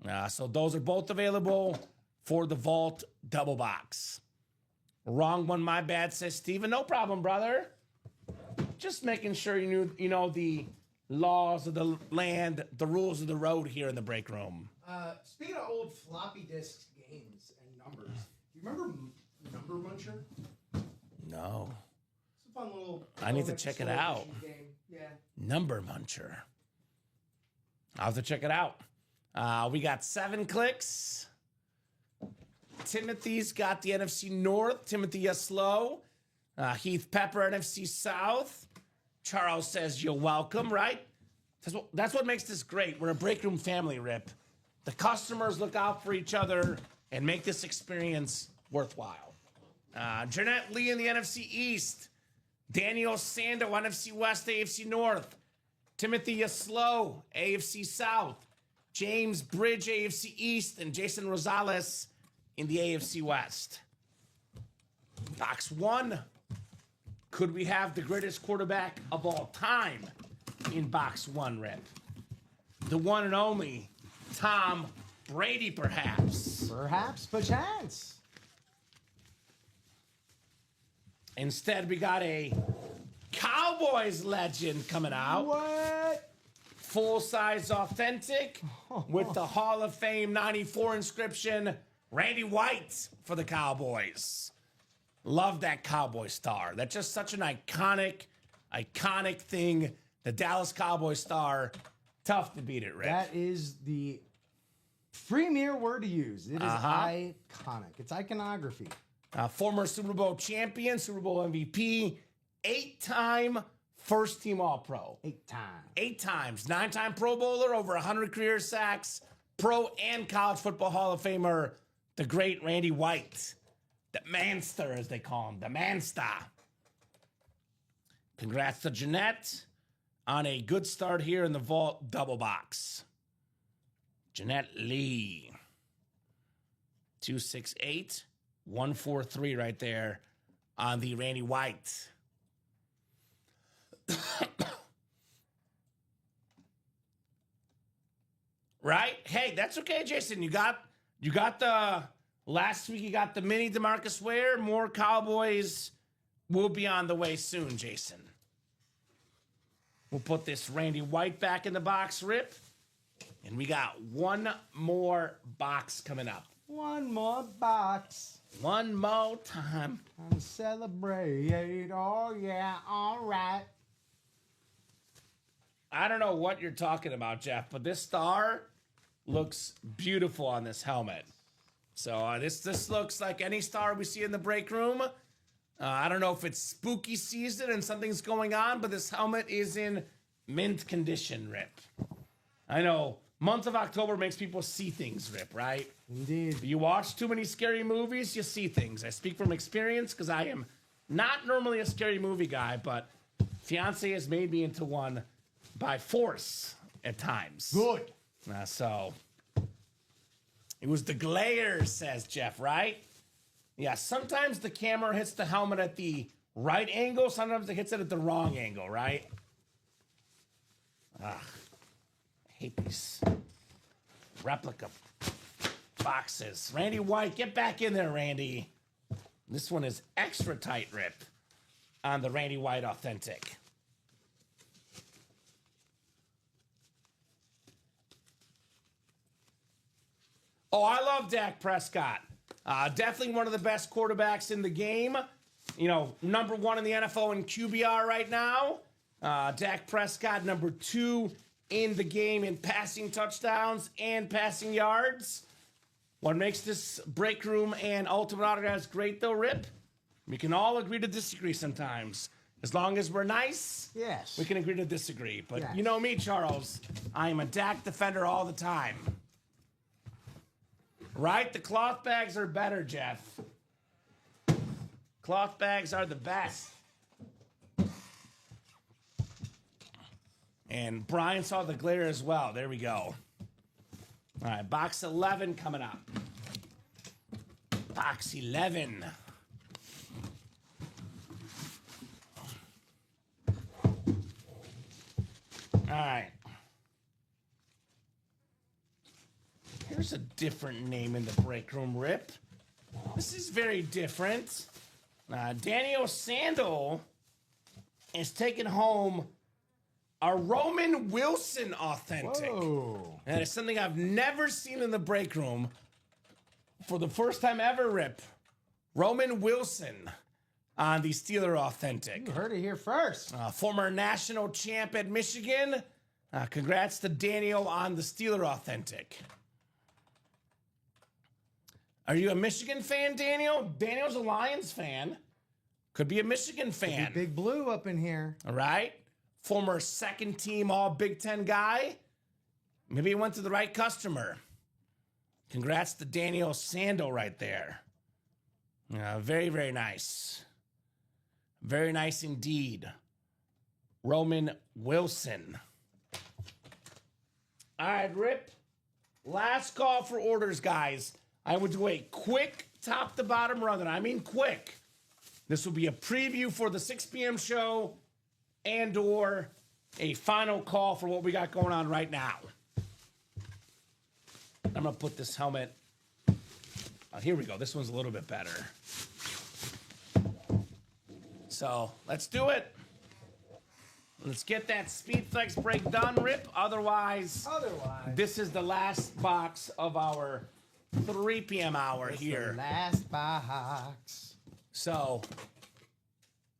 1. So those are both available for the Vault double box. Wrong one, my bad, says Steven. No problem, brother. Just making sure you know the laws of the land, the rules of the road here in the break room. Speaking of old floppy disk games and numbers, do you remember Number Muncher? No. It's a fun little. I need to check it out. Game. Yeah. Number Muncher. I'll have to check it out. We got 7 clicks. Timothy's got the NFC North. Timothy Yeslow. Heath Pepper, NFC South. Charles says you're welcome, right? That's what makes this great. We're a break room family, Rip. The customers look out for each other and make this experience worthwhile. Jeanette Lee in the NFC East. Daniel Sando, NFC West, AFC North. Timothy Yeslow, AFC South. James Bridge, AFC East. And Jason Rosales in the AFC West. Box 1. Could we have the greatest quarterback of all time in box 1, Rip? The one and only Tom Brady, perhaps. Perhaps, perchance. Instead, we got a Cowboys legend coming out. What? Full-size authentic with the Hall of Fame 94 inscription. Randy White for the Cowboys. Love that Cowboy star. That's just such an iconic thing. The Dallas Cowboy star. Tough to beat it, Rick. That is the premier word to use. It is iconic. It's iconography. Former Super Bowl champion, Super Bowl MVP, 8-time first-team All-Pro. 8 times. 8 times. 9-time Pro Bowler, over 100 career sacks, Pro and College Football Hall of Famer, the great Randy White. The Manster, as they call him. The Manster. Congrats to Jeanette on a good start here in the Vault double box. Jeanette Lee. 268-143 right there on the Randy White. Right? Hey, that's okay, Jason. You got the last week. You got the mini DeMarcus Ware. More Cowboys will be on the way soon, Jason. We'll put this Randy White back in the box, Rip, and we got one more box coming up. One more box. One more time. And celebrate. Oh yeah, all right. I don't know what you're talking about, Jeff, but this star looks beautiful on this helmet. So this looks like any star we see in the break room. I don't know if it's spooky season and something's going on, but this helmet is in mint condition, Rip. I know month of October makes people see things, Rip, right? Indeed. You watch too many scary movies, you see things. I speak from experience because I am not normally a scary movie guy, but fiance has made me into one by force at times. Good. So it was the glare, says Jeff, right? Yeah, sometimes the camera hits the helmet at the right angle. Sometimes it hits it at the wrong angle, right? I hate these replica boxes. Randy White, get back in there, Randy. This one is extra tight, Rip, on the Randy White Authentic. Oh, I love Dak Prescott. Definitely one of the best quarterbacks in the game. You know, number 1 in the NFL in QBR right now. Dak Prescott, number 2 in the game in passing touchdowns and passing yards. What makes this break room and Ultimate Autographs great, though, Rip? We can all agree to disagree sometimes. As long as we're nice, yes, we can agree to disagree. But yes. You know me, Charles. I am a Dak defender all the time. Right? The cloth bags are better, Jeff. Cloth bags are the best. And Brian saw the glare as well. There we go. All right, box 11 coming up. Box 11. All right. Here's a different name in the break room, Rip. This is very different. Daniel Sandel is taking home a Roman Wilson authentic. Whoa. And it's something I've never seen in the break room. For the first time ever, Rip, Roman Wilson on the Steeler authentic. You heard it here first. Former national champ at Michigan. Congrats to Daniel on the Steeler authentic. Are you a Michigan fan, Daniel? Daniel's a Lions fan. Could be a Michigan fan. Big Blue up in here. All right. Former second team All Big Ten guy. Maybe he went to the right customer. Congrats to Daniel Sandel right there. Very, very nice. Very nice indeed. Roman Wilson. All right, Rip. Last call for orders, guys. I would do a quick top to bottom run, and I mean quick. This will be a preview for the 6 p.m. show and or a final call for what we got going on right now. I'm going to put this helmet. Here we go. This one's a little bit better. So let's do it. Let's get that Speedflex break done, Rip. Otherwise, this is the last box of our 3 p.m. hour here. The last box. So,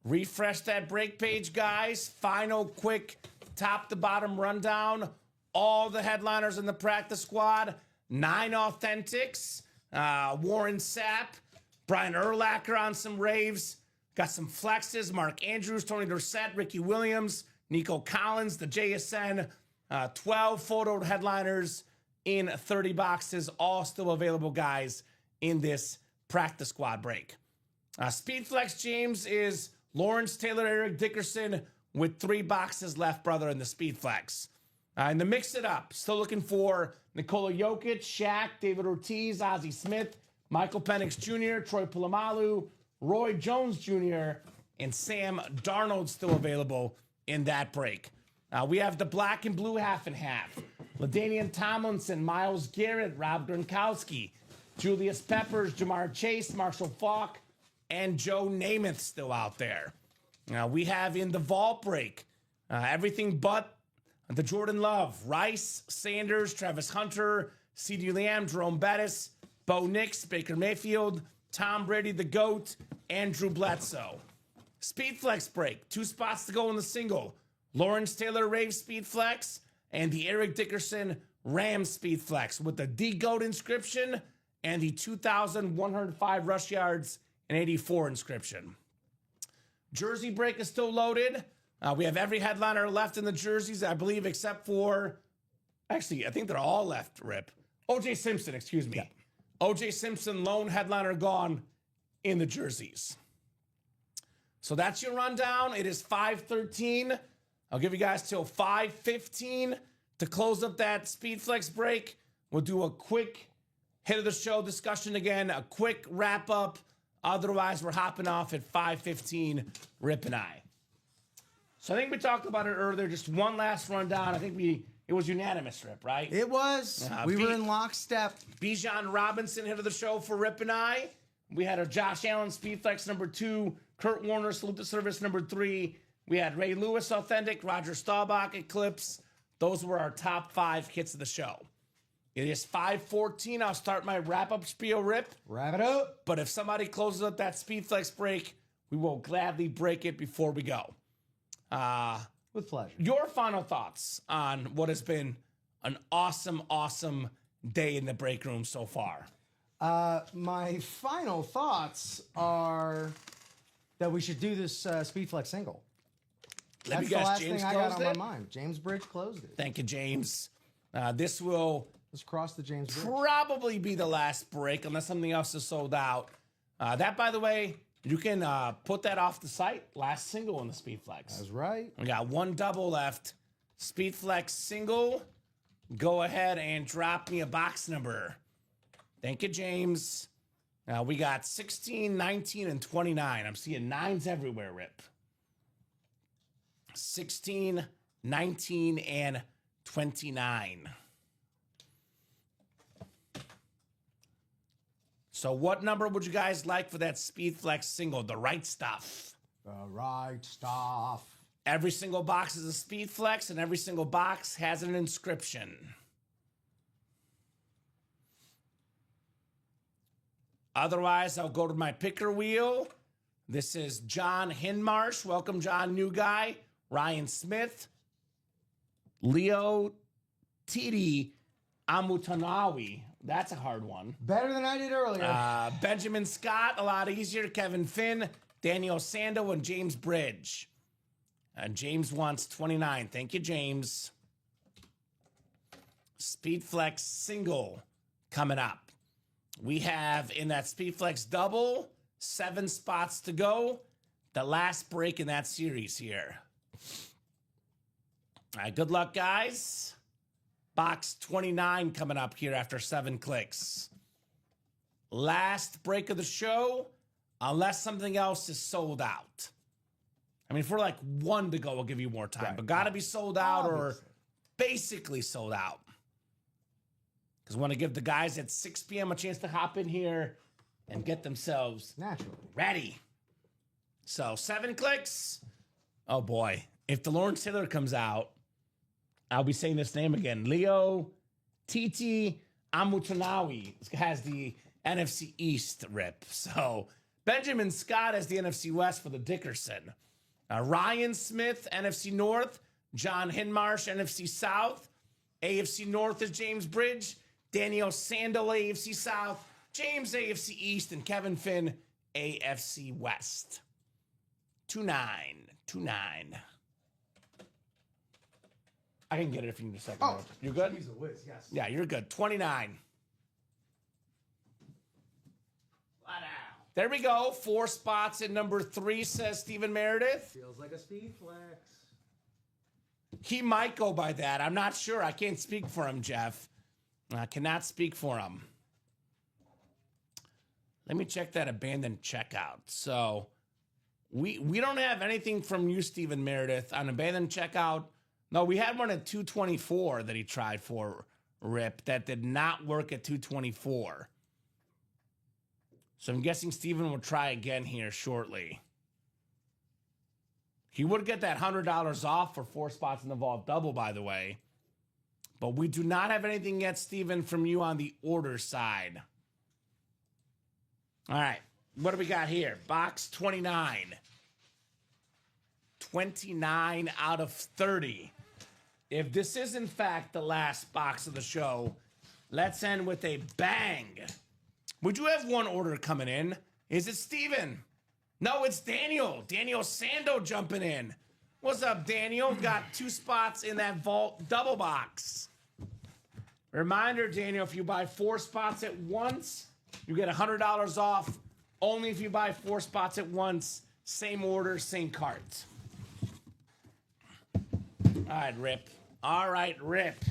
refresh that break page, guys. Final quick top to bottom rundown. All the headliners in the practice squad. 9 authentics. Warren Sapp. Brian Urlacher on some raves. Got some flexes. Mark Andrews, Tony Dorsett, Ricky Williams, Nico Collins, the JSN. 12 photoed headliners in 30 boxes. All still available, guys, in this practice squad break. Speedflex James is Lawrence Taylor, Eric Dickerson with 3 boxes left, brother, in the Speedflex. And to mix it up, still looking for Nikola Jokic, Shaq, David Ortiz, Ozzie Smith, Michael Penix Jr., Troy Polamalu, Roy Jones Jr., and Sam Darnold still available in that break. We have the black and blue half and half. LaDainian Tomlinson, Myles Garrett, Rob Gronkowski, Julius Peppers, Jamar Chase, Marshall Faulk, and Joe Namath still out there. We have in the vault break everything but the Jordan Love, Rice, Sanders, Travis Hunter, CeeDee Lamb, Jerome Bettis, Bo Nix, Baker Mayfield, Tom Brady, the GOAT, and Drew Bledsoe. Speedflex break, 2 spots to go in the single. Lawrence Taylor Rave Speedflex and the Eric Dickerson Ram Speedflex with the D-GOAT inscription and the 2,105 rush yards and 84 inscription. Jersey break is still loaded. We have every headliner left in the jerseys, I believe, except for, actually, I think they're all left, Rip. O.J. Simpson, excuse me. Yeah. O.J. Simpson, lone headliner gone in the jerseys. So that's your rundown. It is 5:13. I'll give you guys till 5:15 to close up that Speedflex break. We'll do a quick hit of the show discussion again, a quick wrap up. Otherwise, we're hopping off at 5:15, Rip and I. So I think we talked about it earlier. Just one last rundown. I think it was unanimous, Rip, right? It was. We were in lockstep. Bijan Robinson hit of the show for Rip and I. We had a Josh Allen Speedflex number 2, Kurt Warner Salute to Service number 3. We had Ray Lewis Authentic, Roger Staubach Eclipse. Those were our top 5 hits of the show. It is 5:14. I'll start my wrap-up spiel, Rip. Wrap it up. But if somebody closes up that Speedflex break, we will gladly break it before we go. With pleasure. Your final thoughts on what has been an awesome, awesome day in the break room so far? My final thoughts are that we should do this Speedflex single. That's the last thing I got on my mind. James Bridge closed it. Thank you, James. This will Let's cross the James Bridge. Probably be the last break unless something else is sold out. That, by the way, you can put that off the site. Last single in the Speedflex. That's right. We got 1 double left. Speedflex single. Go ahead and drop me a box number. Thank you, James. We got 16, 19, and 29. I'm seeing 9s everywhere, Rip. 16, 19, and 29. So what number would you guys like for that Speedflex single? The right stuff. The right stuff. Every single box is a speed flex, and every single box has an inscription. Otherwise, I'll go to my picker wheel. This is John Hinmarsh. Welcome, John, new guy. Ryan Smith. Leo Titi Amutanawi. That's a hard one. Better than I did earlier. Benjamin Scott, a lot easier. Kevin Finn, Daniel Sando, and James Bridge. James wants 29. Thank you, James. Speedflex single coming up. We have in that Speedflex double, 7 spots to go. The last break in that series here. All right, good luck, guys. Box 29 coming up here after 7 clicks. Last break of the show, unless something else is sold out. I mean, if we're like 1 to go, we'll give you more time. Right. But got to be sold out or Obviously. basically sold out. Because we want to give the guys at 6 p.m. a chance to hop in here and get themselves Naturally. ready. So 7 clicks. Oh, boy. If the Lawrence Taylor comes out, I'll be saying this name again. Leo Titi Amutanawi has the NFC East rip. So Benjamin Scott has the NFC West for the Dickerson. Ryan Smith, NFC North. John Hinmarsh, NFC South. AFC North is James Bridge. Daniel Sandel, AFC South. James, AFC East. And Kevin Finn, AFC West. 2-9. 2-9. I can get it if you need a second. Oh, you're good? He's a whiz, yes. Yeah, you're good. 29. There we go. 4 spots in number 3, says Stephen Meredith. Feels like a speed flex. He might go by that. I'm not sure. I can't speak for him, Jeff. I cannot speak for him. Let me check that abandoned checkout. So we don't have anything from you, Stephen Meredith, on abandoned checkout. No, we had one at 224 that he tried for, Rip, that did not work at 224. So I'm guessing Steven will try again here shortly. He would get that $100 off for 4 spots in the vault double, by the way. But we do not have anything yet, Steven, from you on the order side. All right. What do we got here? Box 29. 29 out of 30. If this is, in fact, the last box of the show, let's end with a bang. We do have one order coming in. Is it Steven? No, it's Daniel. Daniel Sando jumping in. What's up, Daniel? Got 2 spots in that vault double box. Reminder, Daniel, if you buy 4 spots at once, you get $100 off. Only if you buy 4 spots at once. Same order, same cart. All right, Rip. All right, Rip.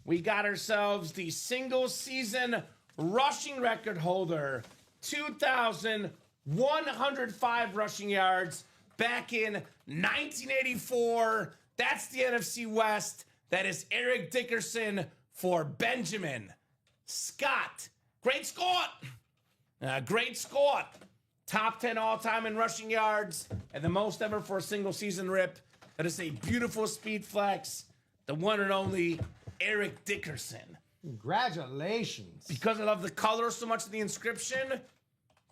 We got ourselves the single season rushing record holder. 2,105 rushing yards back in 1984. That's the NFC West. That is Eric Dickerson for Benjamin Scott. Great score. Great score. Top 10 all-time in rushing yards and the most ever for a single season, Rip. That is a beautiful speed flex. The one and only Eric Dickerson. Congratulations. Because I love the color so much of the inscription,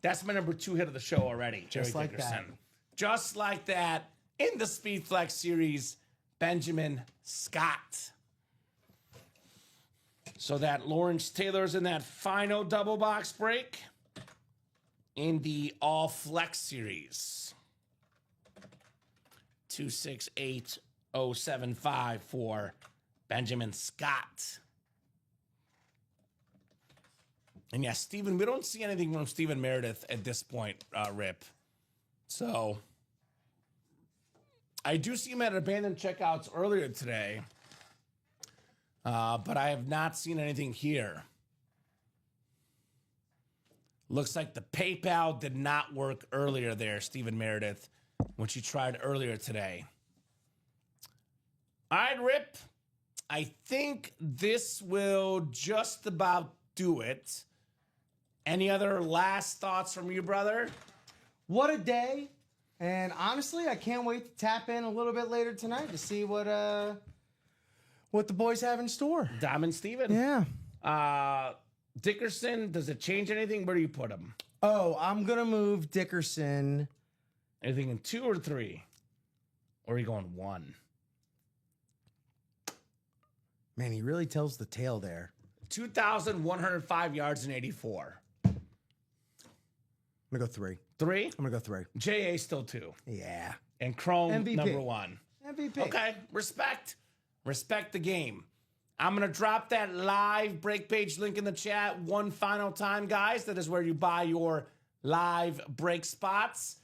that's my number 2 hit of the show already. Just Eric like Dickerson. that. Just like that. In the Speed Flex series, Benjamin Scott. So that Lawrence Taylor's in that final double box break in the All Flex series. 268075 for Benjamin Scott. And yeah, Stephen, we don't see anything from Stephen Meredith at this point, Rip. So I do see him at abandoned checkouts earlier today, but I have not seen anything here. Looks like the PayPal did not work earlier there, Stephen Meredith, which he tried earlier today. All right, Rip. I think this will just about do it. Any other last thoughts from you, brother? What a day. And honestly, I can't wait to tap in a little bit later tonight to see what the boys have in store. Diamond Steven. Yeah. Dickerson, does it change anything? Where do you put him? Oh, I'm gonna move Dickerson. Anything in 2 or 3? Or are you going 1? Man, he really tells the tale there. 2,105 yards and 84. I'm gonna go 3. 3? I'm gonna go 3. JA still 2. Yeah. And Chrome MVP. number 1. MVP. Okay, respect. Respect the game. I'm going to drop that live break page link in the chat one final time, guys. That is where you buy your live break spots.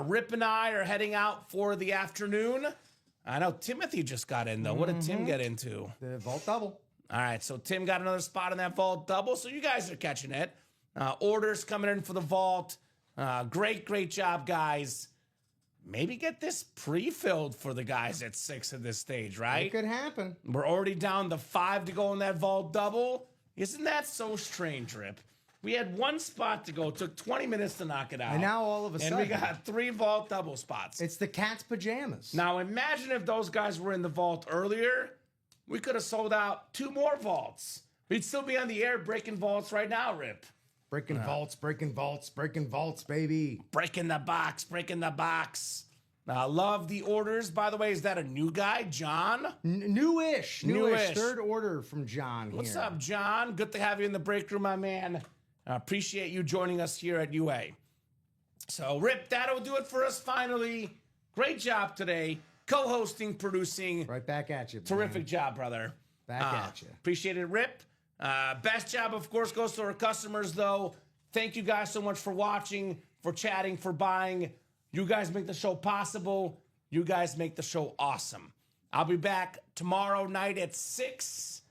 Rip and I are heading out for the afternoon. I know Timothy just got in, though. What did Tim get into? The vault double. All right, so Tim got another spot in that vault double, so you guys are catching it. Orders coming in for the vault. Great job, guys. Maybe get this pre-filled for the guys at 6 at this stage, right? It could happen. We're already down to 5 to go in that vault double. Isn't that so strange, Rip? We had 1 spot to go. It took 20 minutes to knock it out. And now all of a and sudden, we got 3 vault double spots. it's the cat's pajamas. Now imagine if those guys were in the vault earlier. We could have sold out 2 more vaults. We'd still be on the air breaking vaults right now, Rip. Breaking vaults, baby. Breaking the box. Love the orders. By the way, is that a new guy, John? Newish. Newish. 3rd order from John. What's here. up, John? Good to have you in the break room, my man. Appreciate you joining us here at UA. So, Rip, that'll do it for us finally. Great job today. Co-hosting, producing. Right back at you. Terrific job, brother. Back at you. Appreciate it, Rip. Best job, of course, goes to our customers, though. Thank you guys so much for watching, for chatting, for buying. You guys make the show possible. You guys make the show awesome. I'll be back tomorrow night at 6.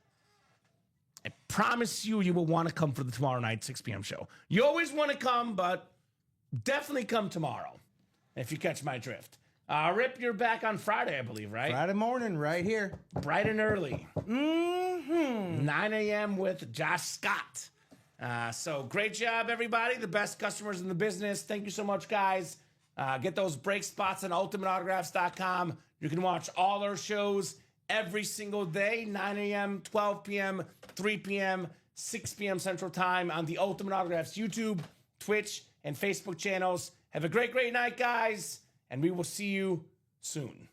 I promise you, you will want to come for the tomorrow night 6 p.m. show. You always want to come, but definitely come tomorrow, if you catch my drift. Rip, you're back on Friday, I believe, right? Friday morning, right here. Bright and early. Mm-hmm. 9 a.m. with Josh Scott. So great job, everybody. The best customers in the business. Thank you so much, guys. Get those break spots on ultimateautographs.com. You can watch all our shows every single day, 9 a.m., 12 p.m., 3 p.m., 6 p.m. Central Time on the Ultimate Autographs YouTube, Twitch, and Facebook channels. Have a great night, guys, and we will see you soon.